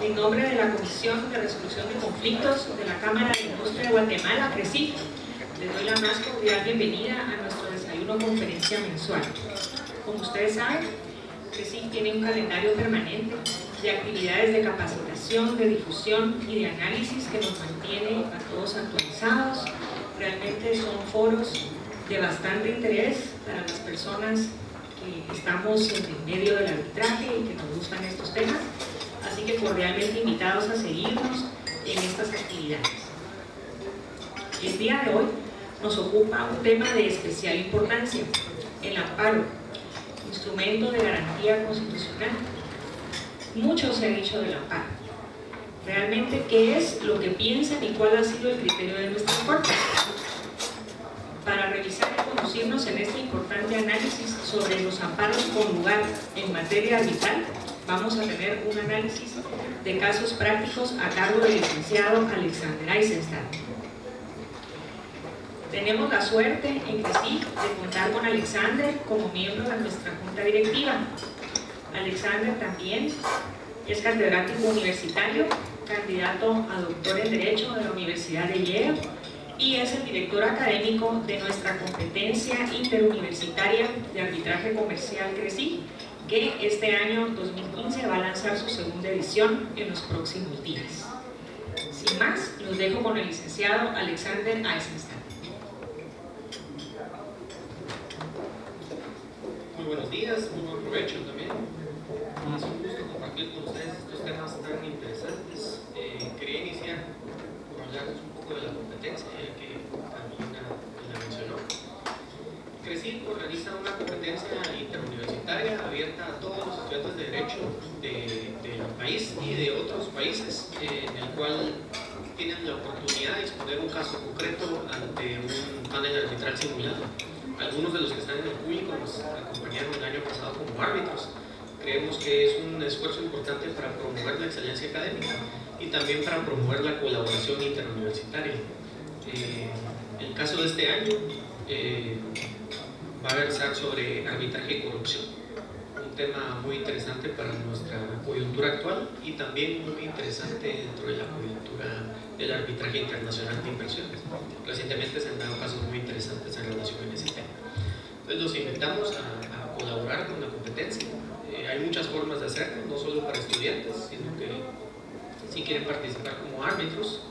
En nombre de la Comisión de Resolución de Conflictos de la Cámara de Industria de Guatemala, CRESIG, les doy la más cordial bienvenida a nuestro desayuno conferencia mensual. Como ustedes saben, CRESIG tiene un calendario permanente de actividades de capacitación, de difusión y de análisis que nos mantiene a todos actualizados. Realmente son foros de bastante interés para las personas que estamos en el medio del arbitraje y que nos gustan estos temas, así que cordialmente invitados a seguirnos en estas actividades. El día de hoy nos ocupa un tema de especial importancia: el amparo, instrumento de garantía constitucional. Mucho se ha dicho del amparo. Realmente, ¿qué es lo que piensan y cuál ha sido el criterio de nuestra Corte? Para revisar y conducirnos en este importante análisis sobre los amparos con lugar en materia arbitral, vamos a tener un análisis de casos prácticos a cargo del licenciado Alexander Eisenstadt. Tenemos la suerte en CRESIG de contar con Alexander como miembro de nuestra junta directiva. Alexander también es catedrático universitario, candidato a doctor en Derecho de la Universidad de Yale, y es el director académico de nuestra competencia interuniversitaria de arbitraje comercial CRESIG, que este año 2015 va a lanzar su segunda edición en los próximos días. Sin más, los dejo con el licenciado Alexander Eisenstadt. Muy buenos días, muy buen provecho también. Es un gusto compartir con ustedes estos temas tan interesantes. Quería iniciar por hablarles un poco de la competencia, ya que Carolina la mencionó. CRESIG organiza una competencia interuniversitaria abierta a todos los estudiantes de Derecho del país y de otros países, en el cual tienen la oportunidad de exponer un caso concreto ante un panel arbitral simulado. Algunos de los que están en el público nos acompañaron el año pasado como árbitros. Creemos que es un esfuerzo importante para promover la excelencia académica y también para promover la colaboración interuniversitaria. El caso de este año va a versar sobre arbitraje y corrupción, un tema muy interesante para nuestra coyuntura actual y también muy interesante dentro de la coyuntura del arbitraje internacional de inversiones. Recientemente se han dado casos muy interesantes en relación a ese tema. Entonces los invitamos a colaborar con la competencia. Hay muchas formas de hacerlo, no solo para estudiantes, sino que si quieren participar como árbitros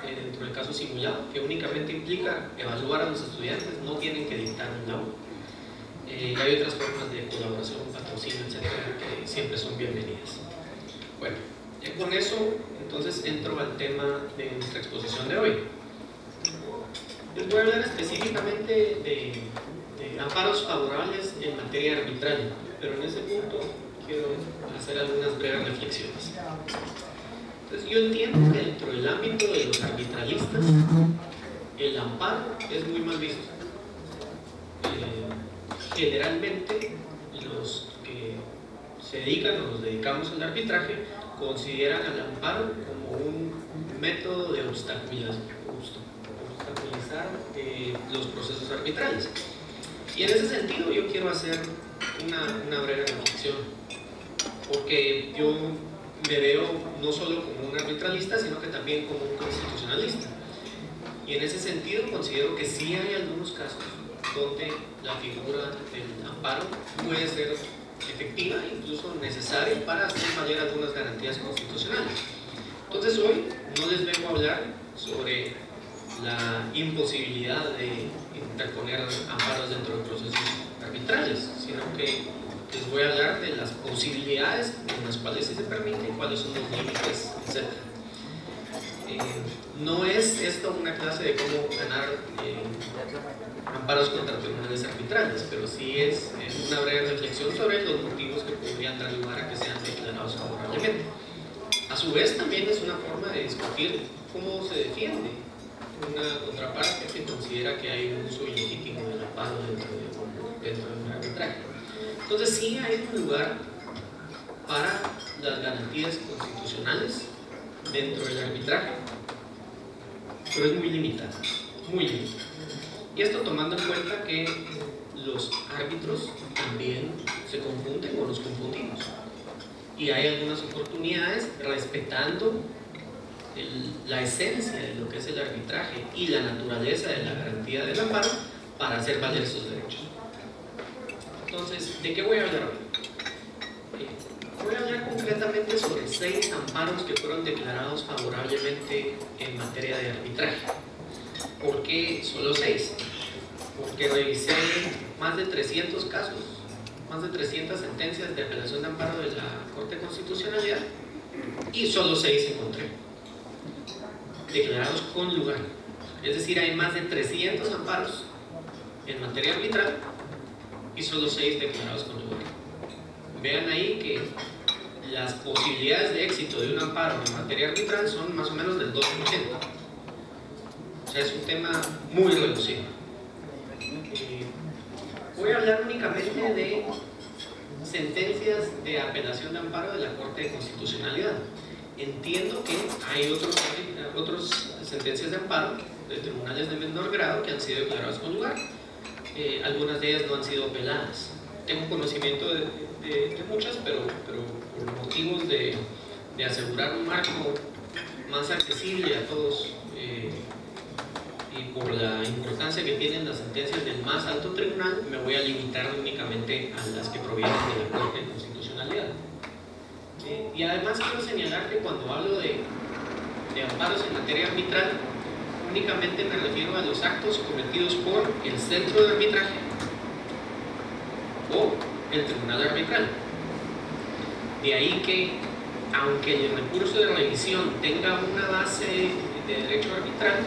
dentro del caso simulado, que únicamente implica evaluar a los estudiantes, no tienen que dictar un laudo. Hay otras formas de colaboración, patrocinio, etcétera, que siempre son bienvenidas. Bueno, con eso entonces entro al tema de nuestra exposición de hoy. Les voy a hablar específicamente de amparos favorables en materia arbitral, pero en ese punto quiero hacer algunas breves reflexiones. Entonces, yo entiendo que dentro del ámbito de los arbitralistas el amparo es muy mal visto. Generalmente los que se dedican o nos dedicamos al arbitraje consideran al amparo como un método de obstaculizar los procesos arbitrales. Y en ese sentido yo quiero hacer una breve reflexión, porque yo me veo no solo como un arbitralista, sino que también como un constitucionalista. Y en ese sentido considero que sí hay algunos casos donde la figura del amparo puede ser efectiva, incluso necesaria para hacer valer algunas garantías constitucionales. Entonces hoy no les vengo a hablar sobre la imposibilidad de interponer amparos dentro de procesos arbitrales, sino que les voy a hablar de las posibilidades en las cuales sí se permite, cuáles son los límites, etc. No es esto una clase de cómo ganar amparos contra tribunales arbitrales, pero sí es una breve reflexión sobre los motivos que podrían dar lugar a que sean declarados favorablemente. A su vez, también es una forma de discutir cómo se defiende una contraparte que considera que hay un uso ilegítimo del amparo dentro de un arbitraje. Entonces sí hay un lugar para las garantías constitucionales dentro del arbitraje, pero es muy limitado, muy limitado. Y esto tomando en cuenta que los árbitros también se confunden o nos confundimos. y hay algunas oportunidades respetando la esencia de lo que es el arbitraje y la naturaleza de la garantía del amparo para hacer valer sus derechos. Entonces, ¿de qué voy a hablar hoy? Voy a hablar concretamente sobre 6 amparos que fueron declarados favorablemente en materia de arbitraje. ¿Por qué solo 6? Porque revisé más de 300 casos, más de 300 sentencias de apelación de amparo de la Corte de Constitucionalidad y solo 6 encontré declarados con lugar. Es decir, hay más de 300 amparos en materia arbitral y solo 6 declarados con lugar. Vean ahí que las posibilidades de éxito de un amparo en materia arbitral son más o menos del 2%. O sea, es un tema muy reducido. Voy a hablar únicamente de sentencias de apelación de amparo de la Corte de Constitucionalidad. Entiendo que hay otras sentencias de amparo de tribunales de menor grado que han sido declarados con lugar. Algunas de ellas no han sido apeladas. Tengo conocimiento de muchas, pero por motivos de asegurar un marco más accesible a todos y por la importancia que tienen las sentencias del más alto tribunal, me voy a limitar únicamente a las que provienen de la Corte de Constitucionalidad. Y además quiero señalar que cuando hablo de amparos en materia arbitral, únicamente me refiero a los actos cometidos por el centro de arbitraje o el tribunal arbitral. De ahí que, aunque el recurso de revisión tenga una base de derecho arbitral,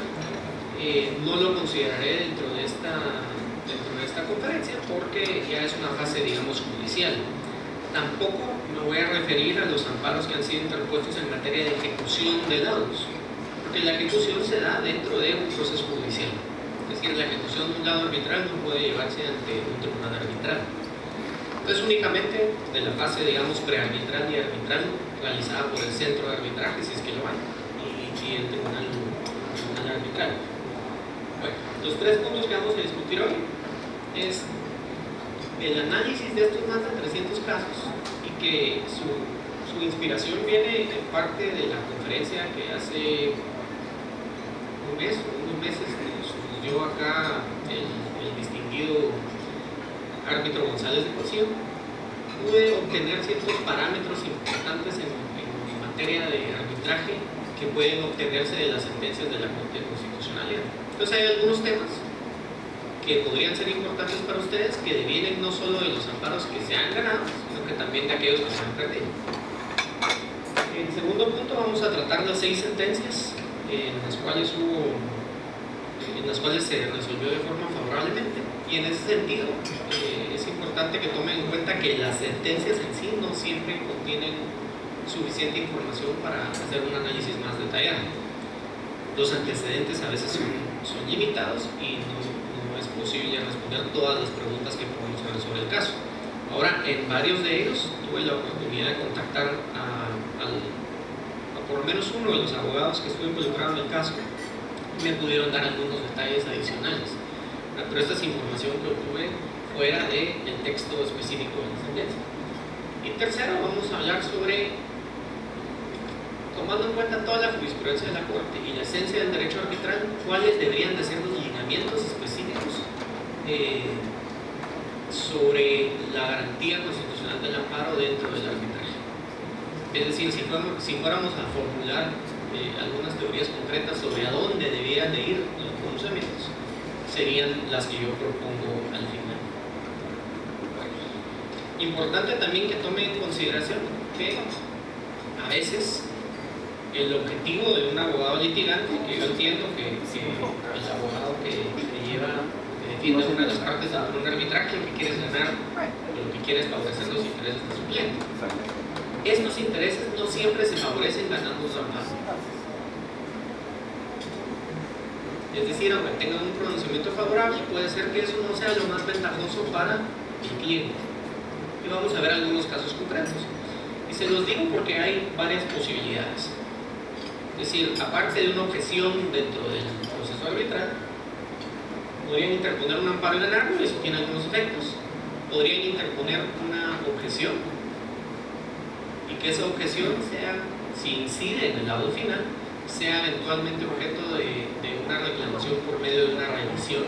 no lo consideraré dentro de esta conferencia porque ya es una fase, digamos, judicial. Tampoco me voy a referir a los amparos que han sido interpuestos en materia de ejecución de laudos, porque la ejecución se da dentro de un proceso judicial. Es decir, la ejecución de un laudo arbitral no puede llevarse ante un tribunal arbitral. Entonces, únicamente de la fase, digamos, prearbitral y arbitral realizada por el centro de arbitraje, si es que lo hay, y el tribunal arbitral. Bueno, los 3 puntos que vamos a discutir hoy es el análisis de estos más de 300 casos y que su inspiración viene en parte de la conferencia que hace un mes o unos meses nos dio acá el distinguido árbitro González de Cosío. Pude obtener ciertos parámetros importantes en materia de arbitraje que pueden obtenerse de las sentencias de la Corte de Constitucionalidad. Entonces hay algunos temas que podrían ser importantes para ustedes, que devienen no solo de los amparos que se han ganado, sino que también de aquellos que se han perdido. En segundo punto vamos a tratar las 6 sentencias en las cuales se resolvió de forma favorablemente, y en ese sentido es importante que tomen en cuenta que las sentencias en sí no siempre contienen suficiente información para hacer un análisis más detallado. Los antecedentes a veces son limitados y no es posible responder todas las preguntas que podemos hacer sobre el caso. Ahora, en varios de ellos tuve la oportunidad de contactar a por lo menos uno de los abogados que estuvo involucrado en el caso y me pudieron dar algunos detalles adicionales. Pero esta es información que obtuve fuera del texto específico de la sentencia. Y tercero, vamos a hablar sobre, tomando en cuenta toda la jurisprudencia de la Corte y la esencia del derecho arbitral, cuáles deberían de ser los lineamientos específicos sobre la garantía constitucional del amparo dentro del arbitraje. Es decir, si fuéramos a formular algunas teorías concretas sobre a dónde debieran de ir los pronunciamientos, serían las que yo propongo al final. Importante también que tomen en consideración que a veces el objetivo de un abogado litigante, que yo entiendo que el abogado que defiende una de las partes dentro de un arbitraje, lo que quiere es ganar, lo que quiere es favorecer los intereses de su cliente. Estos intereses no siempre se favorecen ganando un amparo. Es decir, aunque tengan un pronunciamiento favorable, puede ser que eso no sea lo más ventajoso para el cliente. Y vamos a ver algunos casos concretos. Y se los digo porque hay varias posibilidades. Es decir, aparte de una objeción dentro del proceso arbitral, podrían interponer un amparo y ganarlo, y eso tiene algunos efectos. Podrían interponer una objeción y que esa objeción sea, si incide en el laudo final, sea eventualmente objeto de una reclamación por medio de una revisión,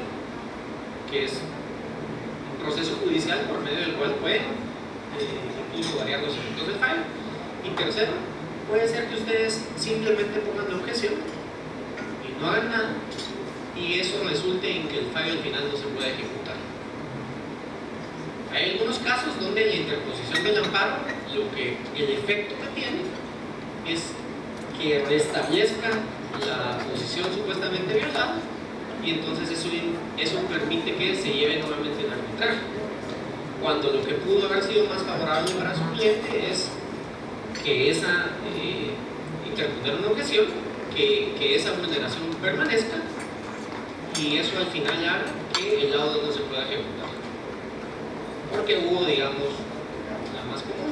que es un proceso judicial por medio del cual pueden incluso variar los efectos del fallo. Y tercero, puede ser que ustedes simplemente pongan la objeción y no hagan nada, y eso resulte en que el fallo al final no se pueda ejecutar. Hay algunos casos donde la interposición del amparo, el efecto que tiene es que restablezca la posición supuestamente violada, y entonces eso permite que se lleve nuevamente el arbitraje, cuando lo que pudo haber sido más favorable para su cliente es que interponer una objeción, que esa vulneración permanezca, y eso al final haga que el laudo no se pueda ejecutar, porque hubo, digamos, la más común,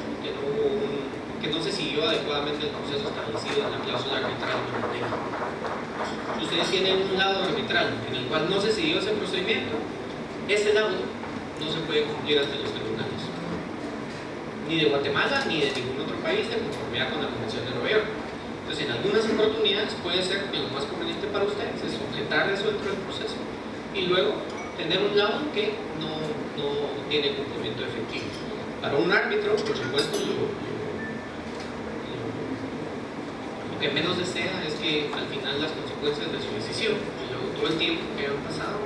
que no se siguió adecuadamente el proceso establecido en la cláusula arbitral. Si ustedes tienen un laudo arbitral en el cual no se siguió ese procedimiento, ese laudo no se puede cumplir ante los tribunales, ni de Guatemala ni de ningún otro país, de conformidad con la Convención de Nueva York. Entonces, en algunas oportunidades puede ser que lo más conveniente para ustedes es objetar eso dentro del proceso y luego tener un laudo que no tiene cumplimiento efectivo. Para un árbitro, por supuesto, lo que menos desea es que al final las consecuencias de su decisión y luego todo el tiempo que han pasado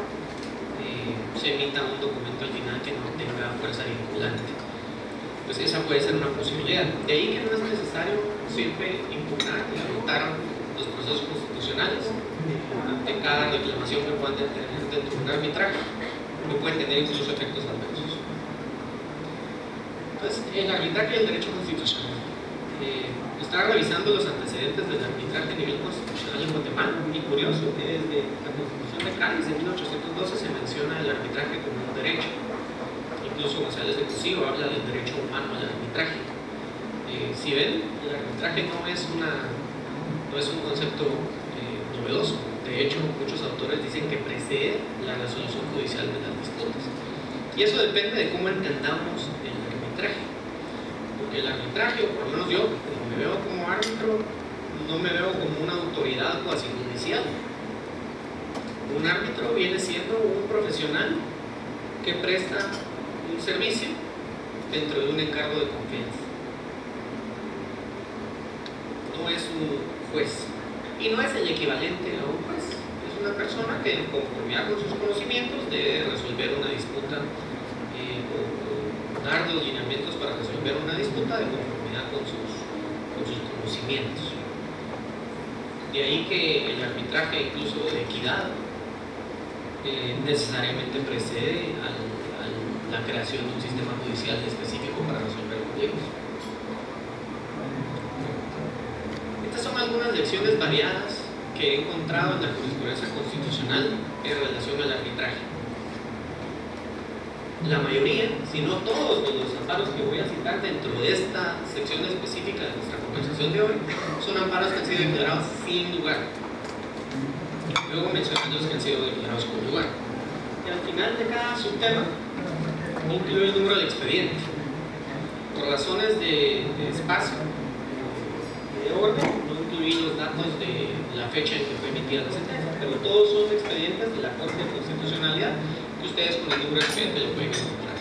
se emita un documento al final que no tenga fuerza vinculante. Pues esa puede ser una posibilidad. De ahí que no es necesario siempre impugnar y agotar los procesos constitucionales ante cada reclamación que puedan tener dentro de un arbitraje, que pueden tener incluso efectos adversos. Entonces, el arbitraje y el derecho constitucional. Estaba revisando los antecedentes del arbitraje a nivel constitucional en Guatemala, y curioso, desde la Constitución de Cádiz de 1812 se menciona el arbitraje como un derecho. Incluso González de Cosío habla del derecho humano al arbitraje. Si ven, el arbitraje no es un concepto novedoso. De hecho, muchos autores dicen que precede la resolución judicial de las disputas. Y eso depende de cómo entendamos el arbitraje. Porque el arbitraje, o por lo menos yo, como me veo como árbitro, no me veo como una autoridad cuasi judicial. Un árbitro viene siendo un profesional que presta un servicio dentro de un encargo de confianza. No es un juez, y no es el equivalente a un juez. Es una persona que, en conformidad con sus conocimientos, debe resolver una disputa o dar los lineamientos para resolver una disputa de conformidad con sus conocimientos. De ahí que el arbitraje, incluso de equidad, necesariamente precede a la creación de un sistema judicial específico para resolver conflictos. Estas son algunas lecciones variadas que he encontrado en la jurisprudencia constitucional en relación al arbitraje. La mayoría, si no todos, de los amparos que voy a citar dentro de esta sección específica de nuestra conversación de hoy son amparos que han sido declarados sin lugar. Luego mencioné los que han sido declarados con lugar. Y al final de cada subtema incluyo el número del expediente. Por razones de espacio, de orden, no incluí los datos de la fecha en que fue emitida la sentencia, pero todos son expedientes de la Corte de Constitucionalidad que ustedes con el número de expediente lo pueden encontrar.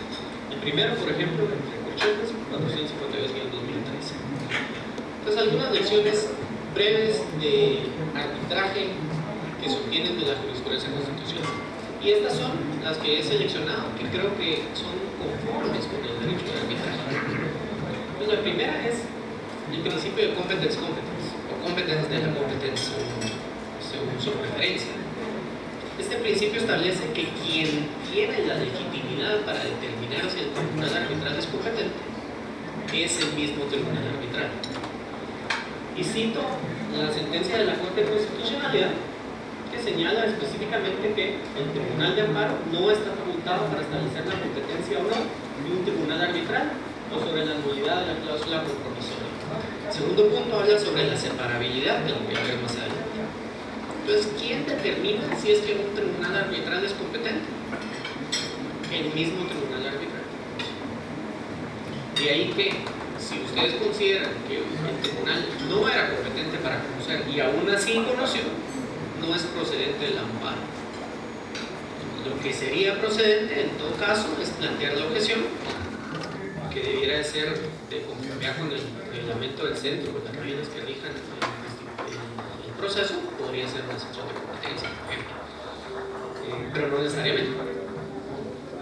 El primero, por ejemplo, entre corchetes, 452-2013. Entonces, algunas lecciones breves de arbitraje que se obtienen de la jurisprudencia constitucional. Y estas son las que he seleccionado, que creo que son conformes con el derecho de arbitraje. Pues la primera es el principio de competence, o competence de la competencia, según su referencia. Este principio establece que quien tiene la legitimidad para determinar si el tribunal arbitral es competente es el mismo tribunal arbitral. Y cito la sentencia de la Corte de Constitucionalidad, que señala específicamente que el tribunal de amparo no está facultado para establecer la competencia o no de un tribunal arbitral o sobre la nulidad de la cláusula compromisoria. El segundo punto habla sobre la separabilidad, que lo voy a ver más adelante. Entonces, ¿quién determina si es que un tribunal arbitral es competente? El mismo tribunal arbitral. De ahí que, si ustedes consideran que el tribunal no era competente para conocer y aún así conoció, no es procedente el amparo. Lo que sería procedente en todo caso es plantear la objeción, que debiera de ser de conformidad con el reglamento del centro, con las reglas que rijan el proceso. Podría ser una sección de competencia, por ejemplo, pero no necesariamente.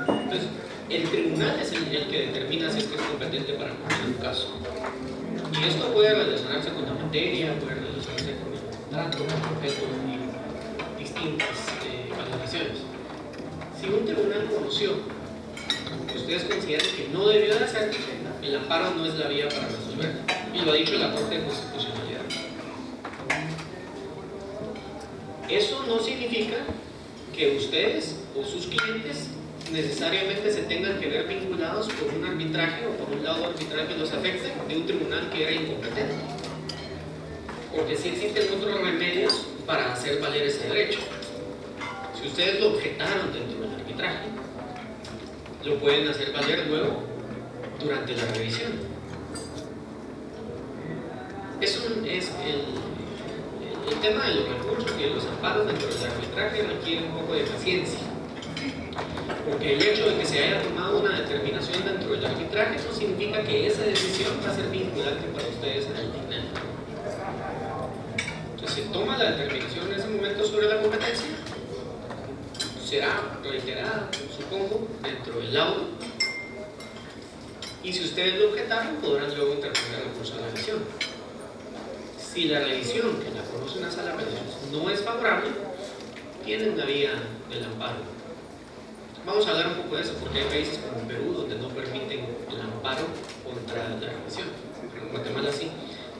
Entonces, el tribunal es el que determina si es que es competente para conocer un caso. Y esto puede relacionarse con la materia, puede relacionarse con el contrato, con el objeto y distintas valoraciones. Si un tribunal conoció, ustedes consideran que no debió de hacer, el amparo no es la vía para resolver. Y lo ha dicho la Corte de Constitucionalidad. Eso no significa que ustedes o sus clientes necesariamente se tengan que ver vinculados por un arbitraje o por un laudo arbitral que los afecte de un tribunal que era incompetente. Porque sí existen otros remedios para hacer valer ese derecho. Si ustedes lo objetaron dentro del arbitraje, lo pueden hacer valer luego durante la revisión. Eso es el tema de los recursos y de los amparos dentro del arbitraje requiere un poco de paciencia. Porque el hecho de que se haya tomado una determinación dentro del arbitraje no significa que esa decisión va a ser vinculante para ustedes en el final. Entonces se toma la determinación en ese momento sobre la competencia, será reiterada, supongo, dentro del laudo, y si ustedes lo objetaron podrán luego interponer el recurso de la revisión. Si la revisión, que la conoce una sala penal, no es favorable, tienen la vía del amparo. Vamos a hablar un poco de eso, porque hay países como Perú donde no permiten el amparo contra la revisión, pero en Guatemala sí.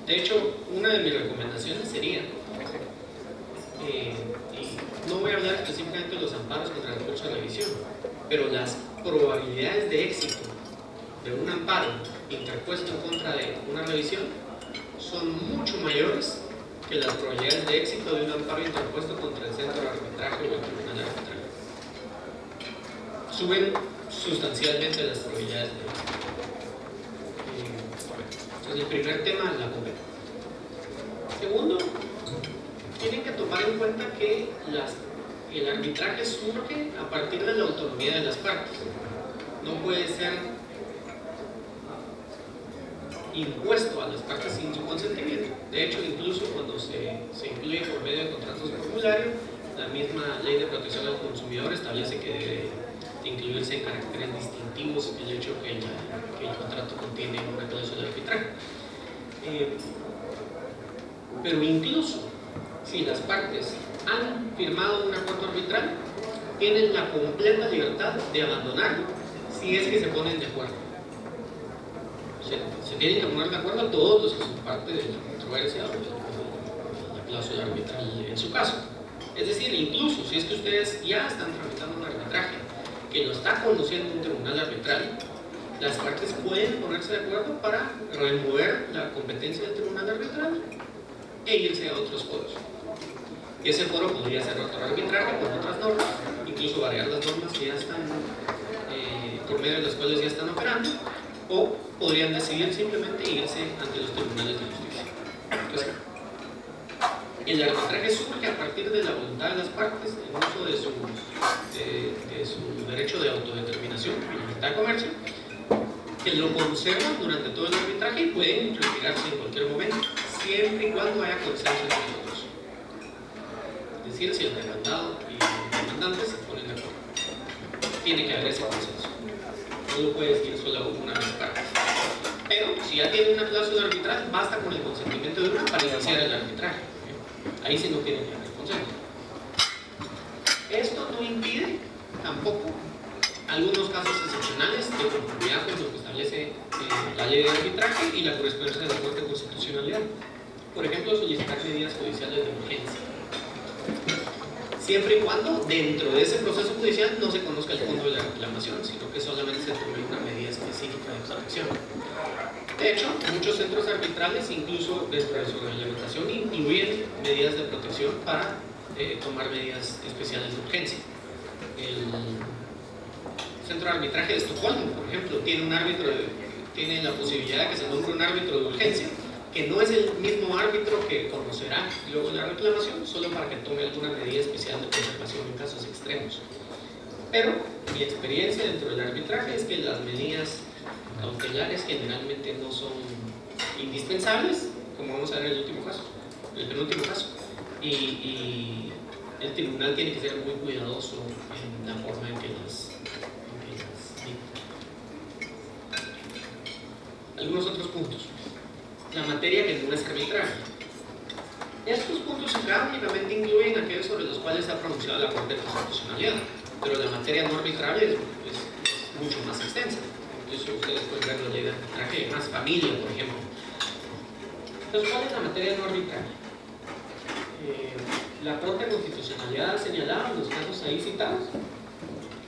De hecho, una de mis recomendaciones sería, y no voy a hablar específicamente de los amparos contra el recurso de revisión, pero las probabilidades de éxito de un amparo interpuesto en contra de una revisión son mucho mayores que las probabilidades de éxito de un amparo interpuesto contra el centro de arbitraje o el tribunal de arbitraje. Suben sustancialmente las probabilidades de éxito. Entonces, el primer tema es la competencia. Segundo, tienen que tomar en cuenta que el arbitraje surge a partir de la autonomía de las partes. No puede ser impuesto a las partes sin su consentimiento. De hecho, incluso cuando se incluye por medio de contratos formularios, la misma Ley de Protección al Consumidor establece que debe incluirse en caracteres distintivos el hecho que el contrato contiene una cláusula de arbitraje. Pero incluso si las partes han firmado un acuerdo arbitral, tienen la completa libertad de abandonarlo si es que se ponen de acuerdo. Se tienen que poner de acuerdo todos los que son parte de la controversia o de la cláusula arbitral en su caso. Es decir, incluso si es que ustedes ya están tramitando un arbitraje que lo está conduciendo un tribunal arbitral, las partes pueden ponerse de acuerdo para remover la competencia del tribunal arbitral e irse a otros foros. Y ese foro podría ser otro arbitraje con otras normas, incluso variar las normas que ya están, por medio de las cuales ya están operando, o podrían decidir simplemente irse ante los tribunales de justicia. Entonces, el arbitraje surge a partir de la voluntad de las partes en uso de su derecho de autodeterminación y libertad de comercio, que lo conservan durante todo el arbitraje y pueden retirarse en cualquier momento, siempre y cuando haya consenso entre los dos. Es decir, si el demandado y el demandante se ponen de acuerdo, tiene que haber ese consenso. No lo puede decir solo una de las partes. Pero si ya tiene una cláusula arbitral, basta con el consentimiento de una para iniciar el arbitraje. Ahí sí no tiene que haber consenso. Esto no impide tampoco algunos casos excepcionales de conformidad con lo que establece la ley de arbitraje y la jurisprudencia de la Corte de Constitucionalidad. Por ejemplo, solicitar medidas judiciales de urgencia. Siempre y cuando dentro de ese proceso judicial no se conozca el fondo de la reclamación, sino que solamente se tome una medida específica de protección. De hecho, muchos centros arbitrales, incluso dentro de su reglamentación, incluyen medidas de protección para tomar medidas especiales de urgencia. El Centro de Arbitraje de Estocolmo, por ejemplo, tiene un árbitro tiene la posibilidad de que se nombre un árbitro de urgencia, que no es el mismo árbitro que conocerá luego la reclamación, solo para que tome alguna medida especial de conservación en casos extremos. Pero mi experiencia dentro del arbitraje es que las medidas cautelares generalmente no son indispensables, como vamos a ver en el último caso, el penúltimo caso, y el tribunal tiene que ser muy cuidadoso en la forma en que las dicta. Algunos otros puntos. La materia que no es arbitraje. Estos puntos únicamente incluyen aquellos sobre los cuales se ha pronunciado la Corte de Constitucionalidad, pero la materia no arbitrable es mucho más extensa. Incluso ustedes pueden ver la ley de arbitraje, más familia, por ejemplo. Entonces, ¿cuál es la materia no arbitraria? La Corte de Constitucionalidad ha señalado en los casos ahí citados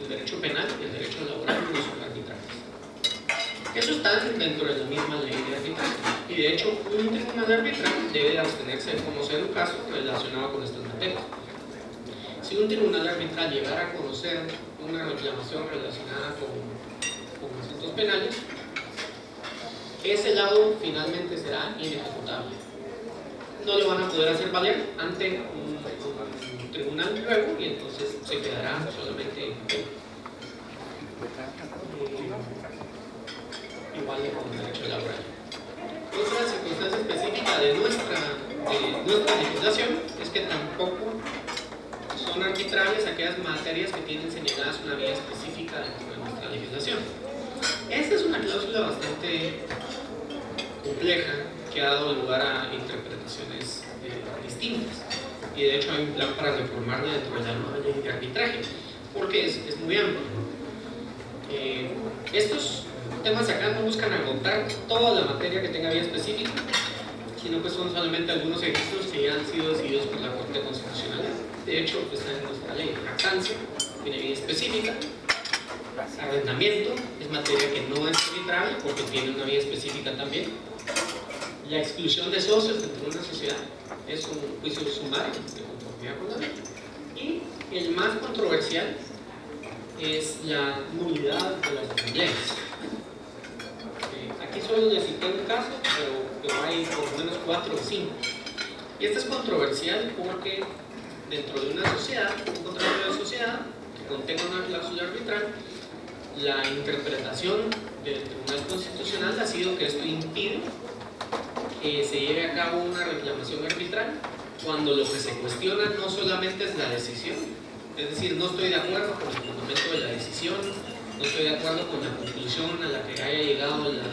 el derecho penal y el derecho laboral no son arbitrarios. Eso está dentro de la misma ley de arbitraje. Y de hecho, un tribunal arbitral debe abstenerse de conocer un caso relacionado con estas materias. Si un tribunal arbitral llegara a conocer una reclamación relacionada con asuntos penales, ese lado finalmente será inejecutable. No lo van a poder hacer valer ante un tribunal luego y entonces se quedará solamente en papel. Igual con el derecho laboral. Otra circunstancia específica de nuestra legislación es que tampoco son arbitrarias aquellas materias que tienen señaladas una vía específica dentro de nuestra legislación. Esta es una cláusula bastante compleja que ha dado lugar a interpretaciones distintas, y de hecho hay un plan para reformarla dentro de la nueva ley de arbitraje porque es muy amplio. Estos temas acá no buscan agotar toda la materia que tenga vía específica, sino que son solamente algunos ejemplos que ya han sido decididos por la Corte Constitucional. De hecho, está en nuestra ley. Lactancia tiene vía específica. Arrendamiento es materia que no es arbitraria porque tiene una vía específica también. La exclusión de socios dentro de una sociedad es un juicio sumario de conformidad con la ley. Y el más controversial es la nulidad de las asambleas. Aquí solo les cité un caso, pero hay por lo menos 4 o 5. Y este es controversial porque dentro de una sociedad, un contrato de sociedad que contenga una cláusula arbitral, la interpretación del Tribunal Constitucional ha sido que esto impide que se lleve a cabo una reclamación arbitral cuando lo que se cuestiona no solamente es la decisión, es decir, no estoy de acuerdo con el fundamento de la decisión, no estoy de acuerdo con la conclusión a la que haya llegado la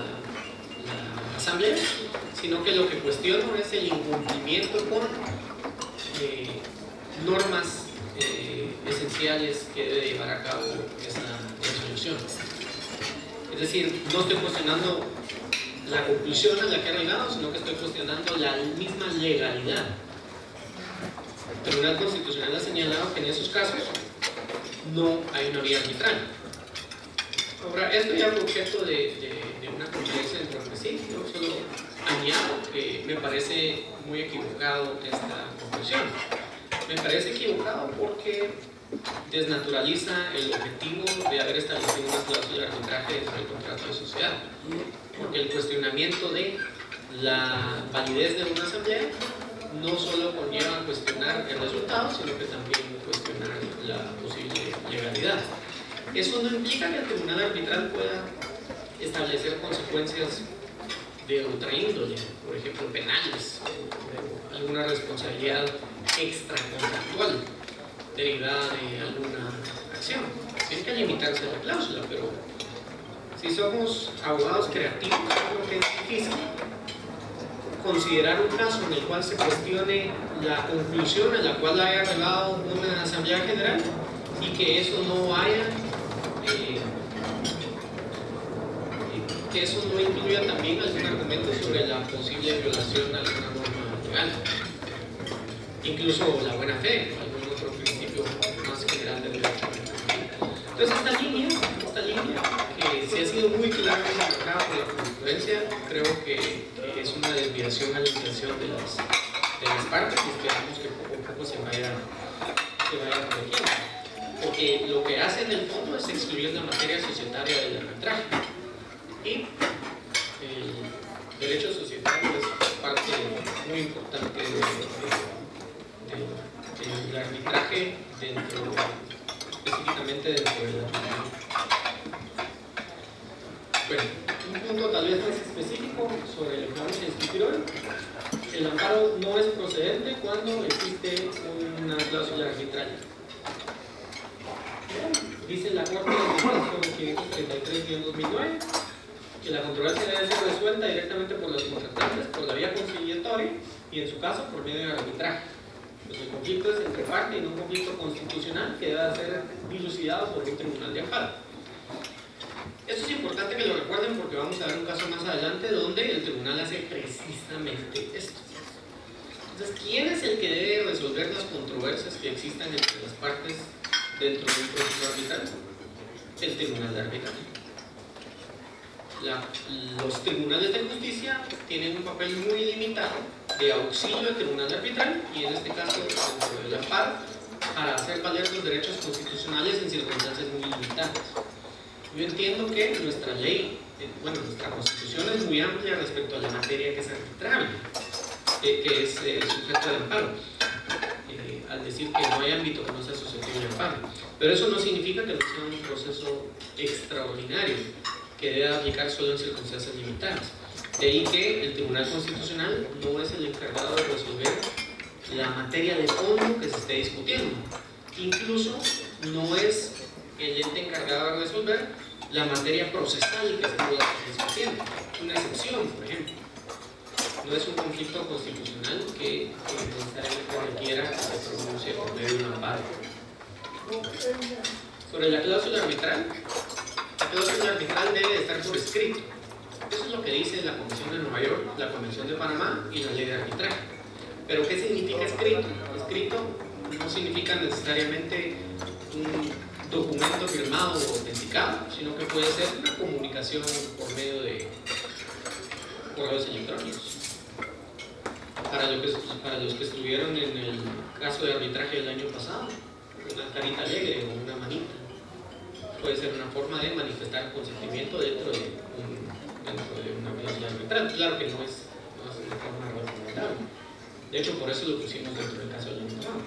asamblea, sino que lo que cuestiono es el incumplimiento con normas esenciales que debe llevar a cabo esa resolución. Es decir, no estoy cuestionando la conclusión a la que ha llegado, sino que estoy cuestionando la misma legalidad. El Tribunal Constitucional ha señalado que en esos casos no hay una vía arbitral. Ahora, esto ya fue objeto de una conferencia dentro del presidio. Yo solo añado que me parece muy equivocado esta conclusión. Me parece equivocado porque desnaturaliza el objetivo de haber establecido una cláusula de arbitraje dentro del contrato de sociedad. Porque el cuestionamiento de la validez de una asamblea no solo conlleva a cuestionar el resultado, sino que también cuestionar la posible legalidad. Eso no implica que el tribunal arbitral pueda establecer consecuencias de otra índole, por ejemplo penales, o alguna responsabilidad extracontractual derivada de alguna acción. Tiene que limitarse a la cláusula, pero si somos abogados creativos, creo que es difícil considerar un caso en el cual se cuestione la conclusión a la cual haya llegado una asamblea general y que eso no haya que eso no incluya también algún argumento sobre la posible violación a alguna norma legal, incluso la buena fe, algún otro principio más general del derecho. Entonces esta línea que se ha sido muy claramente marcada por la jurisprudencia, creo que es una desviación a la intención de las partes y esperamos que poco a poco se vaya corrigiendo. Porque lo que hace en el fondo es excluir la materia societaria del arbitraje y El derecho societario es parte muy importante del arbitraje específicamente dentro de la Unión. Bueno, un punto tal vez más específico sobre lo que vamos a discutir hoy. El amparo no es procedente cuando existe una cláusula arbitral. Dice la Corte en el caso 533-2009 que la controversia debe ser resuelta directamente por los contratantes por la vía conciliatoria y en su caso por medio del arbitraje. Pues el conflicto es entre parte y no un conflicto constitucional que debe ser dilucidado por un tribunal de amparo. Esto es importante que lo recuerden porque vamos a ver un caso más adelante donde el tribunal hace precisamente esto. Entonces, ¿quién es el que debe resolver las controversias que existan entre las partes dentro de un proceso arbitral? El tribunal de arbitraje. Los tribunales de justicia tienen un papel muy limitado de auxilio al tribunal arbitral y en este caso dentro del amparo para hacer valer los derechos constitucionales en circunstancias muy limitadas. Yo entiendo que nuestra ley, nuestra constitución es muy amplia respecto a la materia que es arbitrable, que es sujeto de amparo, al decir que no hay ámbito que no sea susceptible de amparo. Pero eso no significa que no sea un proceso extraordinario que debe aplicar solo en circunstancias limitadas. De ahí que el Tribunal Constitucional no es el encargado de resolver la materia de fondo que se esté discutiendo. Incluso no es el ente encargado de resolver la materia procesal que se pueda estar discutiendo. Una excepción, por ejemplo. No es un conflicto constitucional que necesariamente requiera que se pronuncie por medio de un amparo. Sobre la cláusula arbitral, la cláusula arbitral debe estar por escrito. Eso es lo que dice la Convención de Nueva York, la Convención de Panamá y la Ley de Arbitraje. Pero ¿qué significa escrito? Escrito no significa necesariamente un documento firmado o autenticado, sino que puede ser una comunicación por medio de correos electrónicos. Para los que estuvieron en el caso de arbitraje del año pasado, una carita alegre o una manita puede ser una forma de manifestar consentimiento dentro de una cláusula arbitral. Claro que no es una forma recomendable. De hecho, por eso lo pusimos dentro del caso del año pasado.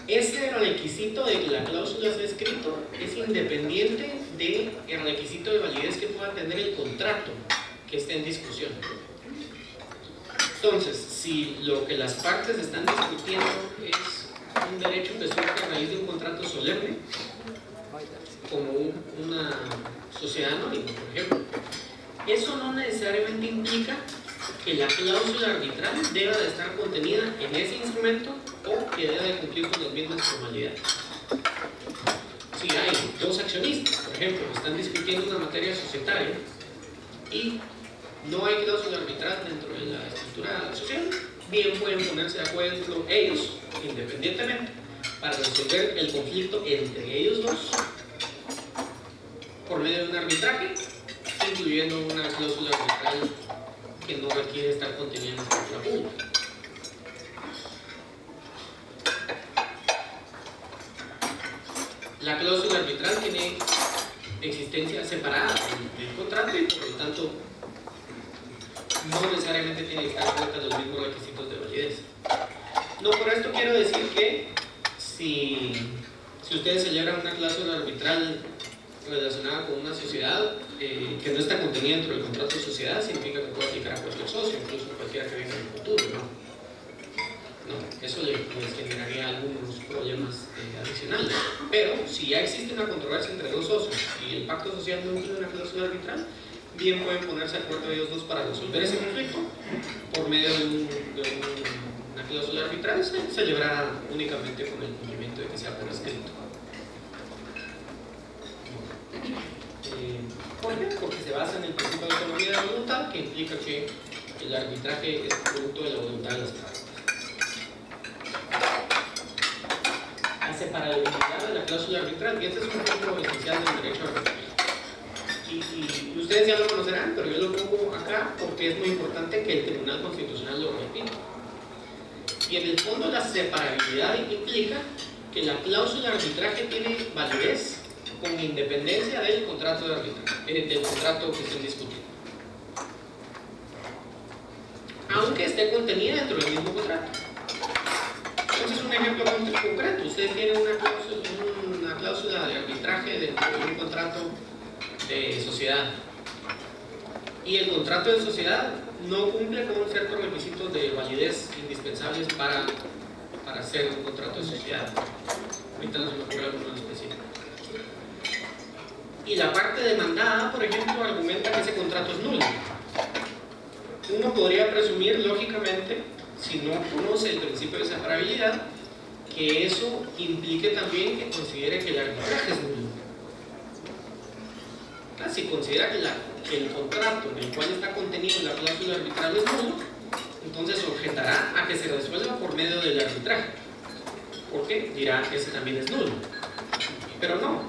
Ese requisito de que la cláusula sea escrito es independiente del requisito de validez que pueda tener el contrato que esté en discusión. Entonces, si lo que las partes están discutiendo es un derecho que surge a raíz de un contrato solemne, como una sociedad anónima, por ejemplo, eso no necesariamente implica que la cláusula arbitral deba de estar contenida en ese instrumento o que deba de cumplir con las mismas formalidades. Si hay dos accionistas, por ejemplo, que están discutiendo una materia societaria y no hay cláusula arbitral dentro de la estructura social, bien pueden ponerse de acuerdo ellos, independientemente, para resolver el conflicto entre ellos dos por medio de un arbitraje, incluyendo una cláusula arbitral que no requiere estar contenida en la estructura pública. La cláusula arbitral tiene existencia separada del contrato y por lo tanto no necesariamente tiene que estar sujetas a los mismos requisitos de validez. No por esto quiero decir que si ustedes celebran una cláusula arbitral relacionada con una sociedad que no está contenida dentro del contrato de sociedad, significa que puede aplicar a cualquier socio, incluso cualquiera que venga en el futuro, ¿no? Eso les generaría algunos problemas adicionales. Pero si ya existe una controversia entre dos socios y el pacto social no incluye una cláusula arbitral, bien pueden ponerse de acuerdo ellos dos para resolver ese conflicto por medio de una cláusula arbitral celebrada únicamente con el cumplimiento de que sea por escrito. ¿Por qué? Porque se basa en el principio de autonomía de la voluntad, que implica que el arbitraje es producto de la voluntad de las partes. La separabilidad de la cláusula arbitral, y este es un punto esencial del derecho arbitral. Y ustedes ya lo conocerán, pero yo lo pongo acá porque es muy importante que el Tribunal Constitucional lo repita. Y en el fondo la separabilidad implica que la cláusula de arbitraje tiene validez con independencia del contrato de arbitraje, del contrato que se discute, aunque esté contenida dentro del mismo contrato. Entonces, un ejemplo concreto: ustedes tienen una cláusula de arbitraje dentro de un contrato de sociedad, y el contrato de sociedad no cumple con ciertos requisitos de validez indispensables para hacer un contrato de sociedad. Ahorita no se me ocurre alguno específico. Y la parte demandada, por ejemplo, argumenta que ese contrato es nulo. Uno podría presumir, lógicamente, si no conoce el principio de separabilidad, que eso implique también que considere que el arbitraje es nulo. Si considera que el contrato en el cual está contenido la cláusula arbitral es nulo, entonces objetará a que se resuelva por medio del arbitraje, porque dirá que ese también es nulo. Pero no,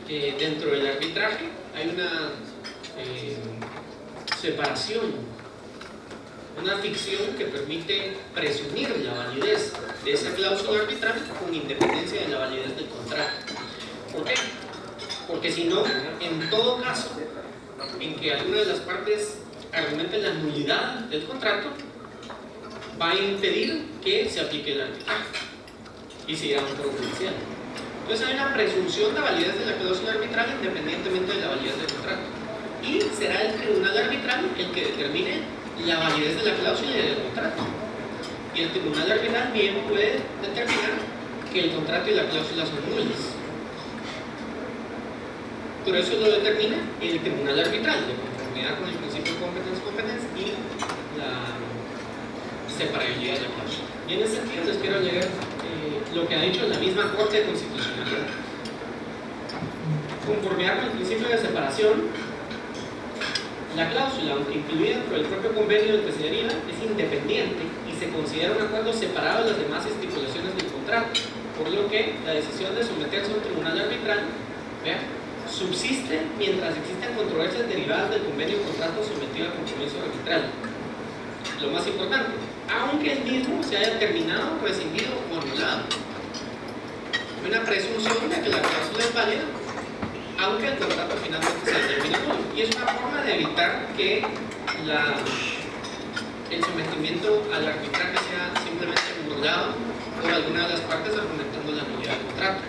dentro del arbitraje hay una separación, una ficción que permite presumir la validez de esa cláusula arbitral con independencia de la validez del contrato. ¿Por qué? Porque si no, en todo caso en que alguna de las partes argumente la nulidad del contrato, va a impedir que se aplique el arbitraje y se llama un foro judicial. Entonces hay una presunción de validez de la cláusula arbitral independientemente de la validez del contrato, y será el tribunal arbitral el que determine la validez de la cláusula y del contrato, y el tribunal arbitral bien puede determinar que el contrato y la cláusula son nulas. Pero eso lo determina el tribunal arbitral, de conformidad con el principio de competencia y la separabilidad de la cláusula. Y en ese sentido les quiero leer lo que ha dicho la misma Corte de Constitucionalidad. Conformidad con el principio de separación, la cláusula, aunque incluida dentro del propio convenio del que se deriva, es independiente y se considera un acuerdo separado de las demás estipulaciones del contrato, por lo que la decisión de someterse a un tribunal arbitral, subsiste mientras existen controversias derivadas del convenio o contrato sometido a compromiso arbitral. Lo más importante, aunque el mismo se haya terminado, rescindido o anulado. Hay una presunción de que la cláusula es válida, aunque el contrato finalmente se determine nulo. Y es una forma de evitar que el sometimiento al arbitraje sea simplemente anulado por alguna de las partes argumentando la nulidad del contrato.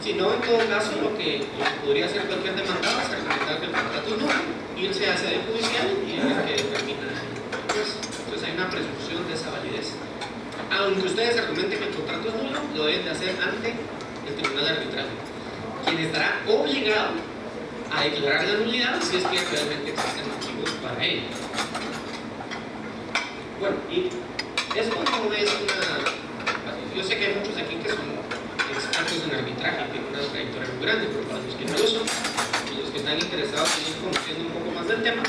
Si no, en todo caso, lo que podría hacer cualquier demandado es argumentar que el contrato es nulo, irse a sede judicial y es el que determina el juez. Entonces hay una presunción de esa validez. Aunque ustedes argumenten que el contrato es nulo, lo deben de hacer ante el tribunal arbitral, quien estará obligado a declarar la nulidad si es que realmente existen motivos para ello. Bueno, y esto no es una... Yo sé que hay muchos aquí que son expertos en arbitraje, que tienen una trayectoria muy grande, pero para los que no lo son y los que están interesados en ir conociendo un poco más del tema,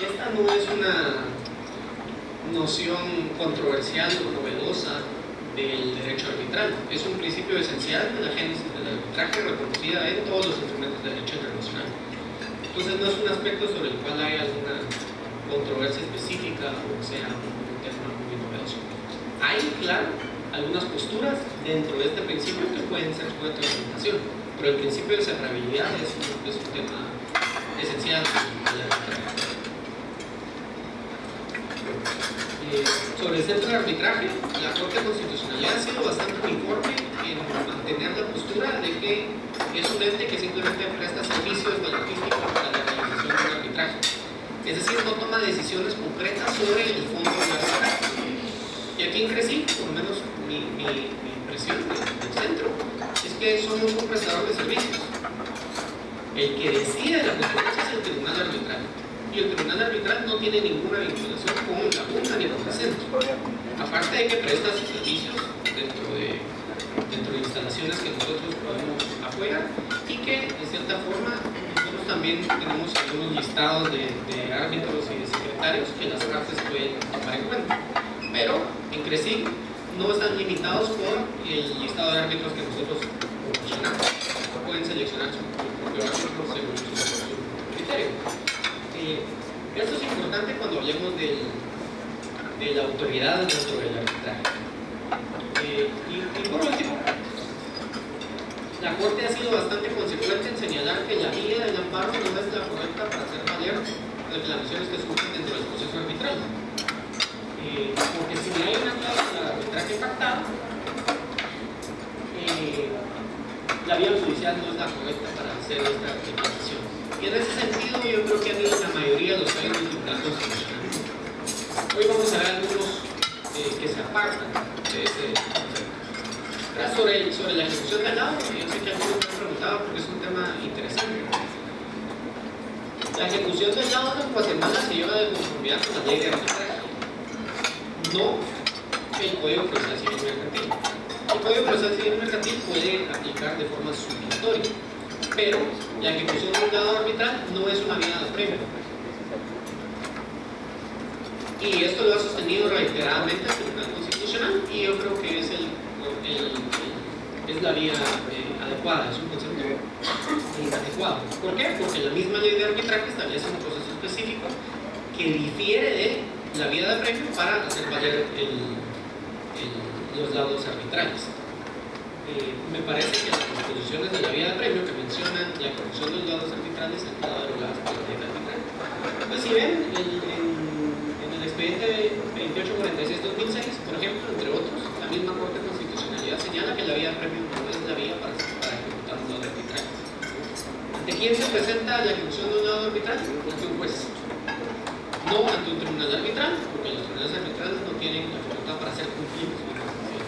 esta no es una noción controversial o novedosa del derecho arbitral. Es un principio esencial de la génesis del arbitraje, reconocida en todos los instrumentos de derecho internacional. Entonces no es un aspecto sobre el cual hay alguna controversia específica o sea un tema muy novedoso. Hay, claro, algunas posturas dentro de este principio que pueden ser sujetas a interpretación, pero el principio de separabilidad es un tema esencial del arbitraje. Sobre el centro de arbitraje, la Corte de Constitucionalidad ha sido bastante uniforme en mantener la postura de que es un ente que simplemente presta servicios logísticos para la realización del arbitraje. Es decir, no toma decisiones concretas sobre el fondo del arbitraje. Y aquí en CRECIC, por lo menos mi impresión del centro, es que somos un prestador de servicios. El que decide la controversia es el tribunal arbitral. Y el tribunal arbitral no tiene ninguna vinculación con la Junta ni con el centro. Aparte de que presta sus servicios dentro de instalaciones que nosotros podemos apoyar y que, de cierta forma, nosotros también tenemos algunos listados de árbitros y de secretarios que las partes pueden tomar en cuenta. Pero en CRECIC no están limitados por el listado de árbitros que nosotros proporcionamos. Pueden seleccionar su propio árbitro según su criterio. Esto es importante cuando hablemos de la autoridad dentro del arbitraje. Y por último, La Corte ha sido bastante consecuente en señalar que la vía del amparo no es la correcta para hacer valer reclamaciones que surgen dentro del proceso arbitral. Porque si hay una cláusula de arbitraje pactada, la vía judicial no es la correcta para hacer esta reclamación. Y en ese sentido yo creo que han ido la mayoría de los fallos del Tribunal Constitucional. Hoy vamos a ver algunos que se apartan de ese concepto. Sobre la ejecución del lado, yo sé que algunos me han preguntado porque es un tema interesante. La ejecución del lado en Guatemala se lleva de conformidad con la ley de arbitraje, no el Código Procesal Civil Mercantil. El Código Procesal Civil Mercantil puede aplicar de forma supletoria, pero la ejecución de un lado arbitral no es una vía de premio. Y esto lo ha sostenido reiteradamente el Tribunal Constitucional y yo creo que es la vía adecuada, es un concepto adecuado. ¿Por qué? Porque la misma ley de arbitraje establece un proceso específico que difiere de la vía de premio para hacer valer los laudos arbitrales. Me parece que las disposiciones de la vía de premio que mencionan la ejecución de los laudos arbitrales han quedado derogadas por la ley de arbitraje. Entonces, si ven, en el expediente 2846-2006, por ejemplo, entre otros, la misma Corte de Constitucionalidad señala que la vía de premio no es la vía para ejecutar un laudo arbitral. ¿Ante quién se presenta la ejecución de un laudo arbitral? Ante un juez. No ante un tribunal arbitral, porque los tribunales arbitrales no tienen la facultad para hacer cumplir su responsabilidad.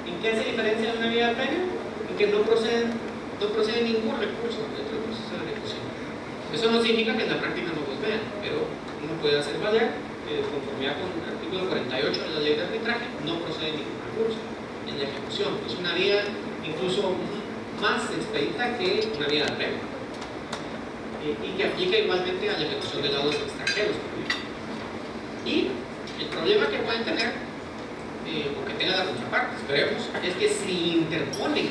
¿En qué se diferencia de una vía de premio? En que no procede ningún recurso dentro del proceso de ejecución. Eso no significa que en la práctica no los vean, pero uno puede hacer valer, conformidad con el artículo 48 de la ley de arbitraje, no procede ningún recurso en la ejecución. Es una vía incluso más expedita que una vía de premio. Y que aplica igualmente a la ejecución de laudos extranjeros. Y el problema que pueden tener, o que tenga la contraparte, esperemos, es que si interponen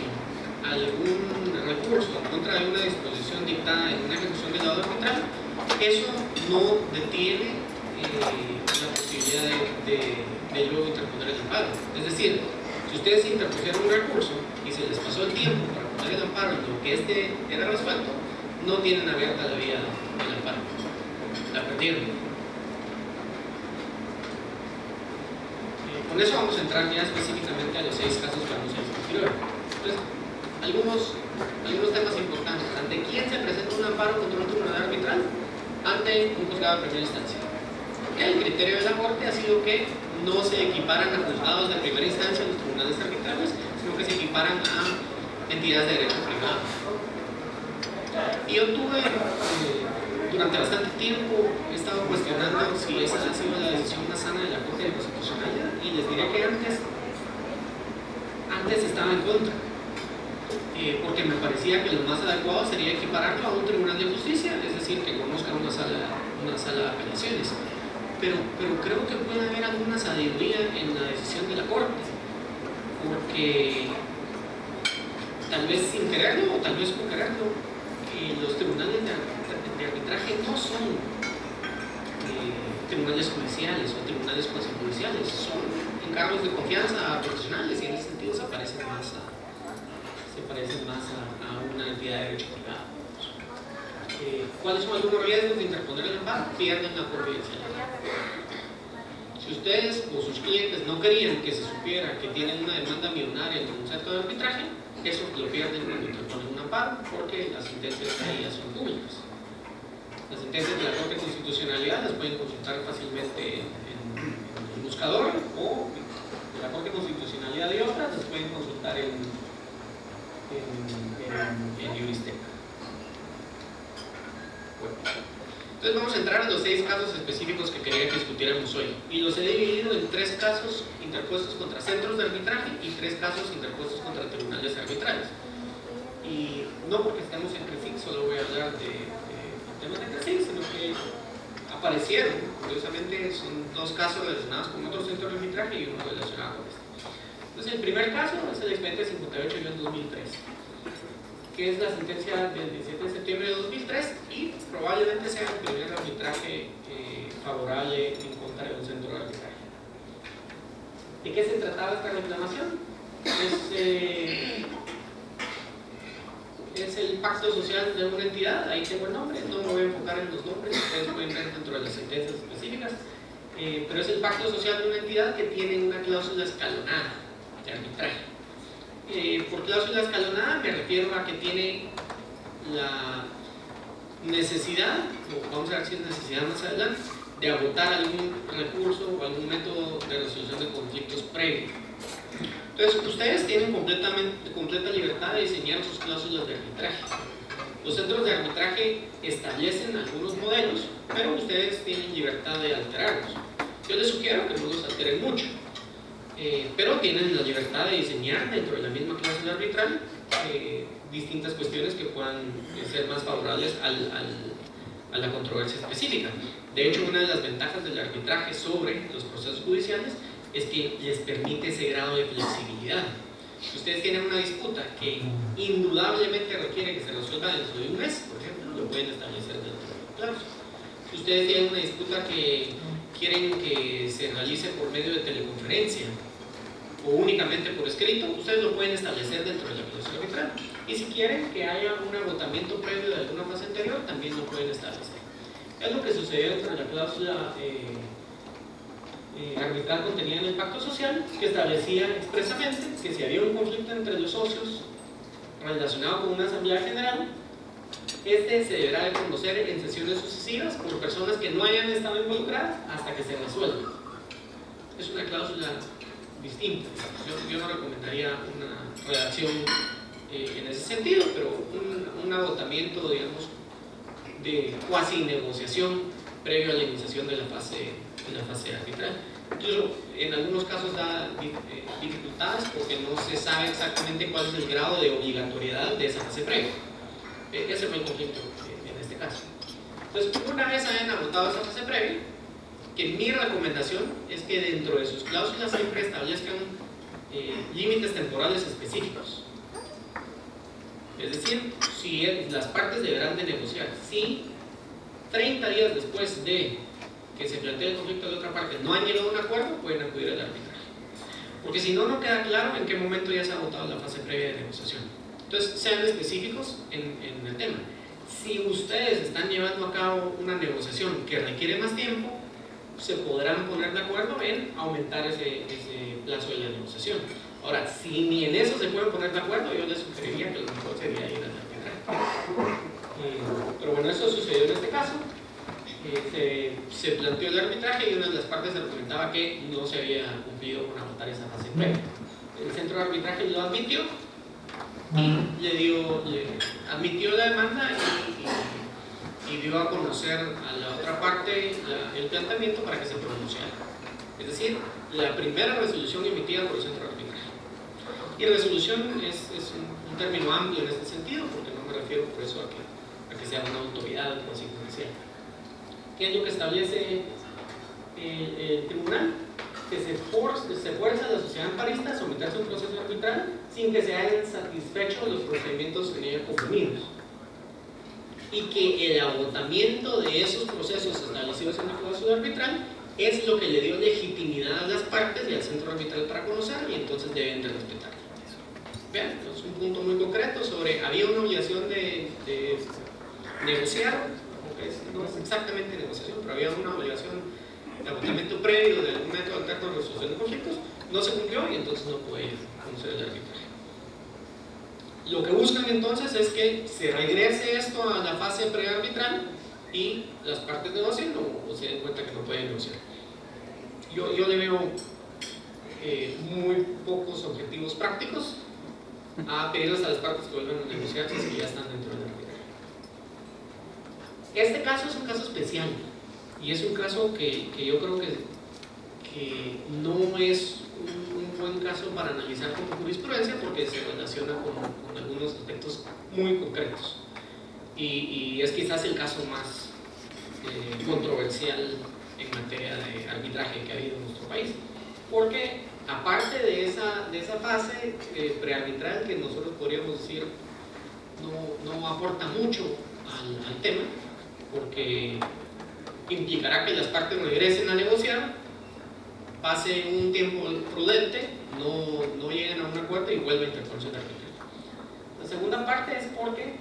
algún recurso en contra de una disposición dictada en una ejecución de laudo arbitral, eso no detiene la posibilidad de luego interponer el amparo. Es decir, si ustedes interpusieron un recurso y se les pasó el tiempo para poner el amparo en lo que este era resuelto, no tienen abierta la vía del amparo. La perdieron. Con eso vamos a entrar ya específicamente a los 6 casos que vamos a discutir hoy. Entonces, algunos temas importantes. ¿Ante quién se presenta un amparo contra un tribunal arbitral? Ante un juzgado de primera instancia. Porque el criterio de la Corte ha sido que no se equiparan a juzgados de primera instancia los tribunales arbitrales, sino que se equiparan a entidades de derecho privado. Y yo tuve, durante bastante tiempo, he estado cuestionando si esa ha sido la decisión más sana de la Corte de Constitucionalidad, y les diré que antes estaba en contra, porque me parecía que lo más adecuado sería equipararlo a un tribunal de justicia, es decir, que conozca una sala de apelaciones. Pero creo que puede haber alguna sabiduría en la decisión de la Corte, porque tal vez sin quererlo o tal vez con quererlo, los tribunales de arbitraje no son tribunales judiciales o tribunales cuasijudiciales, son encargos de confianza profesionales y en ese sentido se parecen más a una entidad de derecho privado. ¿Cuáles son algunos riesgos de interponer el amparo? Pierden la confidencialidad. Si ustedes o sus clientes no querían que se supiera que tienen una demanda millonaria en un centro de arbitraje, eso lo pierden cuando interponen un amparo, porque las sentencias de ahí ya son públicas. Las sentencias de la Corte de Constitucionalidad las pueden consultar fácilmente en el buscador, o de la Corte de Constitucionalidad y otras las pueden consultar en Juristeca. Bueno. Entonces vamos a entrar a los 6 casos específicos que quería que discutiéramos hoy. Y los he dividido en 3 casos interpuestos contra centros de arbitraje y 3 casos interpuestos contra tribunales arbitrales. Y no porque estemos en CRECIC solo voy a hablar de temas de CRECIC, sino que aparecieron, curiosamente son 2 casos relacionados con otro centro de arbitraje y uno relacionado con este. Entonces el primer caso es el expediente 58-2003, que es la sentencia del 17 de septiembre de 2003 y probablemente sea el primer arbitraje favorable en contra de un centro de arbitraje. ¿De qué se trataba esta reclamación? es el pacto social de una entidad. Ahí tengo el nombre, no me voy a enfocar en los nombres, ustedes pueden ver dentro de las sentencias específicas, pero es el pacto social de una entidad que tiene una cláusula escalonada de arbitraje. Por cláusula escalonada me refiero a que tiene la necesidad, o vamos a ver si es necesidad más adelante, de agotar algún recurso o algún método de resolución de conflictos previo. Entonces, ustedes tienen completa libertad de diseñar sus cláusulas de arbitraje. Los centros de arbitraje establecen algunos modelos, pero ustedes tienen libertad de alterarlos. Yo les sugiero que no los alteren mucho, pero tienen la libertad de diseñar dentro de la misma cláusula arbitral distintas cuestiones que puedan ser más favorables a la controversia específica. De hecho, una de las ventajas del arbitraje sobre los procesos judiciales es que les permite ese grado de flexibilidad. Si ustedes tienen una disputa que indudablemente requiere que se resuelva dentro de un mes, por ejemplo, lo pueden establecer dentro de los plazos. Si ustedes tienen una disputa que quieren que se realice por medio de teleconferencia o únicamente por escrito, ustedes lo pueden establecer dentro de la cláusula arbitral. Y si quieren que haya un agotamiento previo de alguna fase anterior, también lo pueden establecer. Es lo que sucedió dentro de la cláusula arbitral contenida en el pacto social, que establecía expresamente que si había un conflicto entre los socios relacionado con una asamblea general, este se deberá de conocer en sesiones sucesivas por personas que no hayan estado involucradas hasta que se resuelva. Es una cláusula distinta. Yo no recomendaría una redacción en ese sentido, pero un agotamiento, digamos, de cuasi negociación previo a la iniciación de la fase arbitral. Incluso en algunos casos da dificultades porque no se sabe exactamente cuál es el grado de obligatoriedad de esa fase previa. Ese fue el conflicto en este caso. Entonces, una vez hayan agotado esa fase previa, que mi recomendación es que dentro de sus cláusulas siempre establezcan límites temporales específicos. Es decir, si las partes deberán de negociar, si 30 días después de que se plantee el conflicto de otra parte no han llegado a un acuerdo, pueden acudir al arbitraje. Porque si no, no queda claro en qué momento ya se ha agotado la fase previa de negociación. Entonces, sean específicos en el tema. Si ustedes están llevando a cabo una negociación que requiere más tiempo, se podrán poner de acuerdo en aumentar ese plazo de la negociación. Ahora, si ni en eso se pueden poner de acuerdo, yo les sugeriría que lo mejor sería ir al arbitraje. Pero bueno, eso sucedió en este caso. Se planteó el arbitraje y una de las partes argumentaba que no se había cumplido con agotar esa fase previa. El centro de arbitraje lo admitió y admitió la demanda y dio a conocer a la otra parte el planteamiento para que se pronunciara. Es decir, la primera resolución emitida por el centro de arbitraje. Y resolución es un término amplio en este sentido, porque no me refiero por eso a que sea una autoridad consecuencial. ¿Qué es lo que establece el tribunal? Que se fuerza a la sociedad amparista a someterse a un proceso arbitral sin que se hayan satisfecho los procedimientos en ella convenidos. Y que el agotamiento de esos procesos establecidos en la cláusula arbitral es lo que le dio legitimidad a las partes y al centro arbitral para conocer, y entonces deben de respetarlo. Vean, es un punto muy concreto sobre, había una obligación de negociar, no es exactamente negociación, pero había una obligación de agotamiento previo de algún método alterno de resolución de conflictos, no se cumplió y entonces no puede conocer el arbitraje. Lo que buscan entonces es que se regrese esto a la fase prearbitral y las partes negocien o se den cuenta que no pueden negociar. Yo le veo muy pocos objetivos prácticos a pedirles a las partes que vuelvan a negociar si es que ya están dentro del arbitraje. Este caso es un caso especial y es un caso que yo creo que no es un buen caso para analizar como jurisprudencia porque se relaciona con algunos aspectos muy concretos y es quizás el caso más controversial en materia de arbitraje que ha habido en nuestro país, porque aparte de esa fase prearbitral que nosotros podríamos decir no aporta mucho al tema, porque implicará que las partes regresen a negociar, pase un tiempo prudente, no lleguen a un acuerdo y vuelva a interponerse el arbitraje. Entonces segunda parte es porque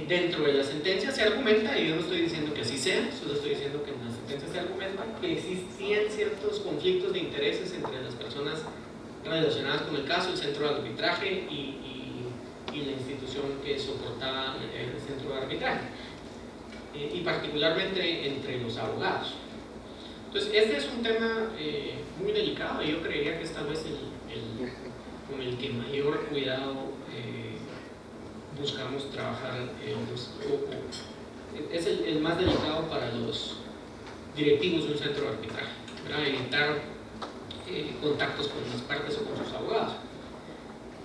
dentro de la sentencia se argumenta, y yo no estoy diciendo que así sea, solo estoy diciendo que en la sentencia se argumenta que existían ciertos conflictos de intereses entre las personas relacionadas con el caso, el centro de arbitraje y la institución que soportaba el centro de arbitraje, y particularmente entre los abogados. Entonces, este es un tema muy delicado, y yo creería que es tal vez con el que mayor cuidado buscamos trabajar, es el más delicado para los directivos de un centro de arbitraje, ¿verdad? Evitar contactos con las partes o con sus abogados.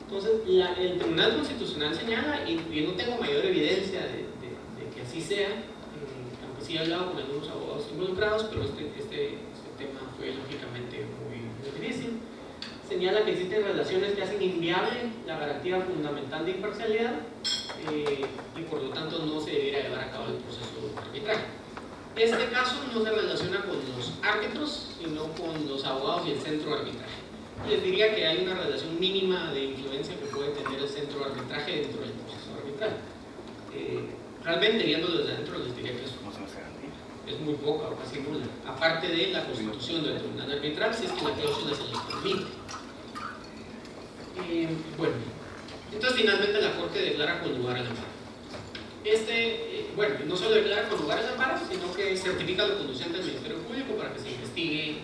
Entonces, el Tribunal Constitucional señala, y no tengo mayor evidencia de que así sea, aunque sí he hablado con algunos abogados involucrados, pero este tema fue lógicamente muy difícil. Señala que existen relaciones que hacen inviable la garantía fundamental de imparcialidad, y por lo tanto no se debiera llevar a cabo el proceso arbitraje. Este caso no se relaciona con los árbitros, sino con los abogados y el centro de arbitraje. Les diría que hay una relación mínima de influencia que puede tener el centro de arbitraje dentro del proceso arbitral. Realmente, viéndolo desde adentro, les diría que es muy poca o casi nula, aparte de la constitución del tribunal arbitral, si es que la cláusula se les permite. Bueno, entonces finalmente la Corte declara con lugar al amparo. Bueno, no solo declara con lugar al amparo, sino que certifica lo conducente del Ministerio Público para que se investigue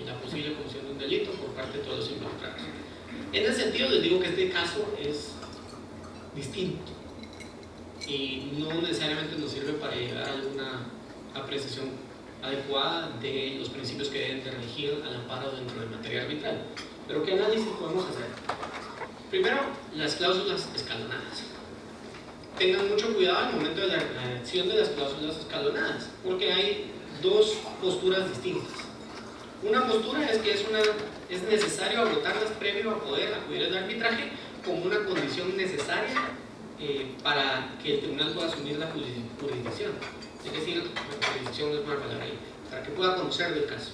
la posible comisión de un delito por parte de todos los involucrados. En ese sentido, les digo que este caso es distinto y no necesariamente nos sirve para llegar a alguna apreciación adecuada de los principios que deben de regir al amparo dentro de materia arbitral. Pero ¿qué análisis podemos hacer? Primero, las cláusulas escalonadas. Tengan mucho cuidado al momento de la redacción de las cláusulas escalonadas, porque hay dos posturas distintas. Una postura es que es necesario agotarlas previo a poder acudir al arbitraje como una condición necesaria para que el tribunal pueda asumir la jurisdicción. Es decir, la jurisdicción no es una palabra ahí, para que pueda conocer del caso.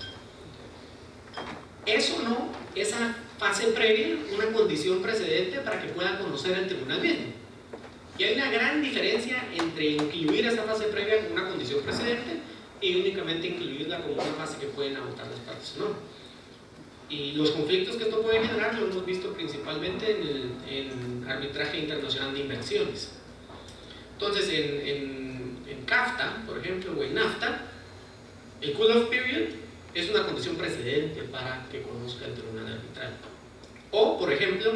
Eso no, esa fase previa, una condición precedente para que pueda conocer el tribunal mismo. Y hay una gran diferencia entre incluir esa fase previa como una condición precedente y únicamente incluirla como una fase que pueden agotar las partes o no. Y los conflictos que esto puede generar lo hemos visto principalmente en arbitraje internacional de inversiones. Entonces, en CAFTA, por ejemplo, o en NAFTA, el cool-off period es una condición precedente para que conozca el tribunal arbitral. O, por ejemplo,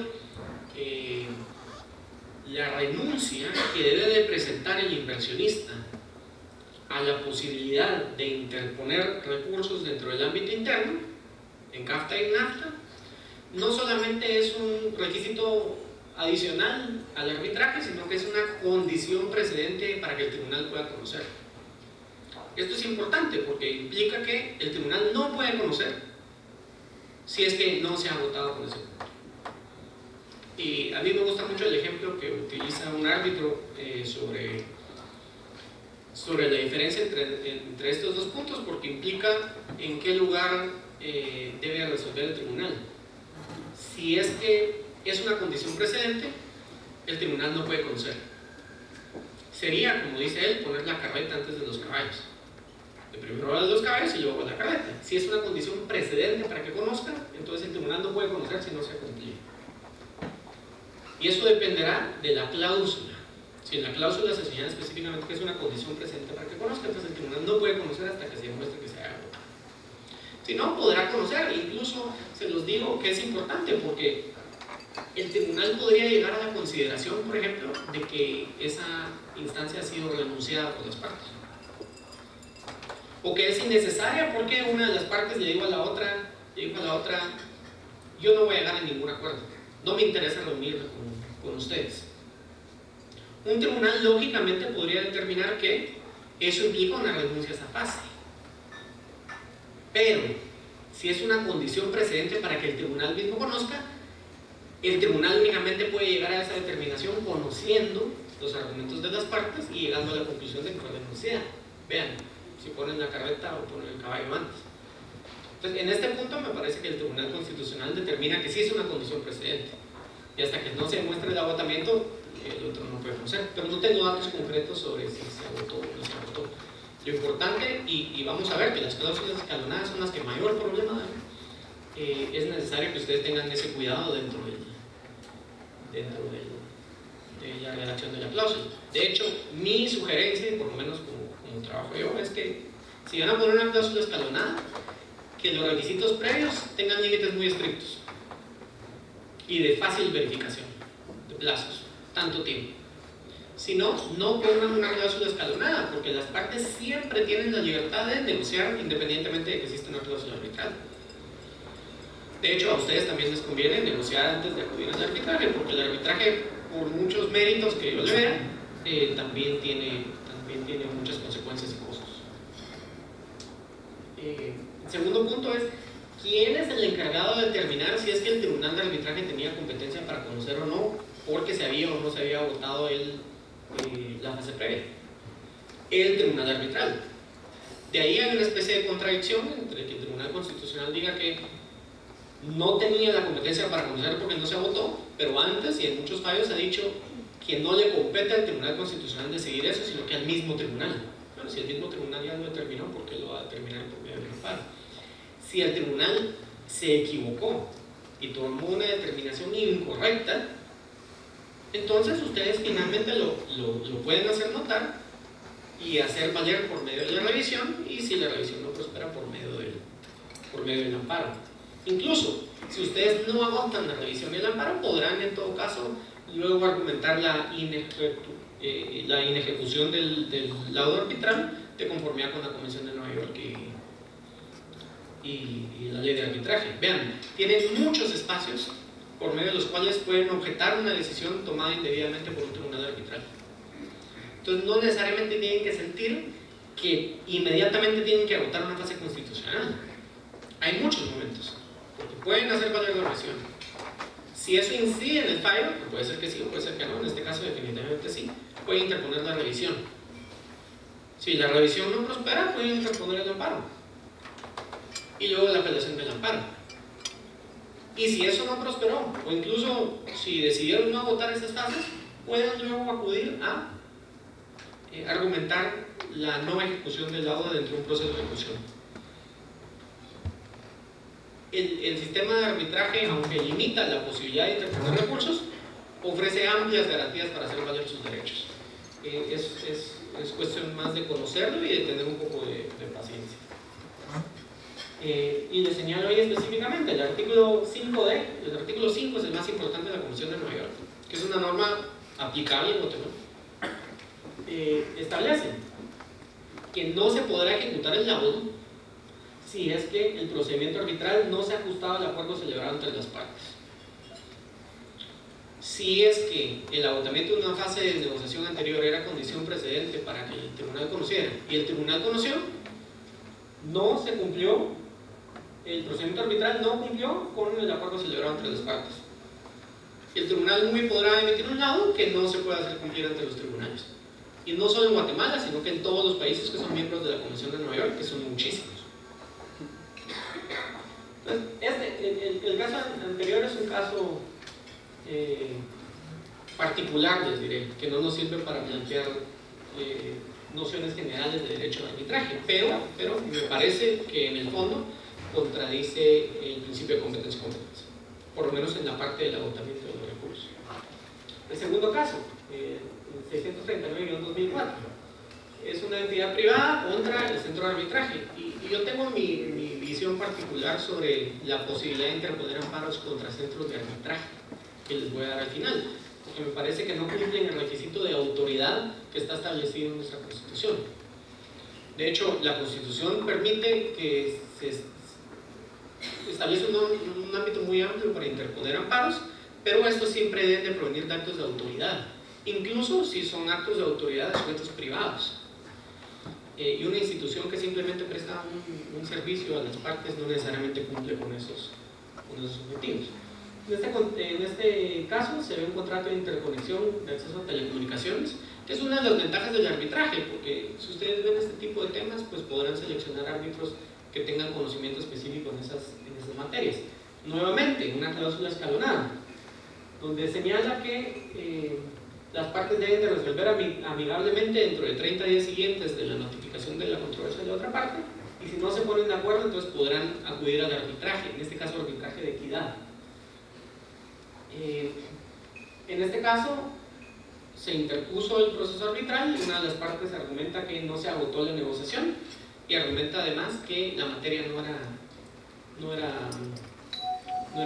la renuncia que debe de presentar el inversionista a la posibilidad de interponer recursos dentro del ámbito interno, en CAFTA y NAFTA, no solamente es un requisito adicional al arbitraje, sino que es una condición precedente para que el tribunal pueda conocer. Esto es importante porque implica que el tribunal no puede conocer si es que no se ha agotado con ese punto. Y a mí me gusta mucho el ejemplo que utiliza un árbitro sobre la diferencia entre estos dos puntos, porque implica en qué lugar debe resolver el tribunal. Si es que es una condición precedente, el tribunal no puede conocer. Sería, como dice él, poner la carreta antes de los caballos. De primero a los caballos y luego a la carreta. Si es una condición precedente para que conozca, entonces el tribunal no puede conocer si no se ha cumplido. Y eso dependerá de la cláusula. Si en la cláusula se señala específicamente que es una condición precedente para que conozca, entonces el tribunal no puede conocer hasta que se demuestre que se haya agotado. Si no, podrá conocer. Incluso se los digo que es importante porque el tribunal podría llegar a la consideración, por ejemplo, de que esa instancia ha sido renunciada por las partes, o que es innecesaria porque una de las partes le dijo a la otra, yo no voy a llegar a ningún acuerdo, no me interesa reunirme con ustedes. Un tribunal lógicamente podría determinar que eso implica una renuncia a esa fase, pero si es una condición precedente para que el tribunal mismo conozca, el tribunal únicamente puede llegar a esa determinación conociendo los argumentos de las partes y llegando a la conclusión de que fue renunciada. Vean, si ponen la carreta o ponen el caballo antes. Entonces, en este punto me parece que el Tribunal Constitucional determina que sí es una condición precedente, y hasta que no se demuestre el agotamiento, el otro no puede conocer. Pero no tengo datos concretos sobre si se agotó o no se agotó. Lo importante, y vamos a ver que las cláusulas escalonadas son las que mayor problema dan, es necesario que ustedes tengan ese cuidado dentro de la redacción de la cláusula. De hecho, mi sugerencia, y por lo menos como trabajo yo, es que si van a poner una cláusula escalonada, que los requisitos previos tengan límites muy estrictos y de fácil verificación, de plazos, tanto tiempo. Si no, no pongan una cláusula escalonada, porque las partes siempre tienen la libertad de negociar independientemente de que exista una cláusula arbitral. De hecho, a ustedes también les conviene negociar antes de acudir al arbitraje, porque el arbitraje, por muchos méritos que yo le vea, también tiene muchas consecuencias y costos. El segundo punto es: ¿quién es el encargado de determinar si es que el tribunal de arbitraje tenía competencia para conocer o no, porque se había o no se había agotado la fase previa? El tribunal arbitral. De ahí hay una especie de contradicción entre que el Tribunal Constitucional diga que no tenía la competencia para conocer porque no se agotó, pero antes y en muchos fallos ha dicho que no le compete al Tribunal Constitucional decidir eso, sino que al mismo tribunal. Bueno, si el mismo tribunal ya lo determinó, ¿por qué lo va a determinar por medio del amparo? Si el tribunal se equivocó y tomó una determinación incorrecta, entonces ustedes finalmente lo pueden hacer notar y hacer valer por medio de la revisión, y si la revisión no prospera, por medio del amparo. Incluso, si ustedes no agotan la revisión y el amparo, podrán en todo caso luego argumentar la inejecución del laudo arbitral de conformidad con la Convención de Nueva York y la ley de arbitraje. Vean, tienen muchos espacios por medio de los cuales pueden objetar una decisión tomada indebidamente por un tribunal arbitral. Entonces, no necesariamente tienen que sentir que inmediatamente tienen que agotar una fase constitucional. Hay muchos momentos, porque pueden hacer valer la revisión. Si eso incide en el fallo, puede ser que sí o puede ser que no, en este caso definitivamente sí, pueden interponer la revisión. Si la revisión no prospera, pueden interponer el amparo y luego la apelación del amparo. Y si eso no prosperó, o incluso si decidieron no agotar esas fases, pueden luego acudir a argumentar la no ejecución del laudo dentro de un proceso de ejecución. El sistema de arbitraje, aunque limita la posibilidad de interponer recursos, ofrece amplias garantías para hacer valer sus derechos. Es cuestión más de conocerlo y de tener un poco de paciencia. Y les señalo ahí específicamente el artículo 5D. El artículo 5 es el más importante de la Convención de Nueva York, que es una norma aplicable en Guatemala. Establece que no se podrá ejecutar el laudo si es que el procedimiento arbitral no se ha ajustado al acuerdo celebrado entre las partes. Si es que el agotamiento de una fase de negociación anterior era condición precedente para que el tribunal conociera y el tribunal conoció, no se cumplió, el procedimiento arbitral no cumplió con el acuerdo celebrado entre las partes. El tribunal muy podrá emitir un laudo que no se puede hacer cumplir ante los tribunales. Y no solo en Guatemala, sino que en todos los países que son miembros de la Convención de Nueva York, que son muchísimos. Entonces, el caso anterior es un caso particular, les diré, que no nos sirve para plantear nociones generales de derecho de arbitraje, pero me parece que en el fondo contradice el principio de competencia, por lo menos en la parte del agotamiento de los recursos. El segundo caso, 639-2004, es una entidad privada contra el centro de arbitraje, y yo tengo mi visión particular sobre la posibilidad de interponer amparos contra centros de arbitraje, que les voy a dar al final, porque me parece que no cumplen el requisito de autoridad que está establecido en nuestra Constitución. De hecho, la Constitución permite que se establece un ámbito muy amplio para interponer amparos, pero estos siempre deben de provenir de actos de autoridad, incluso si son actos de autoridad de sujetos privados. Y una institución que simplemente presta un servicio a las partes no necesariamente cumple con esos objetivos. En este caso se ve un contrato de interconexión de acceso a telecomunicaciones, que es una de las ventajas del arbitraje, porque si ustedes ven este tipo de temas, pues podrán seleccionar árbitros que tengan conocimiento específico en esas materias. Nuevamente, una cláusula escalonada, donde señala que las partes deben de resolver amigablemente dentro de 30 días siguientes de la notificación de la controversia de la otra parte, y si no se ponen de acuerdo, entonces podrán acudir al arbitraje, en este caso arbitraje de equidad. En este caso se interpuso el proceso arbitral y una de las partes argumenta que no se agotó la negociación y argumenta además que la materia no era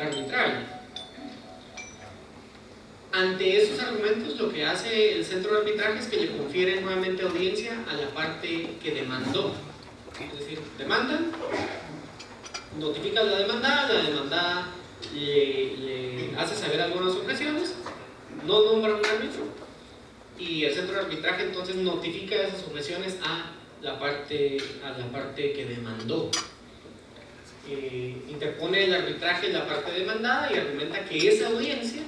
arbitrable. Ante esos argumentos, lo que hace el centro de arbitraje es que le confiere nuevamente audiencia a la parte que demandó. Es decir, demandan, notifica a la demandada le hace saber algunas objeciones, no nombra un árbitro y el centro de arbitraje entonces notifica esas objeciones a la parte que demandó. Interpone el arbitraje en la parte demandada y argumenta que esa audiencia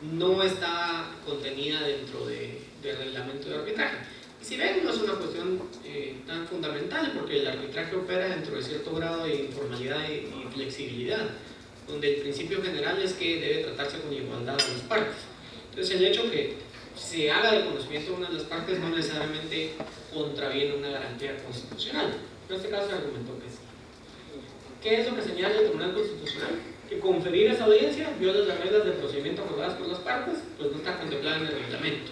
no está contenida dentro del reglamento de arbitraje. Y si ven, no es una cuestión tan fundamental, porque el arbitraje opera dentro de cierto grado de informalidad y flexibilidad, donde el principio general es que debe tratarse con igualdad a las partes. Entonces, el hecho que se haga de conocimiento de una de las partes no necesariamente contraviene una garantía constitucional. En este caso se argumentó que sí. ¿Qué es lo que señala el Tribunal Constitucional? Que conferir esa audiencia viola las reglas de procedimiento acordadas por las partes, pues no está contemplada en el reglamento.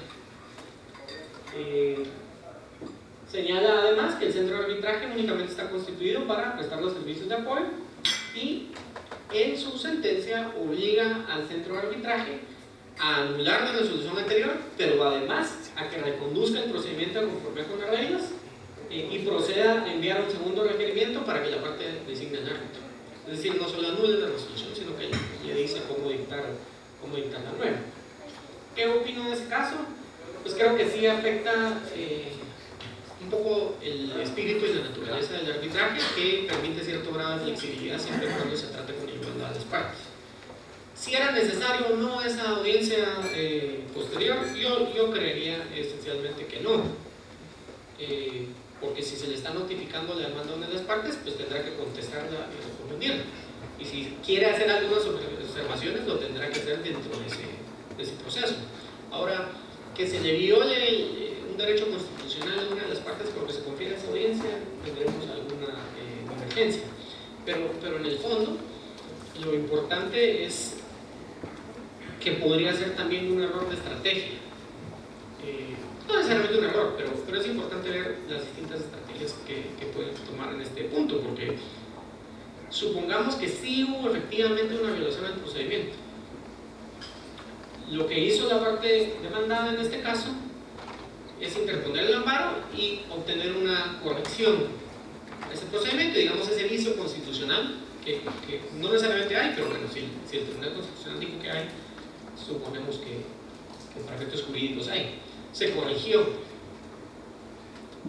Señala además que el centro de arbitraje únicamente está constituido para prestar los servicios de apoyo y en su sentencia obliga al centro de arbitraje a anular la resolución anterior, pero además a que reconduzca el procedimiento de conformidad con las reglas y proceda a enviar un segundo requerimiento para que la parte designe al árbitro. Es decir, no solo anule la resolución, sino que le dice cómo dictar la nueva. ¿Qué opino de ese caso? Pues creo que sí afecta un poco el espíritu y la naturaleza del arbitraje, que permite cierto grado de flexibilidad siempre y cuando se trate con igualdad de las partes. Si era necesario o no esa audiencia posterior, yo creería esencialmente que no. Porque si se le está notificando la demanda a una de las partes, pues tendrá que contestarla y responder. Y si quiere hacer algunas observaciones, lo tendrá que hacer dentro de ese proceso. Ahora, que se le viole un derecho constitucional a una de las partes porque se confiere esa audiencia, tendremos alguna divergencia. Pero en el fondo, lo importante es que podría ser también un error de estrategia. No necesariamente un error, pero es importante ver las distintas estrategias que pueden tomar en este punto, porque supongamos que sí hubo efectivamente una violación al procedimiento. Lo que hizo la parte demandada en este caso es interponer el amparo y obtener una corrección a ese procedimiento, digamos ese vicio constitucional que no necesariamente hay, pero bueno, si el Tribunal Constitucional dijo que hay, suponemos que para efectos jurídicos hay. Se corrigió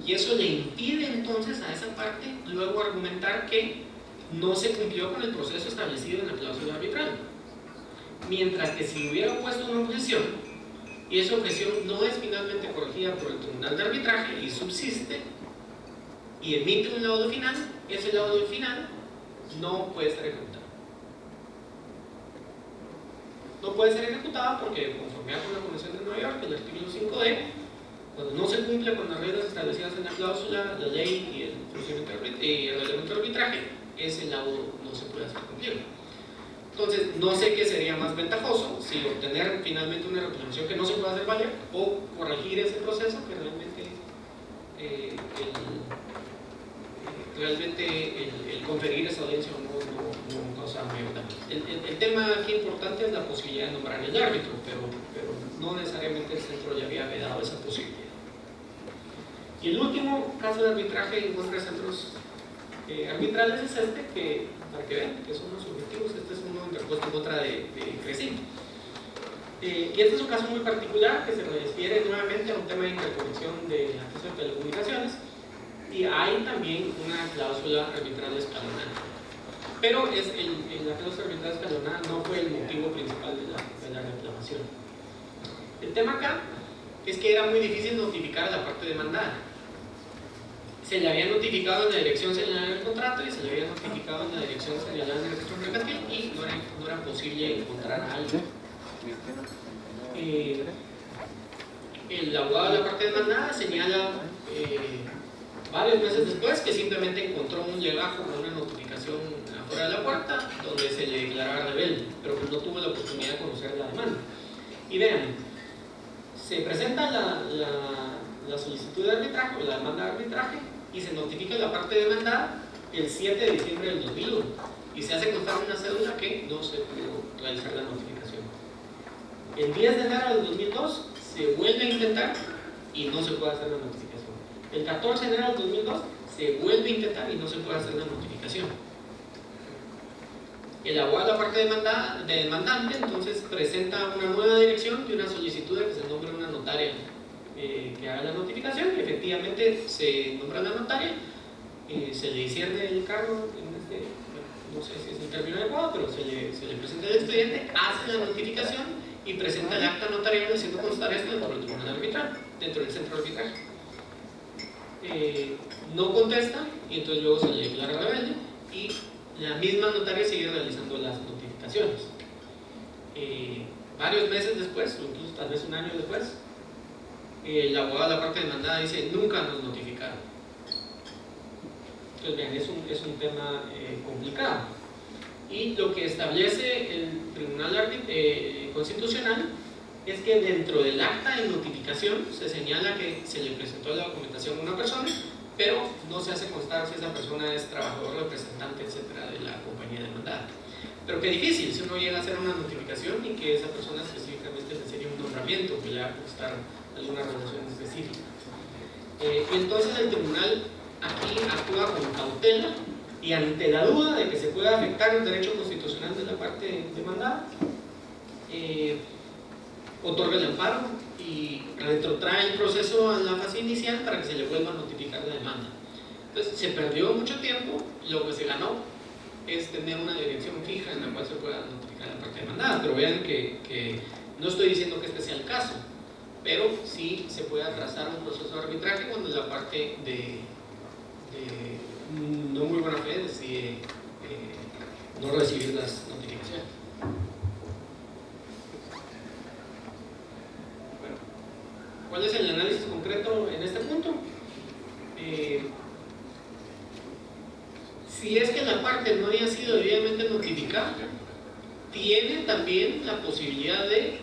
y eso le impide entonces a esa parte luego argumentar que no se cumplió con el proceso establecido en la cláusula arbitral, mientras que si hubiera puesto una objeción y esa objeción no es finalmente corregida por el tribunal de arbitraje y subsiste y emite un laudo final, ese laudo final no puede ser ejecutado. No puede ser ejecutada porque, de conformidad con la Convención de Nueva York, el artículo 5D, cuando no se cumple con las reglas establecidas en la cláusula, la ley y el reglamento de arbitraje, ese laudo no se puede hacer cumplir. Entonces, no sé qué sería más ventajoso, si obtener finalmente una reclamación que no se puede hacer valer o corregir ese proceso que realmente el conferir esa audiencia o no causa mayor daño. El tema aquí importante es la posibilidad de nombrar el árbitro, pero no necesariamente el centro ya había vedado esa posibilidad. Y el último caso de arbitraje en contra de centros arbitrales es este, que para que vean que son los objetivos, este es uno interpuesto en contra de CRECIT. Y este es un caso muy particular que se refiere nuevamente a un tema de interconexión de acceso a telecomunicaciones, y hay también una cláusula arbitral escalonada. Pero la cláusula arbitral escalonada no fue el motivo principal de la reclamación. El tema acá es que era muy difícil notificar a la parte demandada. Se le había notificado en la dirección señalada en el contrato y se le había notificado en la dirección señalada en el registro mercantil y no era posible encontrar a alguien. El abogado de la parte demandada señala varios meses después que simplemente encontró un legajo con una notificación afuera de la puerta donde se le declaraba rebelde, pero pues no tuvo la oportunidad de conocer la demanda. Y vean, se presenta la solicitud de arbitraje o la demanda de arbitraje y se notifica la parte demandada el 7 de diciembre del 2001 y se hace constar una cédula que no se pudo realizar la notificación. El 10 de enero del 2002 se vuelve a intentar y no se puede hacer la notificación. El 14 de enero del 2002 se vuelve a intentar y no se puede hacer la notificación. El abogado de la parte demandante entonces presenta una nueva dirección y una solicitud de que se nombre una notaria que haga la notificación. Efectivamente se nombra la notaria, se le discierne el cargo en este, no sé si es el término adecuado, pero se le presenta el expediente, hace la notificación y presenta el acta notarial haciendo constar esto dentro del tribunal arbitral, dentro del centro de arbitraje. No contesta y entonces luego se le declara rebelde y la misma notaria sigue realizando las notificaciones. Varios meses después, o incluso tal vez un año después, el abogado de la parte demandada dice: nunca nos notificaron. Entonces vean, es un tema complicado. Y lo que establece el Tribunal Constitucional es que dentro del acta de notificación se señala que se le presentó la documentación a una persona, pero no se hace constar si esa persona es trabajador, representante, etcétera, de la compañía demandada. Pero qué difícil si uno llega a hacer una notificación y que esa persona específicamente le sería un nombramiento, que le va a constar alguna relación específica. Y entonces el tribunal aquí actúa con cautela y ante la duda de que se pueda afectar el derecho constitucional de la parte demandada, otorga el amparo y retrotrae el proceso a la fase inicial para que se le vuelva a notificar la demanda. Entonces se perdió mucho tiempo, lo que se ganó es tener una dirección fija en la cual se pueda notificar la parte demandada, pero vean que no estoy diciendo que este sea el caso, pero sí se puede atrasar un proceso de arbitraje cuando la parte de no muy buena fe decide no recibir las notificaciones. Bueno, ¿cuál es el análisis concreto en este punto? Si es que la parte no había sido debidamente notificada, tiene también la posibilidad de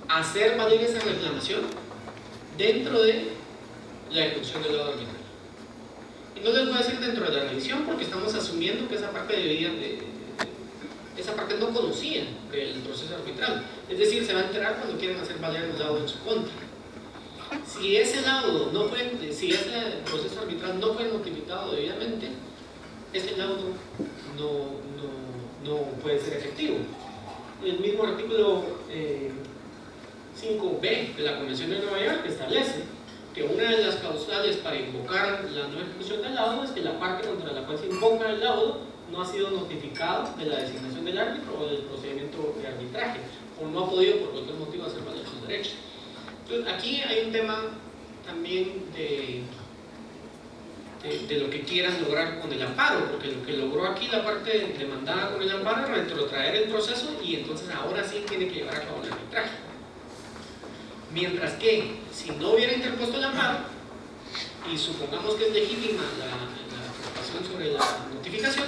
hacer valer esa reclamación dentro de la ejecución del laudo arbitral. Y no les voy a decir dentro de la revisión porque estamos asumiendo que esa parte esa parte no conocía del proceso arbitral. Es decir, se va a enterar cuando quieren hacer valer el laudo en su contra. Si ese proceso arbitral no fue notificado debidamente, ese laudo no puede ser efectivo. El mismo artículo 5b de la Convención de Nueva York establece que una de las causales para invocar la no ejecución del laudo es que la parte contra la cual se invoca el laudo no ha sido notificada de la designación del árbitro o del procedimiento de arbitraje, o no ha podido por cualquier motivo hacer valer sus derechos. Entonces aquí hay un tema también de lo que quieran lograr con el amparo, porque lo que logró aquí la parte demandada con el amparo es retrotraer el proceso y entonces ahora sí tiene que llevar a cabo el arbitraje. Mientras que si no hubiera interpuesto el amparo y supongamos que es legítima la preocupación sobre la notificación,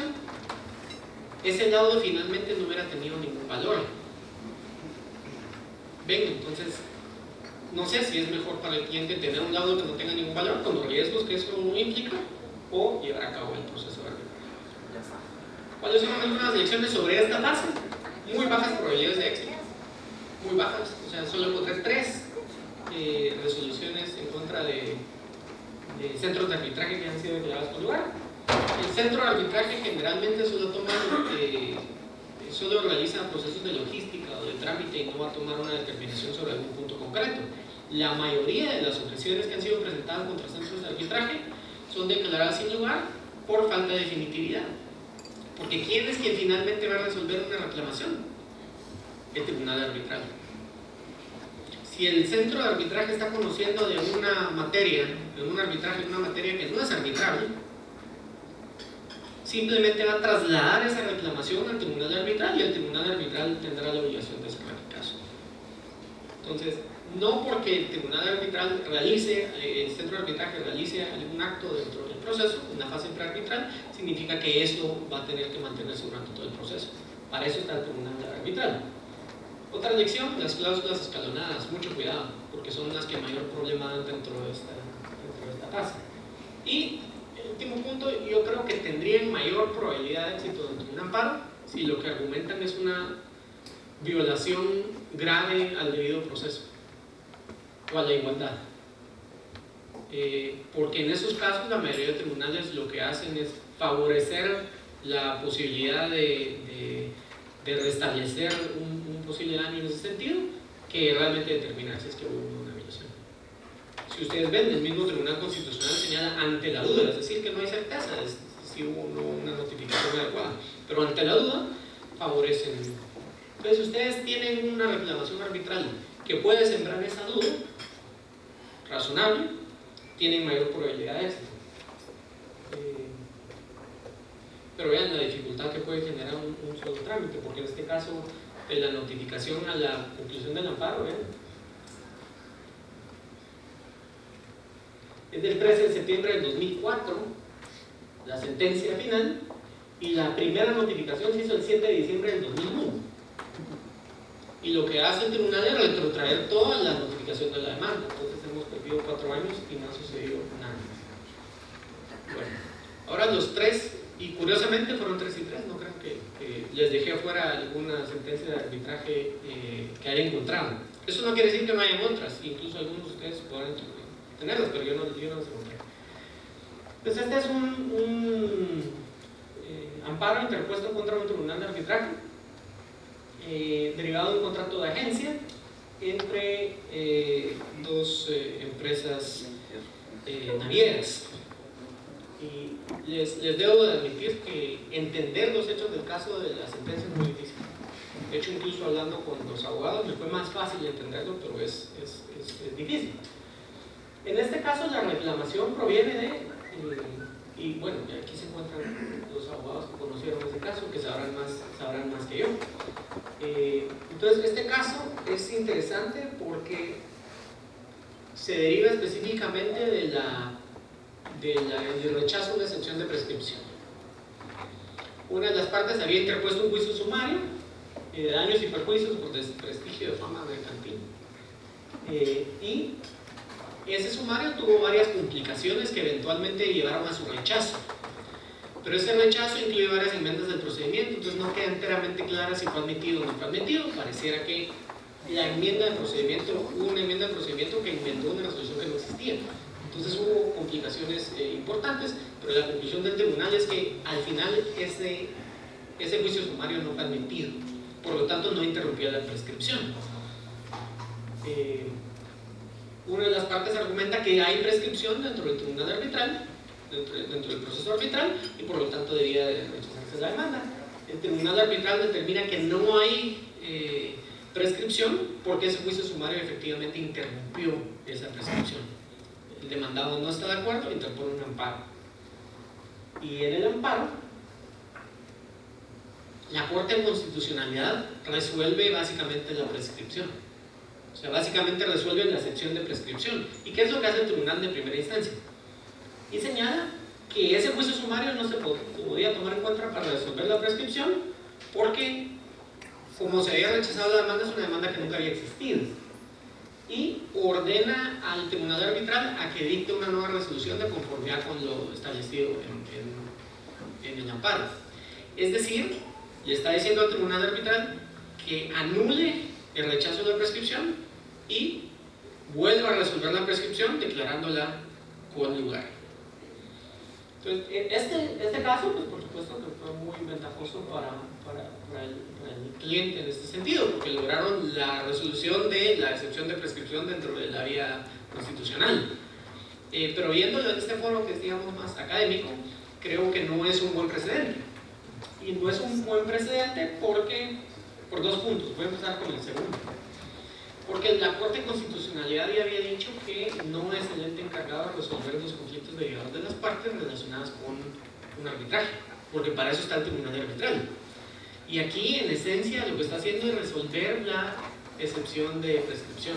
ese laudo finalmente no hubiera tenido ningún valor. Ven, entonces no sé si es mejor para el cliente tener un laudo que no tenga ningún valor con los riesgos que eso implica o llevar a cabo el proceso de arbitraje. ¿Cuáles son algunas lecciones sobre esta fase? Muy bajas probabilidades de éxito, muy bajas, o sea, solo encontré 3 resoluciones en contra de centros de arbitraje que han sido declarados por lugar. El centro de arbitraje generalmente solo realiza procesos de logística o de trámite y no va a tomar una determinación sobre algún punto concreto. La mayoría de las objeciones que han sido presentadas contra centros de arbitraje son declaradas sin lugar por falta de definitividad. Porque ¿quién es quien finalmente va a resolver una reclamación? El tribunal arbitral. Si el centro de arbitraje está conociendo de una materia, de un arbitraje, una materia que no es arbitrable, simplemente va a trasladar esa reclamación al tribunal arbitral y el tribunal arbitral tendrá la obligación de cerrar el caso. Entonces, no porque el tribunal arbitral realice, el centro de arbitraje realice algún acto dentro del proceso, una fase prearbitral, significa que eso va a tener que mantenerse durante todo el proceso. Para eso está el tribunal arbitral. Otra lección, las cláusulas escalonadas, mucho cuidado, porque son las que mayor problema dan dentro de esta fase. Y el último punto, yo creo que tendrían mayor probabilidad de éxito dentro de un amparo si lo que argumentan es una violación grave al debido proceso o a la igualdad. Porque en esos casos la mayoría de tribunales lo que hacen es favorecer la posibilidad de restablecer un posible daño en ese sentido, que realmente determinar si es que hubo una violación. Si ustedes ven, el mismo Tribunal Constitucional señala ante la duda, es decir, que no hay certeza de si hubo o no una notificación adecuada, pero ante la duda favorecen. Entonces, ustedes tienen una reclamación arbitral que puede sembrar esa duda razonable, tienen mayor probabilidad de éxito. Pero vean la dificultad que puede generar un solo trámite, porque en este caso de la notificación a la conclusión del amparo, es del 13 de septiembre del 2004 la sentencia final, y la primera notificación se hizo el 7 de diciembre del 2001, y lo que hace el tribunal es retrotraer toda la notificación de la demanda. Entonces hemos perdido 4 años y no ha sucedido nada. Bueno, ahora los tres, y curiosamente fueron 3 y 3, no creo que les dejé afuera alguna sentencia de arbitraje que haya encontrado. Eso no quiere decir que no hayan otras, incluso algunos de ustedes podrán tenerlas, pero yo no las encontré. Entonces este es un amparo interpuesto contra un tribunal de arbitraje derivado de un contrato de agencia entre dos empresas navieras. Y les debo de admitir que entender los hechos del caso de la sentencia es muy difícil. De hecho, incluso hablando con los abogados me fue más fácil entenderlo, pero es difícil. En este caso la reclamación proviene de, y bueno, aquí se encuentran los abogados que conocieron ese caso, que sabrán más que yo. Entonces este caso es interesante porque se deriva específicamente del rechazo de la excepción de prescripción. Una de las partes había interpuesto un juicio sumario de daños y perjuicios por desprestigio de fama mercantil, y ese sumario tuvo varias complicaciones que eventualmente llevaron a su rechazo, pero ese rechazo incluye varias enmiendas del procedimiento, entonces no queda enteramente clara si fue admitido o no fue admitido. Pareciera que la enmienda del procedimiento, hubo una enmienda del procedimiento que inventó una resolución que no existía. Entonces hubo complicaciones importantes, pero la conclusión del tribunal es que al final ese juicio sumario no fue admitido, por lo tanto no interrumpía la prescripción. Una de las partes argumenta que hay prescripción dentro del tribunal arbitral, dentro del proceso arbitral, y por lo tanto debía de rechazarse la demanda. El tribunal arbitral determina que no hay prescripción porque ese juicio sumario efectivamente interrumpió esa prescripción. El demandado no está de acuerdo, interpone un amparo. Y en el amparo, la Corte de Constitucionalidad resuelve básicamente la prescripción. O sea, básicamente resuelve la excepción de prescripción. ¿Y qué es lo que hace el tribunal de primera instancia? Y señala que ese juicio sumario no se podía tomar en cuenta para resolver la prescripción porque, como se había rechazado la demanda, es una demanda que nunca había existido. Y ordena al tribunal arbitral a que dicte una nueva resolución de conformidad con lo establecido en el amparo. Es decir, le está diciendo al tribunal arbitral que anule el rechazo de la prescripción y vuelva a resolver la prescripción declarándola con lugar. Entonces, este caso, pues por supuesto que fue muy ventajoso para el cliente en este sentido, porque lograron la resolución de la excepción de prescripción dentro de la vía constitucional. Pero viéndolo en este foro que es, digamos, más académico, creo que no es un buen precedente. Y no es un buen precedente por 2 puntos. Voy a empezar con el segundo. Porque la Corte de Constitucionalidad ya había dicho que no es el ente encargado de resolver los conflictos derivados de las partes relacionadas con un arbitraje, porque para eso está el tribunal arbitral. Y aquí, en esencia, lo que está haciendo es resolver la excepción de prescripción.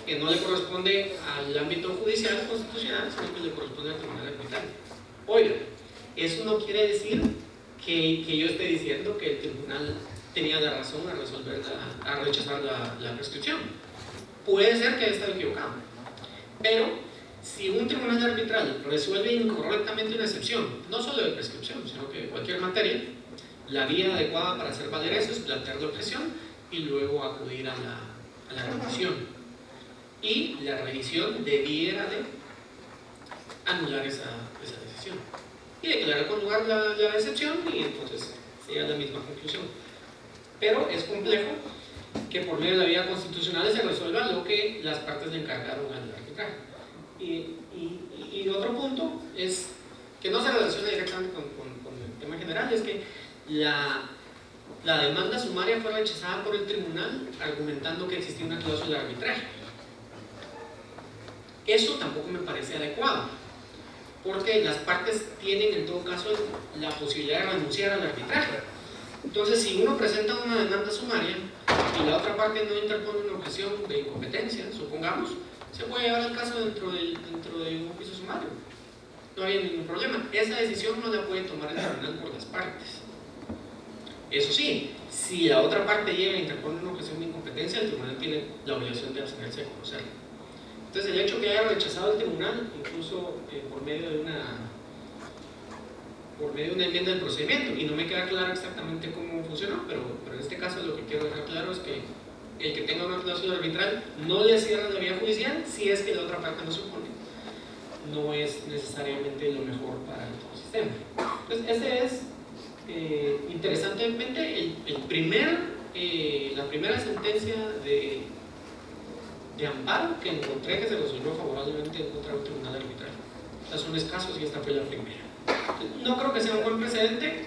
que no le corresponde al ámbito judicial constitucional, sino que le corresponde al tribunal arbitral. Oiga, eso no quiere decir que yo esté diciendo que el tribunal tenía la razón a rechazar la prescripción. Puede ser que haya estado equivocado, pero si un tribunal arbitral resuelve incorrectamente una excepción, no solo de prescripción, sino que de cualquier materia, la vía adecuada para hacer valer eso es plantear la objeción y luego acudir a la revisión. Y la revisión debiera de anular esa decisión y declarar con lugar la excepción, y entonces sería la misma conclusión. Pero es complejo que por medio de la vía constitucional se resuelva lo que las partes le encargaron al arbitraje. Y otro punto es que no se relaciona directamente con el tema general, es que la demanda sumaria fue rechazada por el tribunal argumentando que existía una cláusula de arbitraje. Eso tampoco me parece adecuado, porque las partes tienen en todo caso la posibilidad de renunciar al arbitraje. Entonces, si uno presenta una demanda sumaria y la otra parte no interpone una objeción de incompetencia, supongamos, se puede llevar el caso dentro de un juicio sumario. No hay ningún problema. Esa decisión no la puede tomar el tribunal por las partes. Eso sí, si la otra parte llega a interponer una objeción de incompetencia, el tribunal tiene la obligación de abstenerse de conocerla. Entonces, el hecho que haya rechazado el tribunal, incluso por medio de una enmienda del procedimiento, y no me queda claro exactamente cómo funcionó, pero en este caso lo que quiero dejar claro es que el que tenga una cláusula arbitral no le cierra la vía judicial si es que la otra parte no se opone. No es necesariamente lo mejor para el sistema. Entonces, ese es, interesantemente, la primera sentencia de amparo que encontré que se resolvió favorablemente en contra del tribunal arbitral. O sea, son escasos y esta fue la primera. No creo que sea un buen precedente,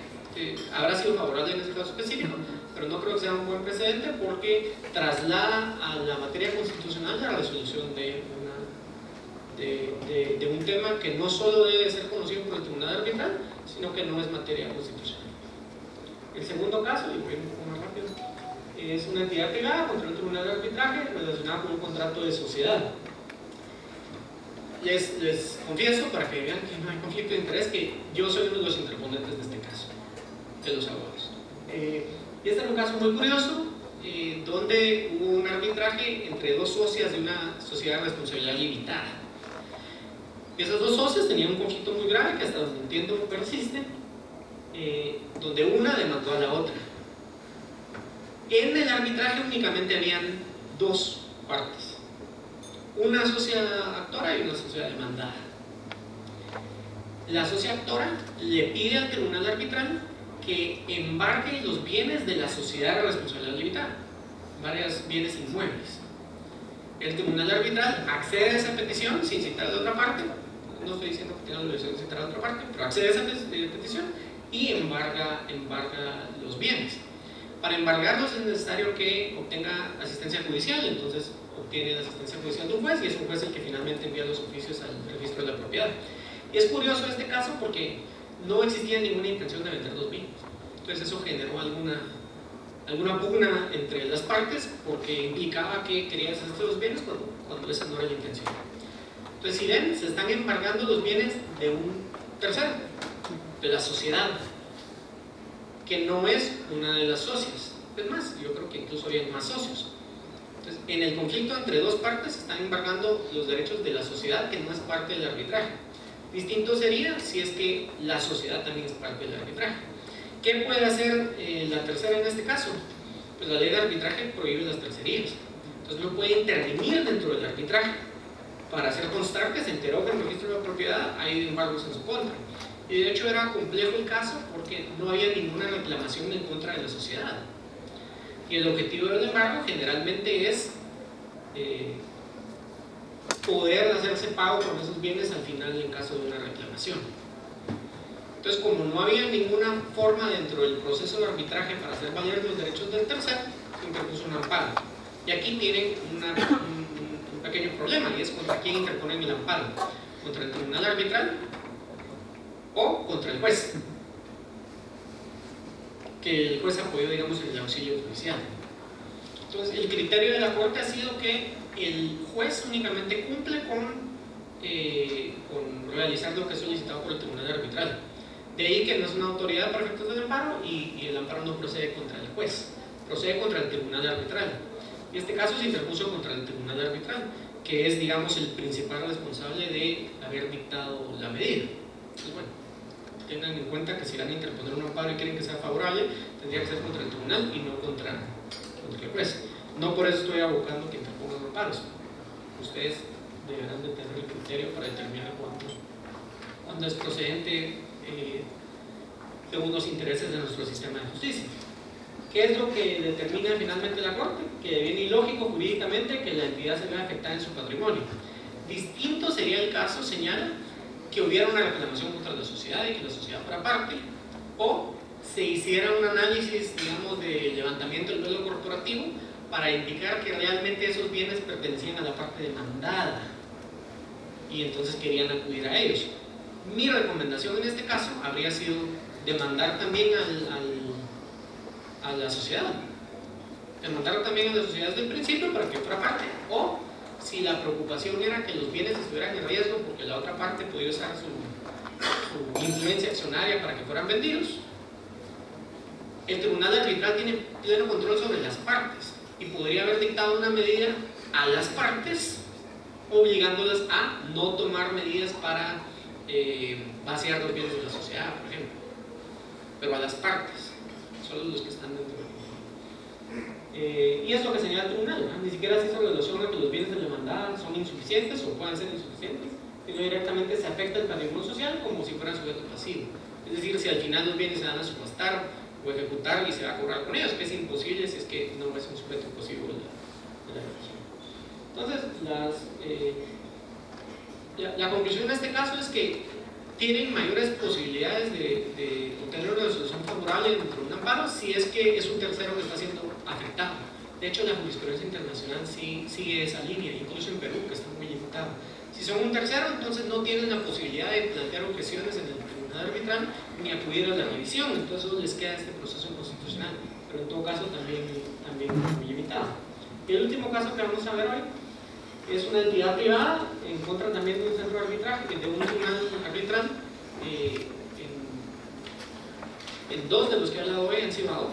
habrá sido favorable en ese caso específico, pero no creo que sea un buen precedente porque traslada a la materia constitucional la resolución de un tema que no solo debe ser conocido por el tribunal arbitral, sino que no es materia constitucional. El segundo caso, y voy un poco más rápido, es una entidad privada contra un tribunal de arbitraje relacionada con un contrato de sociedad. Les confieso, para que vean que no hay conflicto de interés, que yo soy uno de los interponentes de este caso, de los abogados. Y este era un caso muy curioso, donde hubo un arbitraje entre dos socias de una sociedad de responsabilidad limitada. Y esas dos socias tenían un conflicto muy grave que hasta donde entiendo persiste, donde una demandó a la otra. En el arbitraje únicamente habían dos partes, una socia actora y una socia demandada. La socia actora le pide al tribunal arbitral que embargue los bienes de la sociedad de responsabilidad limitada, varios bienes inmuebles. El tribunal arbitral accede a esa petición sin citar a la otra parte, no estoy diciendo que tenga la obligación de citar a la otra parte, pero accede a esa petición y embarga los bienes. Para embargarlos es necesario que obtenga asistencia judicial, entonces obtiene la asistencia judicial de un juez y es un juez el que finalmente envía los oficios al registro de la propiedad. Y es curioso este caso porque no existía ninguna intención de vender los bienes, entonces eso generó alguna pugna entre las partes porque implicaba que quería deshacerse de los bienes cuando esa no era la intención. Entonces, si ven, se están embargando los bienes de un tercero, de la sociedad, que no es una de las socias. Es más, yo creo que incluso había más socios. Entonces, en el conflicto entre dos partes se están embargando los derechos de la sociedad, que no es parte del arbitraje. Distinto sería si es que la sociedad también es parte del arbitraje. ¿Qué puede hacer la tercera en este caso? Pues la ley de arbitraje prohíbe las tercerías. Entonces no puede intervenir dentro del arbitraje para hacer constar que se enteró que en el registro de la propiedad hay embargos en su contra. Y de hecho era complejo el caso porque no había ninguna reclamación en contra de la sociedad. Y el objetivo del embargo generalmente es poder hacerse pago con esos bienes al final en caso de una reclamación. Entonces, como no había ninguna forma dentro del proceso de arbitraje para hacer valer los derechos del tercero, se interpuso un amparo. Y aquí tienen un pequeño problema, y es contra quién interponen el amparo: contra el tribunal arbitral o contra el juez, que el juez apoyó, digamos, el auxilio judicial. Entonces, el criterio de la Corte ha sido que el juez únicamente cumple con realizar lo que es solicitado por el tribunal arbitral. De ahí que no es una autoridad para efectos del amparo y el amparo no procede contra el juez, procede contra el tribunal arbitral. Y este caso se interpuso contra el tribunal arbitral, que es, digamos, el principal responsable de haber dictado la medida. Entonces, bueno, tengan en cuenta que si van a interponer un amparo y quieren que sea favorable, tendría que ser contra el tribunal y no contra el juez. No por eso estoy abocando que interpongan amparos. Ustedes deberán de tener el criterio para determinar cuándo es procedente según los intereses de nuestro sistema de justicia. ¿Qué es lo que determina finalmente la Corte? Que deviene ilógico jurídicamente que la entidad se vea afectada en su patrimonio. Distinto sería el caso, señala, que hubiera una reclamación contra la sociedad y que la sociedad fuera parte, o se hiciera un análisis, digamos, de levantamiento del duelo corporativo para indicar que realmente esos bienes pertenecían a la parte demandada y entonces querían acudir a ellos. Mi recomendación en este caso habría sido demandar también a la sociedad, demandar también a la sociedad desde el principio para que fuera parte, o si la preocupación era que los bienes estuvieran en riesgo porque la otra parte podía usar su influencia accionaria para que fueran vendidos, el tribunal arbitral tiene pleno control sobre las partes y podría haber dictado una medida a las partes obligándolas a no tomar medidas para vaciar los bienes de la sociedad, por ejemplo, pero a las partes, solo los que están dentro y es lo que señala el tribunal, ¿no? Ni siquiera se hizo relación a que los bienes de la demandada son insuficientes o puedan ser insuficientes, sino directamente se afecta el patrimonio social como si fuera sujeto pasivo. Es decir, si al final los bienes se van a subastar o ejecutar y se va a cobrar con ellos, que es imposible si es que no es un sujeto pasivo de la religión. Entonces, la conclusión de este caso es que tienen mayores posibilidades de obtener una resolución favorable dentro de un amparo si es que es un tercero que está siendo afectado. De hecho, la jurisprudencia internacional sí sigue esa línea, incluso en Perú, que está muy limitado. Si son un tercero, entonces no tienen la posibilidad de plantear objeciones en el tribunal arbitral ni acudir a la revisión, entonces les queda este proceso constitucional, pero en todo caso también muy limitado. Y el último caso que vamos a ver hoy es una entidad privada en contra también de un centro de arbitraje, de un tribunal arbitral. En dos de los que he hablado hoy han sido AOC,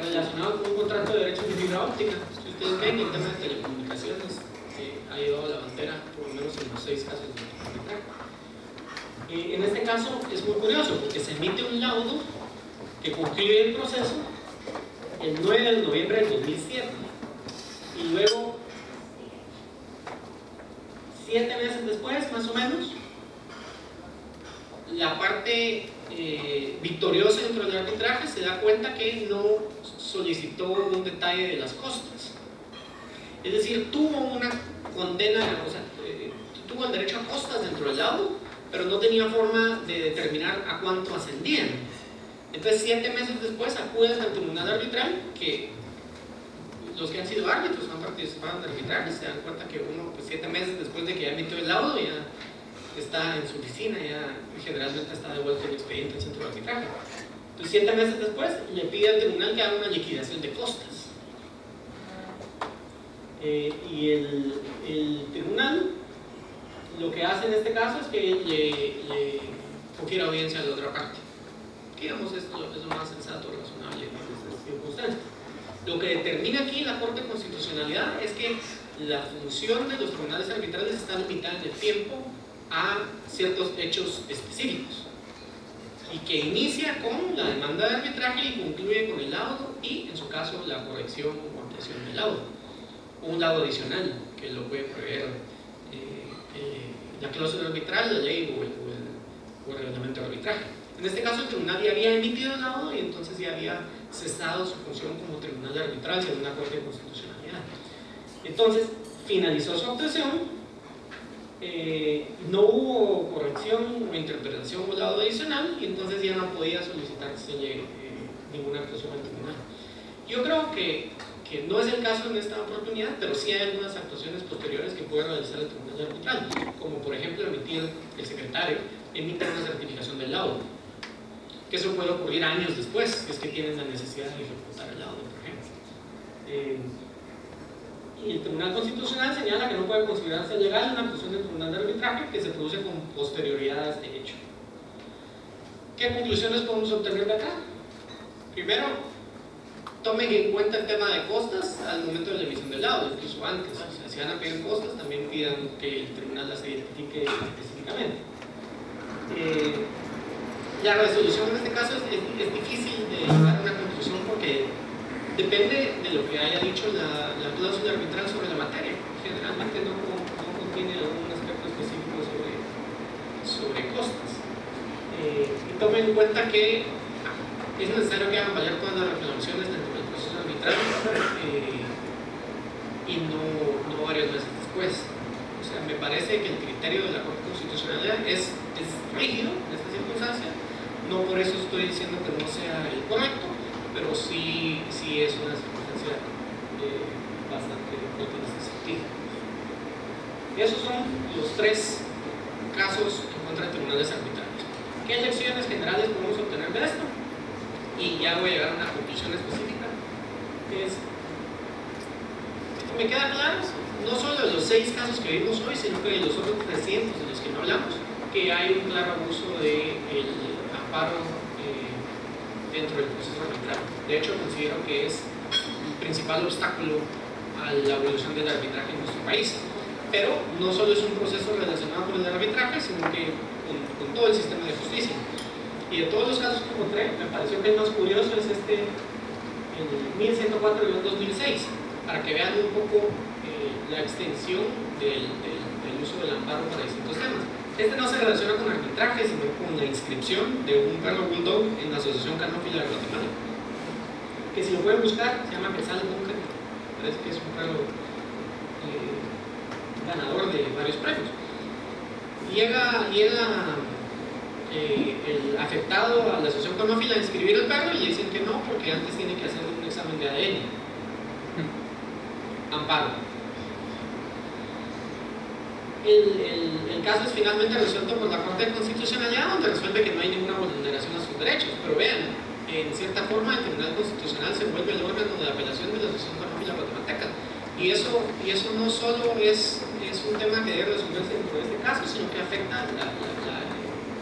relacionado con un contrato de derechos de fibra óptica. Si ustedes ven, el tema de telecomunicaciones ha llevado la bandera por lo menos en los 6 casos de arbitraje. En este caso es muy curioso porque se emite un laudo que concluye el proceso el 9 de noviembre del 2007 y luego 7 meses después, más o menos, la parte victoriosa dentro del arbitraje se da cuenta que no solicitó un detalle de las costas. Es decir, tuvo una condena, o sea, tuvo el derecho a costas dentro del laudo, pero no tenía forma de determinar a cuánto ascendían. Entonces, 7 meses después acuden al tribunal arbitral, que los que han sido árbitros, han participado en arbitraje, se dan cuenta que uno, pues 7 meses después de que ya emitió el laudo, ya está en su oficina, ya generalmente está devuelto el expediente al centro de arbitraje. Entonces, 7 meses después, le pide al tribunal que haga una liquidación de costas. Y el tribunal lo que hace en este caso es que le confiere audiencia a la otra parte. Digamos, es lo más sensato, razonable en estas circunstancias. Lo que determina aquí la Corte de Constitucionalidad es que la función de los tribunales arbitrales está limitada en el tiempo a ciertos hechos específicos y que inicia con la demanda de arbitraje y concluye con el laudo y, en su caso, la corrección o ampliación del laudo, o un laudo adicional que lo puede prever la cláusula arbitral, la ley o el reglamento de arbitraje. En este caso, el tribunal ya había emitido el laudo y entonces ya había cesado su función como tribunal arbitral según la Corte de Constitucionalidad. Entonces, finalizó su actuación, no hubo corrección o interpretación o laudo adicional y entonces ya no podía solicitarse ninguna actuación al tribunal. Yo creo que no es el caso en esta oportunidad, pero sí hay algunas actuaciones posteriores que puede realizar el tribunal arbitral, como por ejemplo emitir el secretario, emite una certificación del laudo, que eso puede ocurrir años después, si es que tienen la necesidad de ejecutar el laudo, por ejemplo. Y el Tribunal Constitucional señala que no puede considerarse legal una actuación del Tribunal de Arbitraje que se produce con posterioridad a este hecho. ¿Qué conclusiones podemos obtener de acá? Primero, tomen en cuenta el tema de costas al momento de la emisión del laudo, incluso antes. O sea, si van a pedir costas, también pidan que el tribunal las identifique específicamente. La resolución en este caso es difícil de llegar a una conclusión porque depende de lo que haya dicho la cláusula arbitral sobre la materia. Generalmente no contiene algún aspecto específico sobre costas. Y tomen en cuenta que es necesario que hagan valer todas las reclamaciones dentro del proceso arbitral y no varios meses después. O sea, me parece que el criterio de la Corte Constitucional es rígido en esta circunstancia. No por eso estoy diciendo que no sea el correcto, pero sí es una circunstancia bastante fuerte en este sentido. Esos son los tres casos en contra de tribunales arbitrales. ¿Qué lecciones generales podemos obtener de esto? Y ya voy a llegar a una conclusión específica. Me queda claro, no solo de los 6 casos que vimos hoy, sino que de los otros 300 de los que no hablamos, que hay un claro abuso del amparo dentro del proceso arbitral. De hecho, considero que es el principal obstáculo a la evolución del arbitraje en nuestro país. Pero no solo es un proceso relacionado con el arbitraje, sino que con todo el sistema de justicia. Y de todos los casos que encontré, me pareció que el más curioso es el 1104-2006, para que vean un poco la extensión del uso del amparo para distintos temas. Este no se relaciona con arbitraje, sino con la inscripción de un perro bulldog en la Asociación Canófila de Guatemala, que si lo pueden buscar, se llama Quetzal Bunker. Parece que es un perro ganador de varios premios. Llega el afectado a la Asociación Canófila a inscribir el perro y le dicen que no, porque antes tiene que hacer un examen de ADN. Amparo. El caso es finalmente resuelto por la Corte de Constitucionalidad, donde resuelve que no hay ninguna vulneración a sus derechos. Pero vean, en cierta forma el Tribunal Constitucional se vuelve el órgano de apelación de la Asociación Canófila Guatemalteca. Y eso no solo es un tema que debe resolverse dentro de este caso, sino que afecta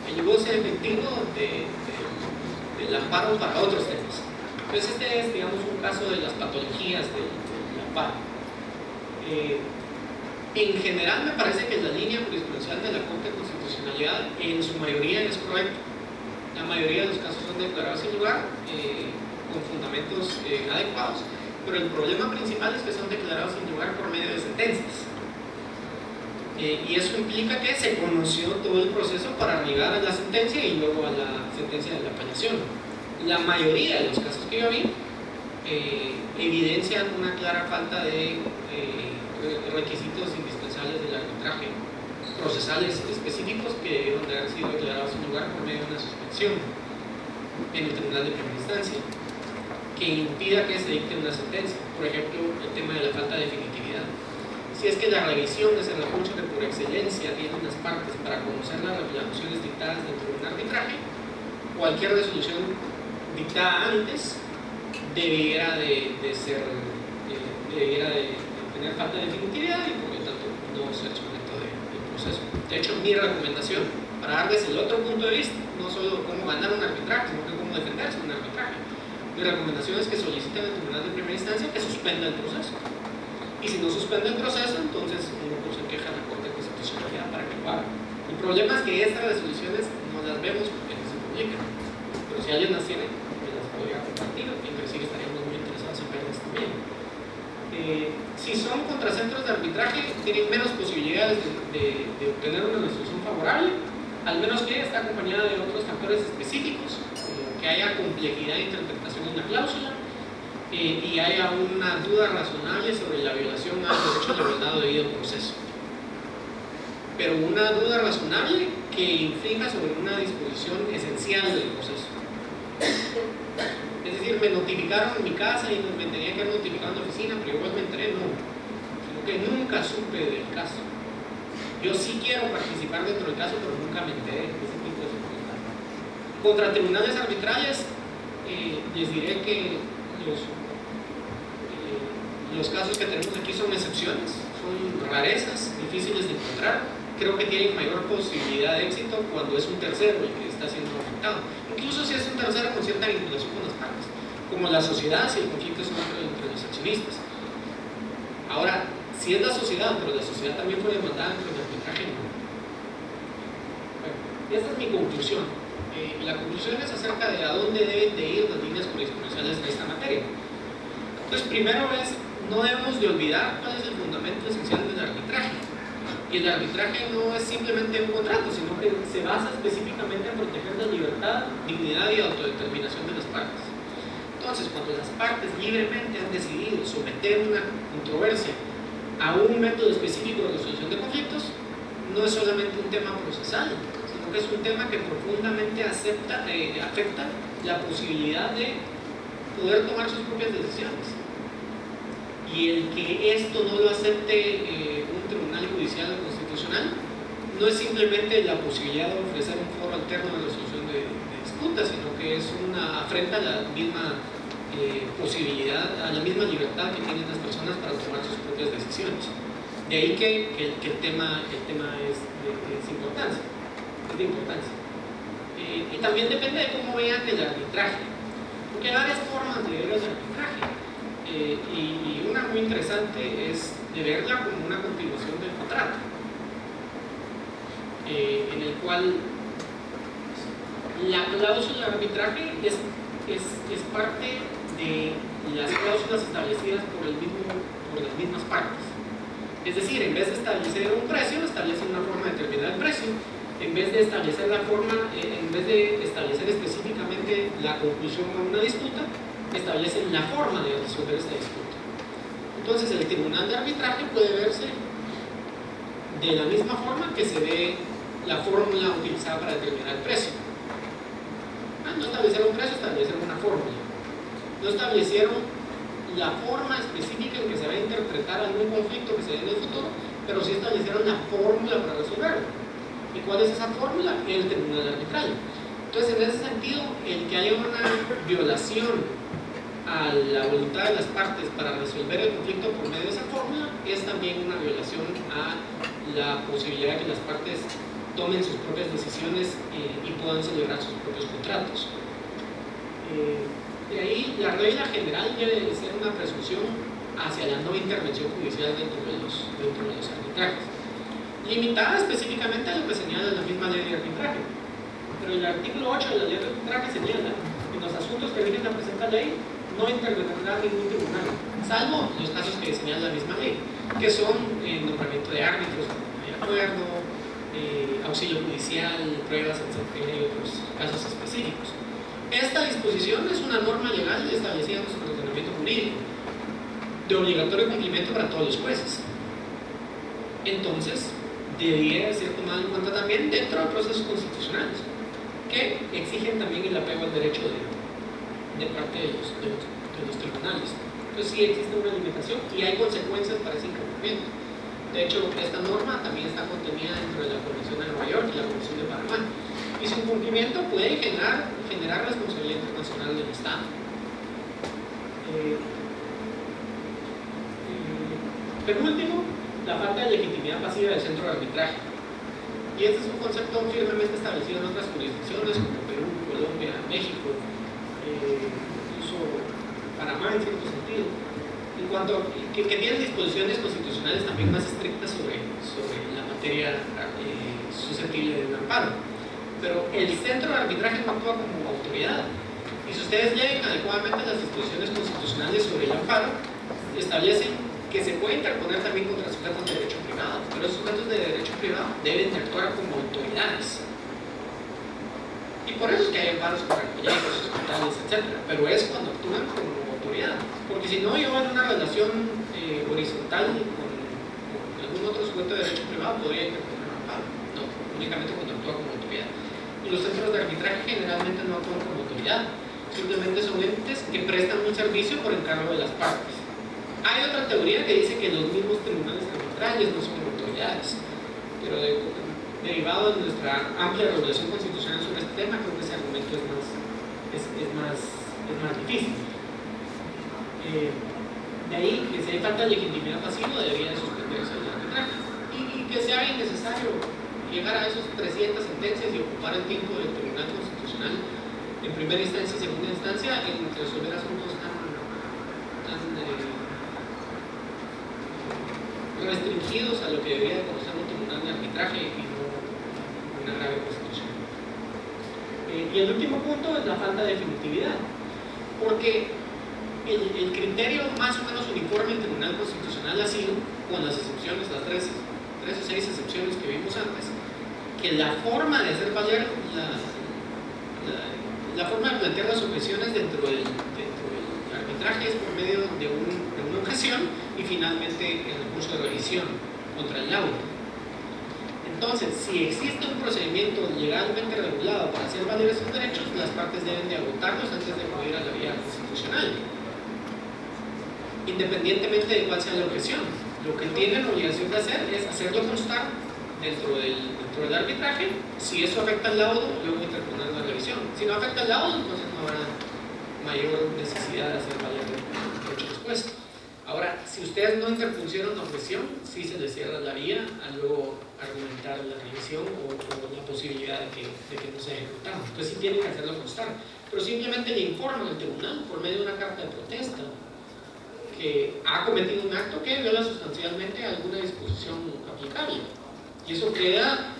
el goce efectivo del amparo para otros temas. Entonces este es, digamos, un caso de las patologías del amparo. En general me parece que la línea jurisprudencial de la Corte de Constitucionalidad en su mayoría es correcta. La mayoría de los casos son declarados sin lugar, con fundamentos adecuados, pero el problema principal es que son declarados sin lugar por medio de sentencias. Y eso implica que se conoció todo el proceso para llegar a la sentencia y luego a la sentencia de la apelación. La mayoría de los casos que yo vi evidencian una clara falta de requisitos indispensables del arbitraje procesales específicos que debieron de haber sido declarados sin lugar por medio de una suspensión en el tribunal de primera instancia que impida que se dicte una sentencia. Por ejemplo, el tema de la falta de definitividad. Si es que la revisión es el recurso que por excelencia tienen las partes para conocer las resoluciones dictadas dentro de un arbitraje, cualquier resolución dictada antes debiera de tener falta de definitividad y por lo tanto no ser sujeto del proceso. De hecho, mi recomendación, para darles el otro punto de vista, no solo cómo ganar un arbitraje, sino que cómo defenderse de un arbitraje, mi recomendación es que soliciten al tribunal de primera instancia que suspenda el proceso. Y si no suspende el proceso, entonces uno se queja a la Corte de Constitucionalidad para que lo haga. El problema es que estas resoluciones no las vemos porque no se publican. Pero si alguien las tiene, me las podría compartir, inclusive estaríamos muy interesados en verlas también. Si son contracentros de arbitraje, tienen menos posibilidades de obtener una resolución favorable, al menos que está acompañada de otros factores específicos, que haya complejidad de interpretación en la cláusula, y haya una duda razonable sobre la violación al derecho a la igualdad o debido proceso. Pero una duda razonable que infrinja sobre una disposición esencial del proceso. Es decir, me notificaron en mi casa y me tenía que haber notificado en la oficina, pero igual me enteré, no. Sino que nunca supe del caso. Yo sí quiero participar dentro del caso, pero nunca me enteré de ese tipo de circunstancias. Contra tribunales arbitrales, les diré que Los casos que tenemos aquí son excepciones, son rarezas, difíciles de encontrar. Creo que tienen mayor posibilidad de éxito cuando es un tercero el que está siendo afectado. Incluso si es un tercero con cierta vinculación con las partes, como la sociedad, si el conflicto es entre los accionistas. Ahora, si es la sociedad, pero la sociedad también fue demandada dentro del arbitraje, no. Bueno, esta es mi conclusión. La conclusión es acerca de a dónde deben de ir las líneas jurisprudenciales de esta materia. Entonces, primero no debemos de olvidar cuál es el fundamento esencial del arbitraje. Y el arbitraje no es simplemente un contrato, sino que se basa específicamente en proteger la libertad, dignidad y autodeterminación de las partes. Entonces, cuando las partes libremente han decidido someter una controversia a un método específico de resolución de conflictos, no es solamente un tema procesal, sino que es un tema que profundamente afecta la posibilidad de poder tomar sus propias decisiones. Y el que esto no lo acepte un tribunal judicial o constitucional no es simplemente la posibilidad de ofrecer un foro alterno de resolución de disputas, sino que es una afrenta a la misma posibilidad, a la misma libertad que tienen las personas para tomar sus propias decisiones. De ahí que el tema es de importancia. Y también depende de cómo vean el arbitraje, porque hay varias formas de ver el arbitraje. Y una muy interesante es de verla como una continuación del contrato, en el cual la cláusula de arbitraje es parte de las cláusulas establecidas por las mismas partes. Es decir, en vez de establecer un precio, establecen una forma de determinar el precio. En vez de establecer específicamente la conclusión a una disputa, establecen la forma de resolver esta disputa. Entonces, el tribunal de arbitraje puede verse de la misma forma que se ve la fórmula utilizada para determinar el precio. No establecieron un precio, establecieron una fórmula. No establecieron la forma específica en que se va a interpretar algún conflicto que se dé en el futuro, pero sí establecieron la fórmula para resolverlo. ¿Y cuál es esa fórmula? El tribunal arbitral. Entonces, en ese sentido, el que haya una violación a la voluntad de las partes para resolver el conflicto por medio de esa fórmula es también una violación a la posibilidad de que las partes tomen sus propias decisiones y puedan celebrar sus propios contratos. De ahí, la regla general debe de ser una presunción hacia la no intervención judicial dentro de los arbitrajes, limitada específicamente a lo que señala la misma ley de arbitraje. Pero el artículo 8 de la ley de arbitraje señala que en los asuntos que rigen la presente ley no intervendrá ningún tribunal, salvo los casos que señala la misma ley, que son nombramiento de árbitros, de acuerdo, auxilio judicial, pruebas, etc. y otros casos específicos. Esta disposición es una norma legal establecida en nuestro ordenamiento jurídico, de obligatorio cumplimiento para todos los jueces. Entonces, debería ser tomada en cuenta también dentro de procesos constitucionales, que exigen también el apego al derecho de parte de los tribunales. Entonces sí existe una limitación y hay consecuencias para ese incumplimiento. De hecho, esta norma también está contenida dentro de la Convención de Nueva York y la Convención de Panamá. Y su incumplimiento puede generar responsabilidad internacional del Estado. Penúltimo, la falta de legitimidad pasiva del centro de arbitraje. Y este es un concepto firmemente establecido en otras jurisdicciones como Perú, Colombia, México, incluso Panamá en cierto sentido, en cuanto a que tienen disposiciones constitucionales también más estrictas sobre la materia susceptible de un amparo. Pero el centro de arbitraje no actúa como autoridad. Y si ustedes leen adecuadamente las disposiciones constitucionales sobre el amparo, establecen que se puede interponer también contra sujetos de derecho privado, pero esos sujetos de derecho privado deben de actuar como autoridades. Y por eso es que hay amparos contra proyectos, hospitales, etc. Pero es cuando actúan como autoridad. Porque si no llevan una relación horizontal con algún otro sujeto de derecho privado, podría interponer un amparo. No, únicamente cuando actúa como autoridad. Y los centros de arbitraje generalmente no actúan como autoridad. Simplemente son entes que prestan un servicio por encargo de las partes. Hay otra teoría que dice que los mismos tribunales arbitrales no son autoridades, pero derivado de nuestra amplia regulación constitucional sobre este tema, creo que ese argumento es más difícil. De ahí que si hay falta de legitimidad pasiva debería de suspenderse el arbitraje y que sea innecesario llegar a esos 300 sentencias y ocupar el tiempo del Tribunal Constitucional en primera instancia y segunda instancia en resolver asuntos tan restringidos a lo que debería de conocer un tribunal de arbitraje y no una grave constitución. Y el último punto es la falta de definitividad, porque el criterio más o menos uniforme del Tribunal Constitucional ha sido, con las excepciones, las tres o seis excepciones que vimos antes, que la forma de hacer valer la forma de plantear las objeciones dentro del arbitraje es por medio de una objeción y finalmente el recurso de revisión contra el laudo. Entonces, si existe un procedimiento legalmente regulado para hacer valer esos derechos, las partes deben de agotarlos antes de acudir a la vía constitucional, independientemente de cuál sea la objeción. Lo que tienen la obligación de hacer es hacerlo constar dentro del arbitraje. Si eso afecta al laudo, luego interponer la revisión. Si no afecta al laudo, entonces no habrá mayor necesidad de hacer valer el derecho después. Ahora, si ustedes no interpusieron la objeción, sí se les cierra la vía a luego argumentar la revisión o la posibilidad de que no sea ejecutado. Entonces sí tienen que hacerlo constar. Pero simplemente le informan al tribunal por medio de una carta de protesta que ha cometido un acto que viola sustancialmente alguna disposición aplicable. Y eso queda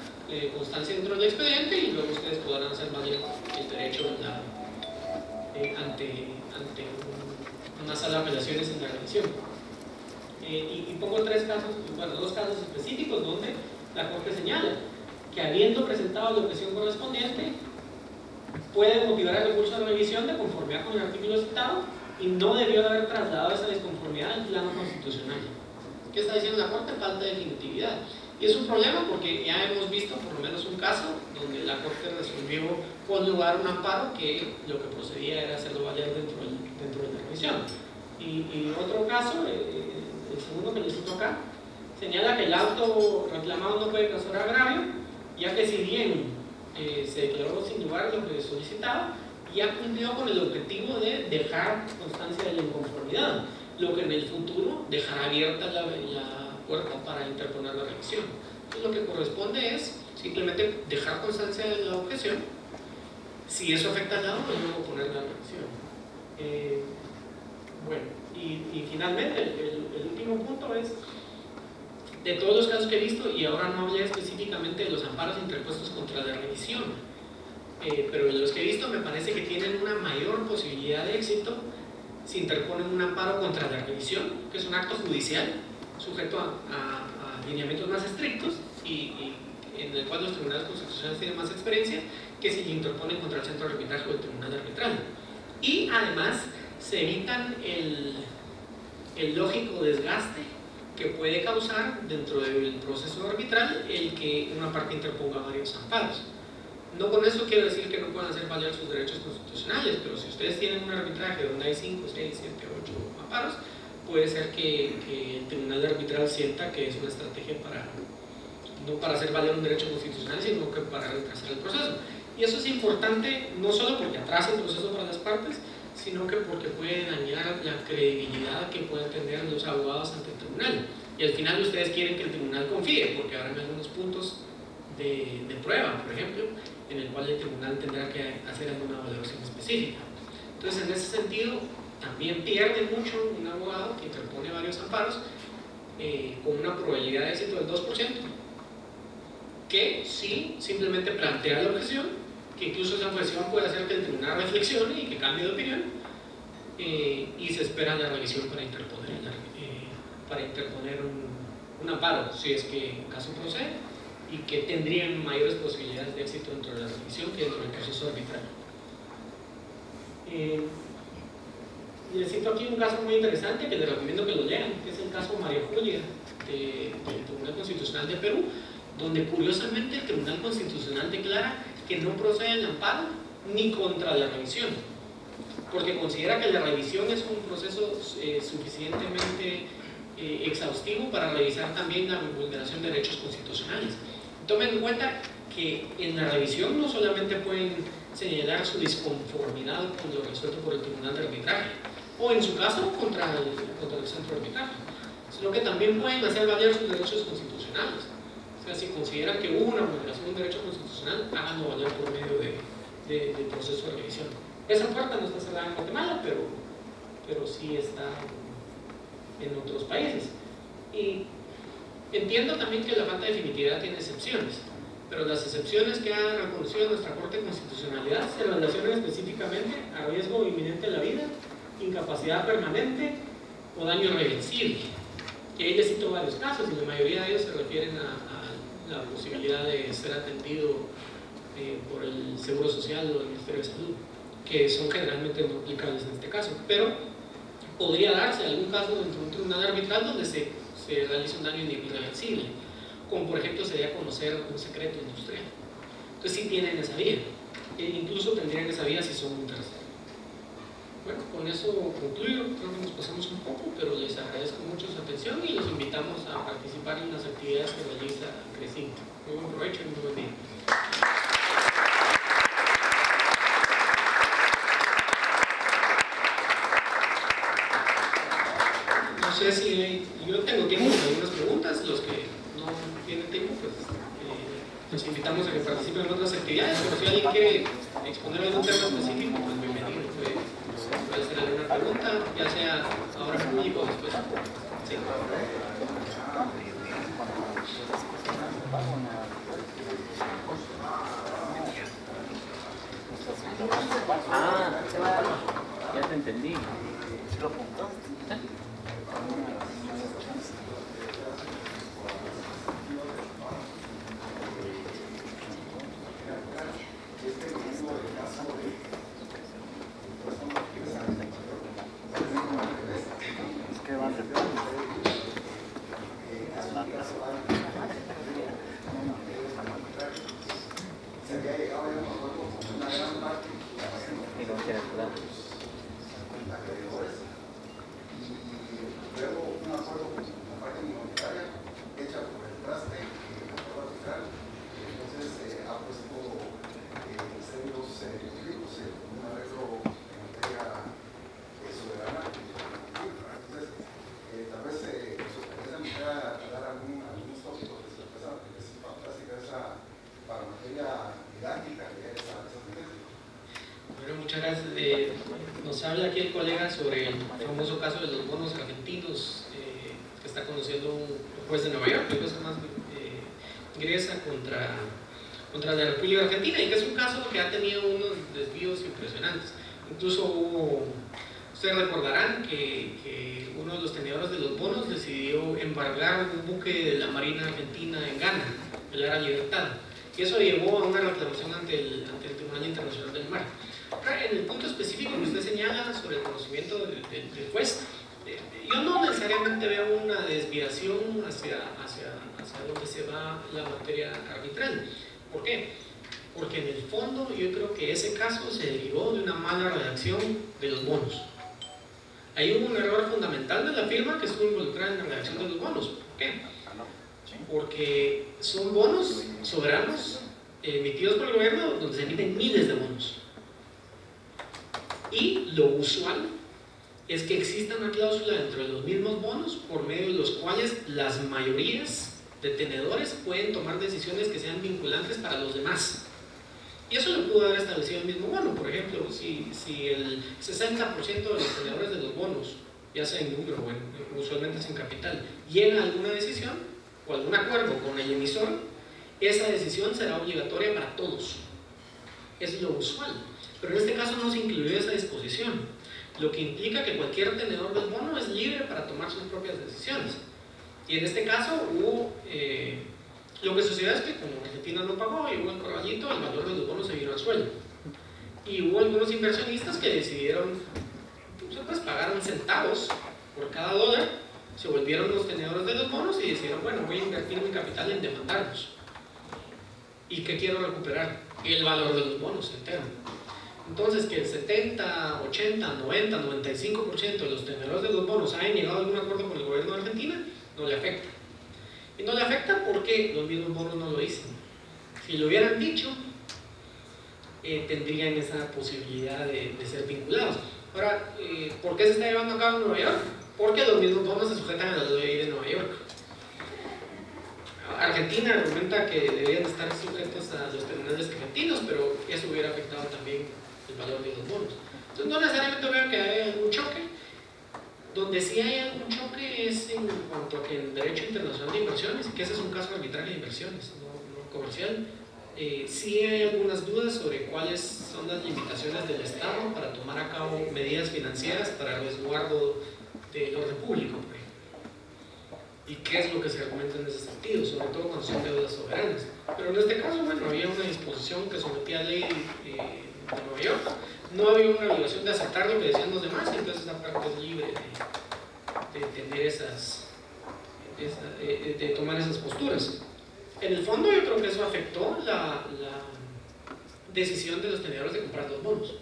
constancia dentro del expediente y luego ustedes podrán hacer valer el derecho ante una sala de apelaciones en la revisión. Y pongo dos casos específicos donde la Corte señala que habiendo presentado la objeción correspondiente puede motivar el recurso de revisión de conformidad con el artículo citado y no debió de haber trasladado esa disconformidad al plano constitucional. ¿Qué está diciendo la Corte? Falta de definitividad. Y es un problema porque ya hemos visto por lo menos un caso donde la Corte resolvió conjugar un amparo que lo que procedía era hacerlo valer dentro de la revisión. Y otro caso, el segundo que les cito acá, señala que el auto reclamado no puede causar agravio, ya que si bien se declaró sin lugar lo que solicitaba, ya cumplió con el objetivo de dejar constancia de la inconformidad, lo que en el futuro dejará abierta la puerta para interponer la revisión. Entonces lo que corresponde es simplemente dejar constancia de la objeción. Si eso afecta al lado, pues luego poner la revisión. Bueno, y finalmente el último punto es, de todos los casos que he visto, y ahora no hablé específicamente de los amparos interpuestos contra la revisión, pero de los que he visto me parece que tienen una mayor posibilidad de éxito si interponen un amparo contra la revisión, que es un acto judicial sujeto a lineamientos más estrictos y en el cual los tribunales constitucionales tienen más experiencia que si interponen contra el centro de arbitraje o el tribunal arbitral. Y además se evitan el lógico desgaste que puede causar dentro del proceso arbitral el que una parte interponga varios amparos. No con eso quiero decir que no puedan hacer valer sus derechos constitucionales, pero si ustedes tienen un arbitraje donde hay 5, 6, 7, 8 amparos, puede ser que el tribunal arbitral sienta que es una estrategia no para hacer valer un derecho constitucional, sino que para retrasar el proceso. Y eso es importante no solo porque atrasa el proceso para las partes, sino que porque puede dañar la credibilidad que pueden tener los abogados ante el tribunal. Y al final ustedes quieren que el tribunal confíe, porque habrán algunos puntos de prueba, por ejemplo, en el cual el tribunal tendrá que hacer alguna valoración específica. Entonces, en ese sentido, también pierde mucho un abogado que interpone varios amparos con una probabilidad de éxito del 2%, que sí simplemente plantea la objeción, que incluso esa objeción puede hacer que el tribunal reflexione y que cambie de opinión, y se espera la revisión para interponer un amparo, si es que en caso procede, y que tendrían mayores posibilidades de éxito dentro de la revisión que dentro del proceso arbitral. Les cito aquí un caso muy interesante que les recomiendo que lo lean, que es el caso María Julia del Tribunal Constitucional de Perú, donde curiosamente el Tribunal Constitucional declara que no procede el amparo ni contra la revisión, porque considera que la revisión es un proceso suficientemente exhaustivo para revisar también la vulneración de derechos constitucionales. Tomen en cuenta que en la revisión no solamente pueden señalar su disconformidad con lo resuelto por el tribunal de arbitraje, o en su caso contra el centro arbitraje, sino que también pueden hacer valer sus derechos constitucionales. O sea, si consideran que hubo una vulneración de un derecho constitucional, háganlo valer por medio del proceso de revisión. Esa puerta no está cerrada en Guatemala, pero sí está en otros países. Y entiendo también que la falta de definitividad tiene excepciones, pero las excepciones que ha reconocido nuestra Corte de Constitucionalidad se relacionan específicamente a riesgo inminente de la vida, incapacidad permanente o daño irreversible. Y ahí les cito varios casos, y la mayoría de ellos se refieren a la posibilidad de ser atendido por el Seguro Social o el Ministerio de Salud, que son generalmente no aplicables en este caso, pero podría darse algún caso dentro de un tribunal arbitral donde se realice un daño irreversible, como por ejemplo sería conocer un secreto industrial. Entonces sí tienen esa vía, e incluso tendrían esa vía si son un tercero. Bueno, con eso concluyo, creo que nos pasamos un poco, pero les agradezco mucho su atención y los invitamos a participar en las actividades que realiza CRECINT. Muy buen provecho y muy buen día. No sé si yo tengo tiempo para algunas preguntas, los que no tienen tiempo, pues los invitamos a que participen en otras actividades, pero si alguien quiere exponer algún tema específico, pues bienvenido. Puede hacer alguna pregunta, ya sea ahora público o después. Sí. Ah, ya te entendí. ¿Lo apuntó? Muchas gracias. Nos habla aquí el colega sobre el famoso caso de los bonos argentinos que está conociendo un juez de Nueva York, que es más ingresa contra la República Argentina, y que es un caso que ha tenido unos desvíos impresionantes. Incluso ustedes recordarán que uno de los tenedores de los bonos decidió embargar un buque de la Marina Argentina en Ghana, el Ara Libertad, y eso llevó a una reclamación ante el Tribunal Internacional del Mar. En el punto específico que usted señala sobre el conocimiento del juez, yo no necesariamente veo una desviación hacia donde se va la materia arbitral. ¿Por qué? Porque en el fondo yo creo que ese caso se derivó de una mala redacción de los bonos. Ahí hubo un error fundamental de la firma que estuvo involucrada en la redacción de los bonos. ¿Por qué? Porque son bonos soberanos emitidos por el gobierno donde se emiten miles de bonos. Y lo usual es que exista una cláusula dentro de los mismos bonos por medio de los cuales las mayorías de tenedores pueden tomar decisiones que sean vinculantes para los demás. Y eso lo pudo haber establecido el mismo bono. Por ejemplo, si el 60% de los tenedores de los bonos, ya sea en número o usualmente es en capital, llega a alguna decisión o algún acuerdo con el emisor, esa decisión será obligatoria para todos. Es lo usual. Pero en este caso no se incluyó esa disposición, lo que implica que cualquier tenedor del bono es libre para tomar sus propias decisiones. Y en este caso hubo, lo que sucedió es que como Argentina no pagó y hubo el corralito, el valor de los bonos se vino al suelo. Y hubo algunos inversionistas que decidieron, pues pagaron centavos por cada dólar, se volvieron los tenedores de los bonos y decidieron, bueno, voy a invertir mi capital en demandarlos. ¿Y qué quiero recuperar? El valor de los bonos entero. Entonces, que el 70, 80, 90, 95% de los tenedores de los bonos hayan llegado a algún acuerdo con el gobierno de Argentina, no le afecta. Y no le afecta porque los mismos bonos no lo dicen. Si lo hubieran dicho, tendrían esa posibilidad de ser vinculados. Ahora, ¿por qué se está llevando a cabo en Nueva York? Porque los mismos bonos se sujetan a la ley de Nueva York. Argentina argumenta que deberían estar sujetos a los terminales argentinos, pero eso hubiera afectado también el valor de los bonos. Entonces no necesariamente veo que haya algún choque. Donde sí hay algún choque es en cuanto a que en derecho internacional de inversiones, que ese es un caso de arbitraje de inversiones, no comercial, sí hay algunas dudas sobre cuáles son las limitaciones del Estado para tomar a cabo medidas financieras para el resguardo del orden público, por ejemplo. ¿Y qué es lo que se argumenta en ese sentido? Sobre todo cuando son deudas soberanas. Pero en este caso, bueno, había una disposición que sometía a ley de Nueva York. No había una obligación de aceptar lo que decían los demás, y entonces esa parte es libre de tener de tomar esas posturas. En el fondo yo creo que eso afectó la decisión de los tenedores de comprar los bonos.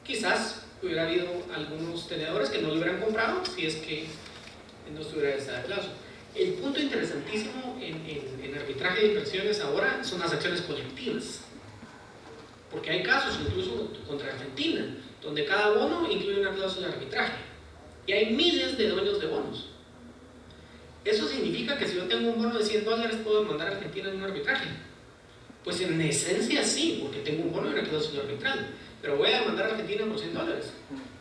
Quizás hubiera habido algunos tenedores que no lo hubieran comprado si es que no estuviera esa de plazo. El punto interesantísimo en arbitraje de inversiones ahora son las acciones colectivas, porque hay casos incluso contra Argentina donde cada bono incluye una cláusula de arbitraje y hay miles de dueños de bonos. Eso significa que si yo tengo un bono de $100 puedo mandar a Argentina en un arbitraje. Pues en esencia sí, porque tengo un bono y una cláusula arbitral, pero voy a demandar a Argentina por $100,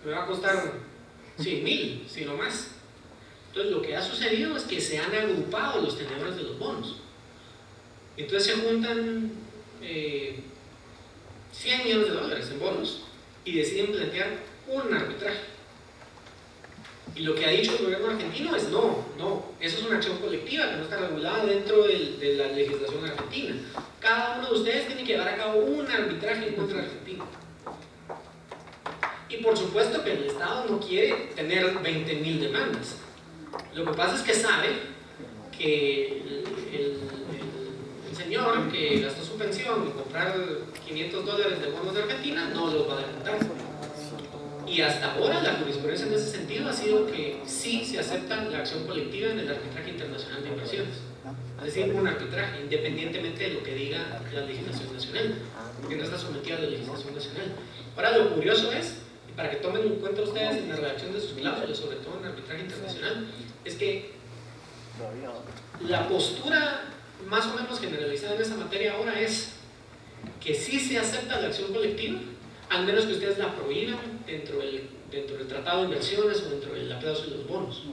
me va a costar 100.000, si no más. Entonces lo que ha sucedido es que se han agrupado los tenedores de los bonos. Entonces se juntan $100 millones en bonos y deciden plantear un arbitraje. Y lo que ha dicho el gobierno argentino es no, eso es una acción colectiva que no está regulada dentro de la legislación argentina. Cada uno de ustedes tiene que llevar a cabo un arbitraje en contra de Argentina. Y por supuesto que el Estado no quiere tener 20.000 demandas. Lo que pasa es que sabe que el señor que gastó su pensión en comprar $500 de bonos de Argentina no los va a demandar. Y hasta ahora la jurisprudencia en ese sentido ha sido que sí se acepta la acción colectiva en el arbitraje internacional de inversiones. Es decir, un arbitraje, independientemente de lo que diga la legislación nacional, porque no está sometida a la legislación nacional. Ahora, lo curioso es, y para que tomen en cuenta ustedes en la redacción de sus cláusulas, sobre todo en arbitraje internacional, es que la postura más o menos generalizada en esa materia ahora es que sí se acepta la acción colectiva, al menos que ustedes la prohíban dentro del tratado de inversiones o dentro de la cláusula de los bonos.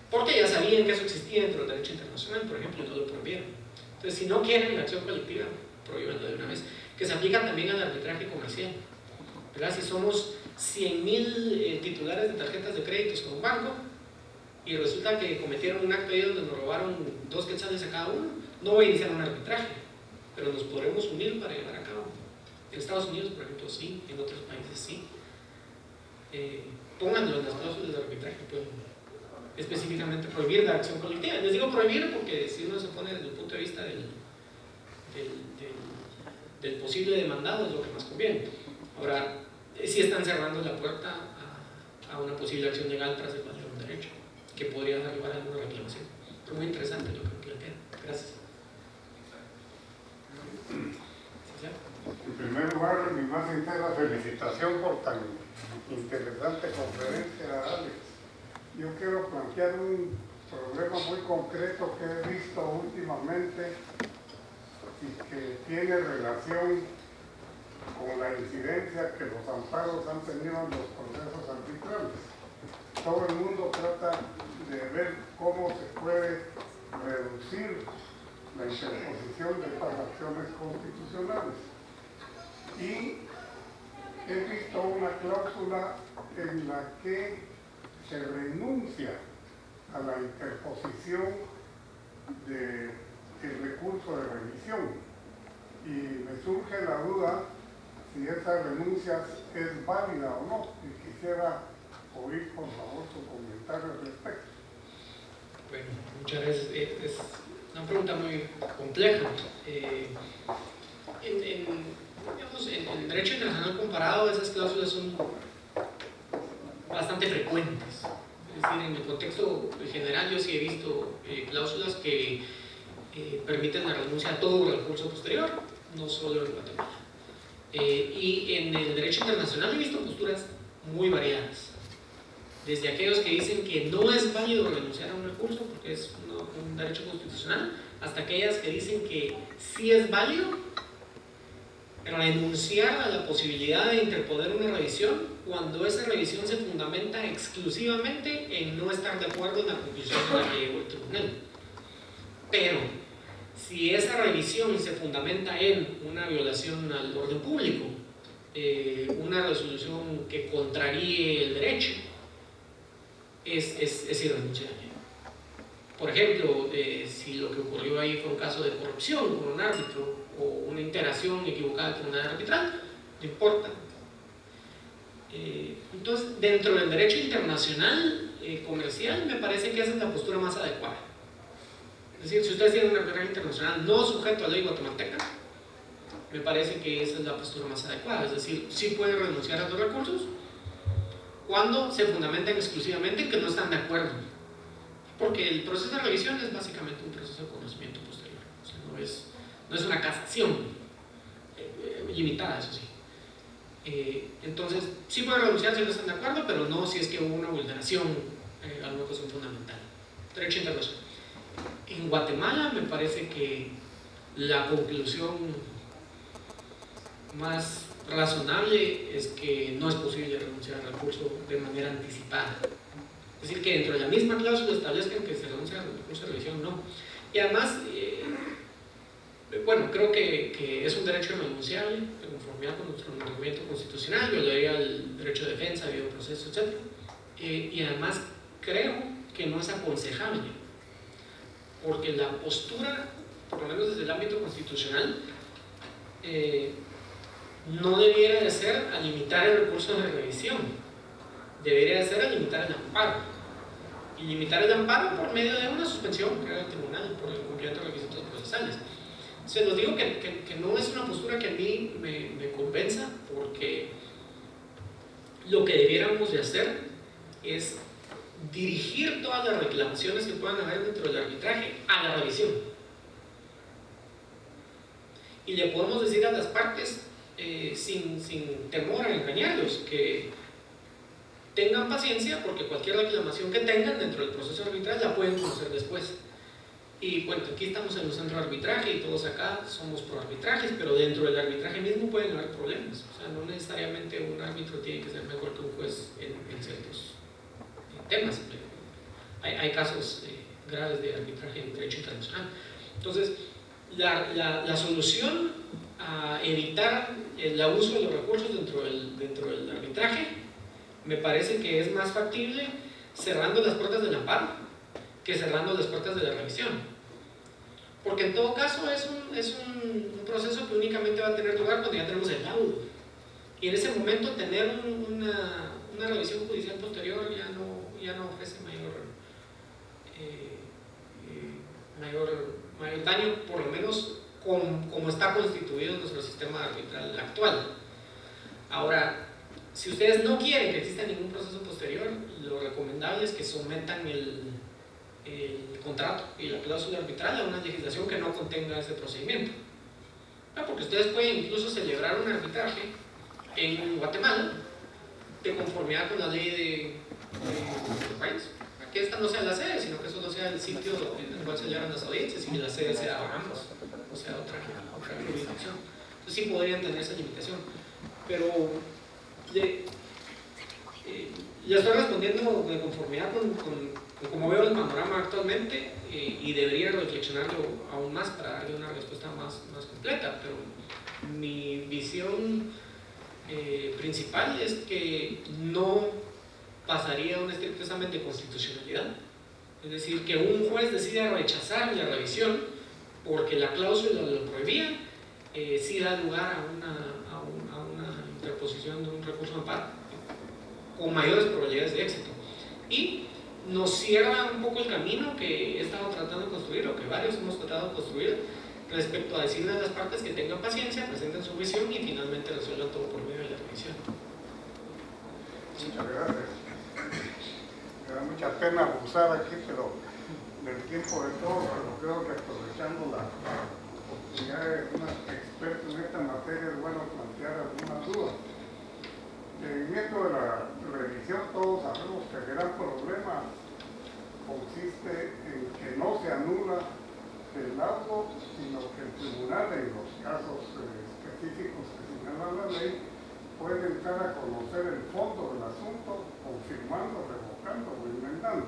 Porque ya sabían que eso existía dentro del derecho internacional, por ejemplo, y no lo prohibieron. Entonces, si no quieren la acción colectiva, prohíbanla de una vez. Que se aplica también al arbitraje comercial. ¿Verdad? Si somos 100.000 titulares de tarjetas de créditos con un banco y resulta que cometieron un acto ahí donde nos robaron 2 quetzales a cada uno, no voy a iniciar un arbitraje, pero nos podremos unir para llevar a cabo. En Estados Unidos, por ejemplo, sí, en otros países sí. Pónganlo en las cláusulas de arbitraje, pueden específicamente prohibir la acción colectiva. Les digo prohibir porque si uno se pone desde el punto de vista del posible demandado es lo que más conviene. Ahora, sí están cerrando la puerta a una posible acción legal tras el valor de un derecho, que podría dar lugar a alguna reclamación. Pero muy interesante lo que plantean. Gracias. En primer lugar, mi más sincera felicitación por tan interesante conferencia, Alex. Yo quiero plantear un problema muy concreto que he visto últimamente y que tiene relación con la incidencia que los amparos han tenido en los procesos arbitrales. Todo el mundo trata de ver cómo se puede reducir la interposición de estas acciones constitucionales. Y he visto una cláusula en la que se renuncia a la interposición del recurso de revisión. Y me surge la duda si esa renuncia es válida o no. Y quisiera oír, por favor, su comentario al respecto. Bueno, muchas gracias. Es una pregunta muy compleja. En derecho internacional comparado, esas cláusulas son bastante frecuentes. Es decir, en el contexto general yo sí he visto cláusulas que permiten la renuncia a todo recurso posterior, no solo en Guatemala. Y en el derecho internacional he visto posturas muy variadas. Desde aquellos que dicen que no es válido renunciar a un recurso porque es un derecho constitucional, hasta aquellas que dicen que sí es válido renunciar a la posibilidad de interponer una revisión cuando esa revisión se fundamenta exclusivamente en no estar de acuerdo en la conclusión a la que llegó el tribunal. Pero si esa revisión se fundamenta en una violación al orden público, una resolución que contraríe el derecho, es irrenunciable. Por ejemplo, si lo que ocurrió ahí fue un caso de corrupción con un árbitro o una integración equivocada del tribunal arbitral, no importa. Entonces, dentro del derecho internacional comercial, me parece que esa es la postura más adecuada. Es decir, si ustedes tienen un arbitraje internacional no sujeto a la ley guatemalteca, me parece que esa es la postura más adecuada. Es decir, sí pueden renunciar a los recursos cuando se fundamentan exclusivamente en que no están de acuerdo. Porque el proceso de revisión es básicamente un proceso de conocimiento posterior. O sea, no es una casación limitada, eso sí. Entonces, sí pueden renunciar si no están de acuerdo, pero no si es que hubo una vulneración a una cuestión fundamental. Derecho internacional. En Guatemala me parece que la conclusión más razonable es que no es posible renunciar al recurso de manera anticipada. Es decir, que dentro de la misma cláusula establezcan que se renuncia al recurso de revisión, no. Y además, bueno, creo que es un derecho irrenunciable, de conformidad con nuestro ordenamiento constitucional, violaría el derecho de defensa, debido proceso, etc. Y además, creo que no es aconsejable, porque la postura, por lo menos desde el ámbito constitucional, no debiera de ser a limitar el recurso de revisión, debería de ser a limitar el amparo. Y limitar el amparo por medio de una suspensión que haga el tribunal por el cumplimiento de requisitos procesales. Se los digo que no es una postura que a mí me convenza, porque lo que debiéramos de hacer es dirigir todas las reclamaciones que puedan haber dentro del arbitraje a la revisión. Y le podemos decir a las partes, sin temor a engañarlos, que tengan paciencia, porque cualquier reclamación que tengan dentro del proceso arbitral la pueden conocer después. Y bueno, aquí estamos en un centro de arbitraje y todos acá somos pro arbitrajes, pero dentro del arbitraje mismo pueden haber problemas. O sea, no necesariamente un árbitro tiene que ser mejor que un juez en ciertos temas. Hay casos graves de arbitraje en derecho internacional. Entonces, la solución a evitar el abuso de los recursos dentro del arbitraje me parece que es más factible cerrando las puertas del amparo que cerrando las puertas de la revisión, porque en todo caso es un proceso que únicamente va a tener lugar cuando ya tenemos el laudo, y en ese momento tener una revisión judicial posterior ya no ofrece mayor daño, por lo menos como está constituido nuestro sistema arbitral actual. Ahora, si ustedes no quieren que exista ningún proceso posterior, lo recomendable es que sometan el contrato y la cláusula arbitral a una legislación que no contenga ese procedimiento. Porque ustedes pueden incluso celebrar un arbitraje en Guatemala de conformidad con la ley de nuestro país. Que esta no sea la sede, sino que solo sea el sitio en el cual se llevan las audiencias, y que la sede sea Bahamas, o sea otra jurisdicción. Entonces sí podrían tener esa limitación, pero ya estoy respondiendo de conformidad con como veo el panorama actualmente, y debería reflexionarlo aún más para darle una respuesta más completa, pero mi visión principal es que no pasaría a un estricto examen de constitucionalidad. Es decir, que un juez decida rechazar la revisión porque la cláusula lo prohibía, sí da lugar a una interposición de un recurso de amparo con mayores probabilidades de éxito, y nos cierra un poco el camino que he estado tratando de construir, o que varios hemos tratado de construir, respecto a decirle a las partes que tengan paciencia, presenten su visión y finalmente resuelvan todo por medio de la revisión. Muchas gracias. Me da mucha pena abusar aquí, pero del tiempo de todos, pero creo que aprovechando ya es un experto en esta materia, es bueno plantear algunas dudas. En esto de la revisión, todos sabemos que el gran problema consiste en que no se anula el laudo, sino que el tribunal, en los casos específicos que señala la ley, puede entrar a conocer el fondo del asunto, confirmando, revocando o enmendando.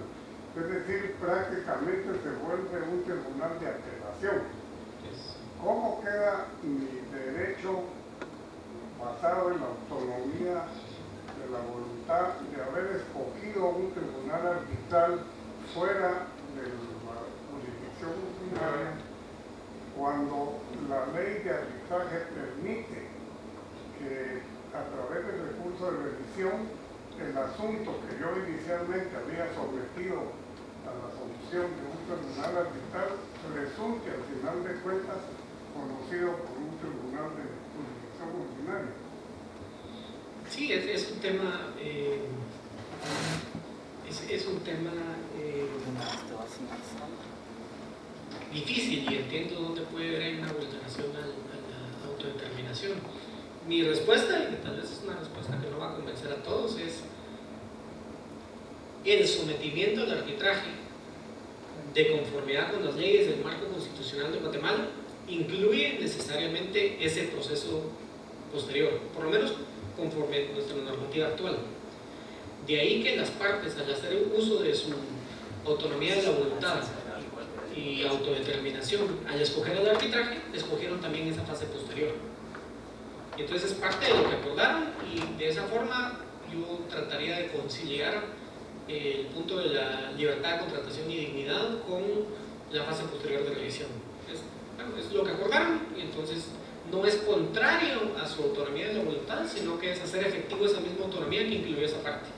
Es decir, prácticamente se vuelve un tribunal de apelación. ¿Cómo queda mi derecho basado en la autonomía de la voluntad de haber escogido un tribunal arbitral fuera de la jurisdicción ordinaria cuando la ley de arbitraje permite que a través del recurso de revisión el asunto que yo inicialmente había sometido a la solución de un tribunal arbitral resulte al final de cuentas conocido por un tribunal de jurisdicción ordinaria? Sí, es un tema difícil, y entiendo dónde puede haber una vulneración a la autodeterminación. Mi respuesta, y que tal vez es una respuesta que no va a convencer a todos, es el sometimiento al arbitraje de conformidad con las leyes del marco constitucional de Guatemala incluye necesariamente ese proceso posterior, por lo menos conforme nuestra normativa actual. De ahí que las partes, al hacer uso de su autonomía de la voluntad y autodeterminación, al escoger el arbitraje, escogieron también esa fase posterior. Y entonces es parte de lo que acordaron, y de esa forma yo trataría de conciliar el punto de la libertad de contratación y dignidad con la fase posterior de revisión. Es lo que acordaron, y entonces no es contrario a su autonomía de la voluntad, sino que es hacer efectivo esa misma autonomía que incluye esa parte.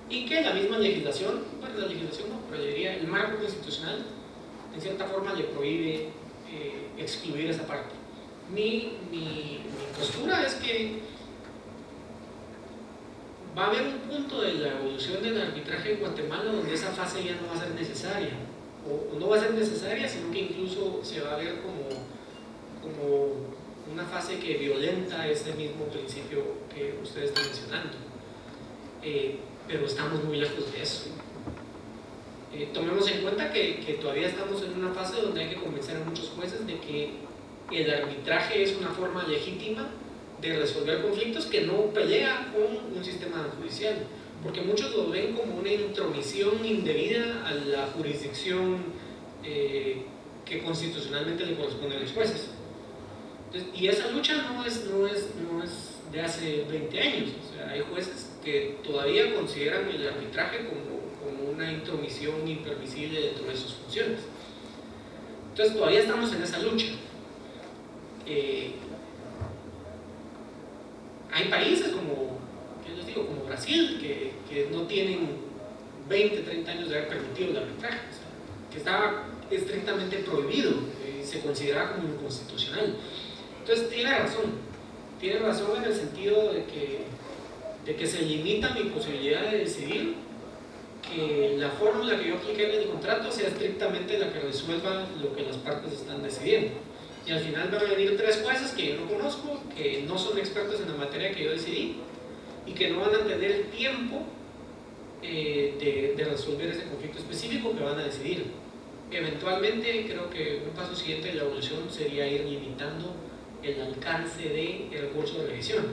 Y que la misma legislación, bueno, la legislación no, pero yo diría el marco constitucional, en cierta forma le prohíbe excluir esa parte. Mi postura es que va a haber un punto de la evolución del arbitraje en Guatemala donde esa fase ya no va a ser necesaria, o no va a ser necesaria, sino que incluso se va a ver como una fase que violenta ese mismo principio que ustedes están mencionando. Pero estamos muy lejos de eso. Tomemos en cuenta que todavía estamos en una fase donde hay que convencer a muchos jueces de que el arbitraje es una forma legítima de resolver conflictos que no pelea con un sistema judicial, porque muchos lo ven como una intromisión indebida a la jurisdicción que constitucionalmente le corresponde a los jueces. Entonces, y esa lucha no es de hace 20 años. O sea, hay jueces que todavía consideran el arbitraje como una intromisión impermisible dentro de sus funciones. Entonces todavía estamos en esa lucha. Hay países como Brasil que no tienen 20, 30 años de haber permitido el arbitraje, o sea, que estaba estrictamente prohibido, se consideraba como inconstitucional. Entonces tiene razón en el sentido de que se limita mi posibilidad de decidir, que la fórmula que yo apliqué en el contrato sea estrictamente la que resuelva lo que las partes están decidiendo. Y al final van a venir 3 jueces que yo no conozco, que no son expertos en la materia que yo decidí, y que no van a tener el tiempo de resolver ese conflicto específico que van a decidir. Eventualmente creo que un paso siguiente de la evolución sería ir limitando el alcance del recurso de revisión.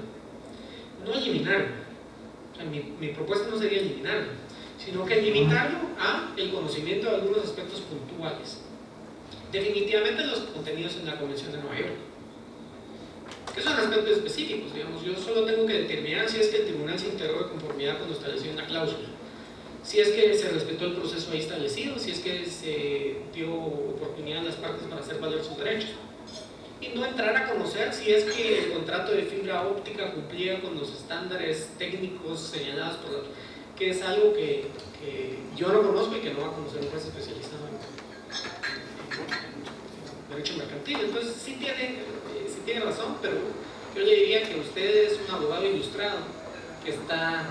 No eliminarlo. O sea, mi propuesta no sería eliminarlo, sino que limitarlo a el conocimiento de algunos aspectos puntuales. Definitivamente los contenidos en la Convención de Nueva York, que son aspectos específicos, digamos. Yo solo tengo que determinar si es que el tribunal se integró de conformidad con lo establecido en la cláusula, si es que se respetó el proceso ahí establecido, si es que se dio oportunidad a las partes para hacer valer sus derechos, y no entrar a conocer si es que el contrato de fibra óptica cumplía con los estándares técnicos señalados por la, que es algo que yo no conozco y que no va a conocer un juez especializado en derecho mercantil. Entonces sí tiene razón, pero yo le diría que usted es un abogado ilustrado que está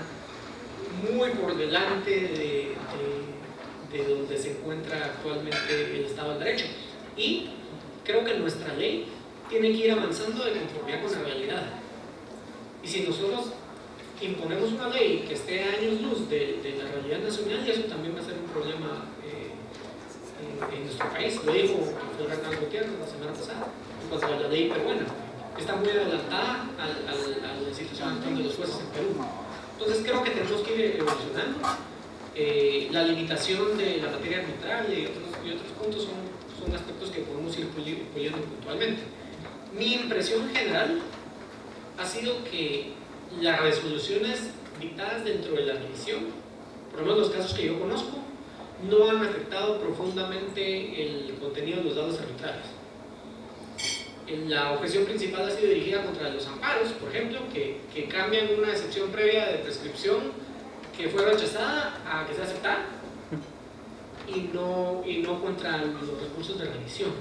muy por delante de donde se encuentra actualmente el Estado del Derecho, y creo que nuestra ley tiene que ir avanzando de conformidad con la realidad. Y si nosotros imponemos una ley que esté a años luz de la realidad nacional, y eso también va a ser un problema en nuestro país. Lo dijo el Hernán Gutiérrez la semana pasada, en cuanto a la ley peruana. Está muy adelantada a la situación actual de los jueces en Perú. Entonces creo que tenemos que ir evolucionando. La limitación de la materia arbitral y otros puntos son aspectos que podemos ir puliendo puntualmente. Mi impresión general ha sido que las resoluciones dictadas dentro de la revisión, por lo menos los casos que yo conozco, no han afectado profundamente el contenido de los dados arbitrales. La objeción principal ha sido dirigida contra los amparos, por ejemplo, que cambian una excepción previa de prescripción que fue rechazada a que sea aceptada, y no contra los recursos de revisión.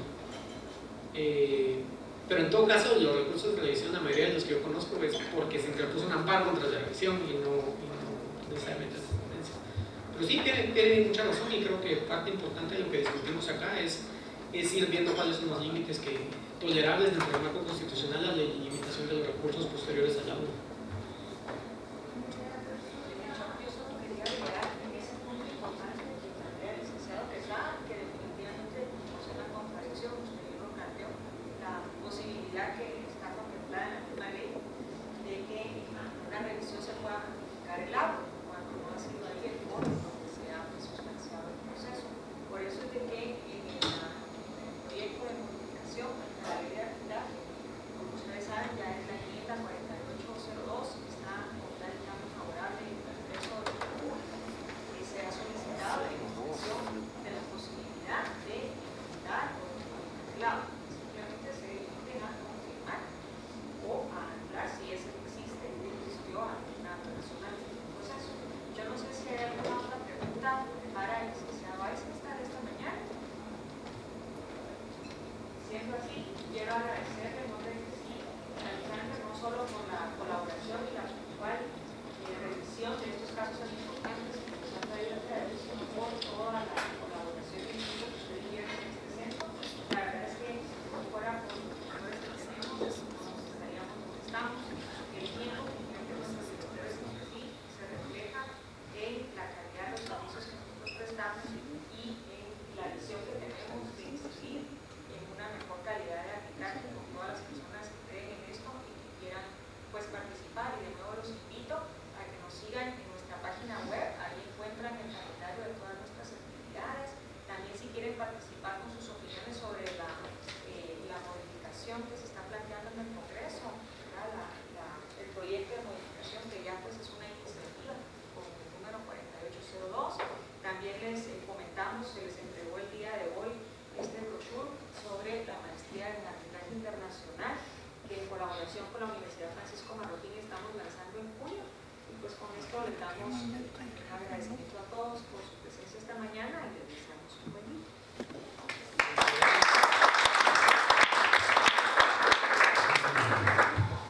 Pero en todo caso, los recursos de revisión, la mayoría de los que yo conozco, es porque se interpuso un amparo contra la revisión y no necesariamente esa sentencia. Pero sí, tiene mucha razón, y creo que parte importante de lo que discutimos acá es ir viendo cuáles son los límites tolerables dentro del marco constitucional a la limitación de los recursos posteriores al aula. Que está contemplada en la misma ley de que en una revisión se pueda modificar el auto cuando no ha sido ahí el foro donde se ha sustanciado el proceso. Por eso es de que en el proyecto de modificación de la ley de arbitraje, como ustedes saben, ya es la enmienda 4802, que está con tal dictamen favorable en el Congreso de la República, que se ha solicitado la investigación de la posibilidad de implementar o modificar el auto. O a anular si ese existió alguna persona en el proceso. Yo no sé si hay alguna otra pregunta para el licenciado Eisenstadt esta mañana. Siendo así, quiero agradecerle en nombre de sí, Alexander, no solo por la colaboración y la puntual revisión de estos casos tan importantes que nos han traído hasta hoy, sino por toda la colaboración y el que ustedes dieron en este centro. La verdad es que si no fuera por los valores que tenemos, estamos, el tiempo que nuestros directores en perfil se refleja en la calidad de los servicios que nosotros prestamos y en la visión que tenemos de incidir en una mejor calidad de arbitraje con todas las personas que creen en esto y que quieran pues participar. Y de nuevo los invito a que nos sigan en nuestra página web, ahí encuentran el calendario de todas nuestras actividades. También si quieren participar con sus opiniones sobre la modificación que se está planteando en el Congreso, el proyecto de modificación que ya pues es una iniciativa con el número 4802. También les comentamos, se les entregó el día de hoy este brochure sobre la maestría en arbitraje internacional, que en colaboración con la Universidad Francisco Marroquín estamos lanzando en junio. Y pues con esto les damos un agradecimiento a todos por su presencia esta mañana y les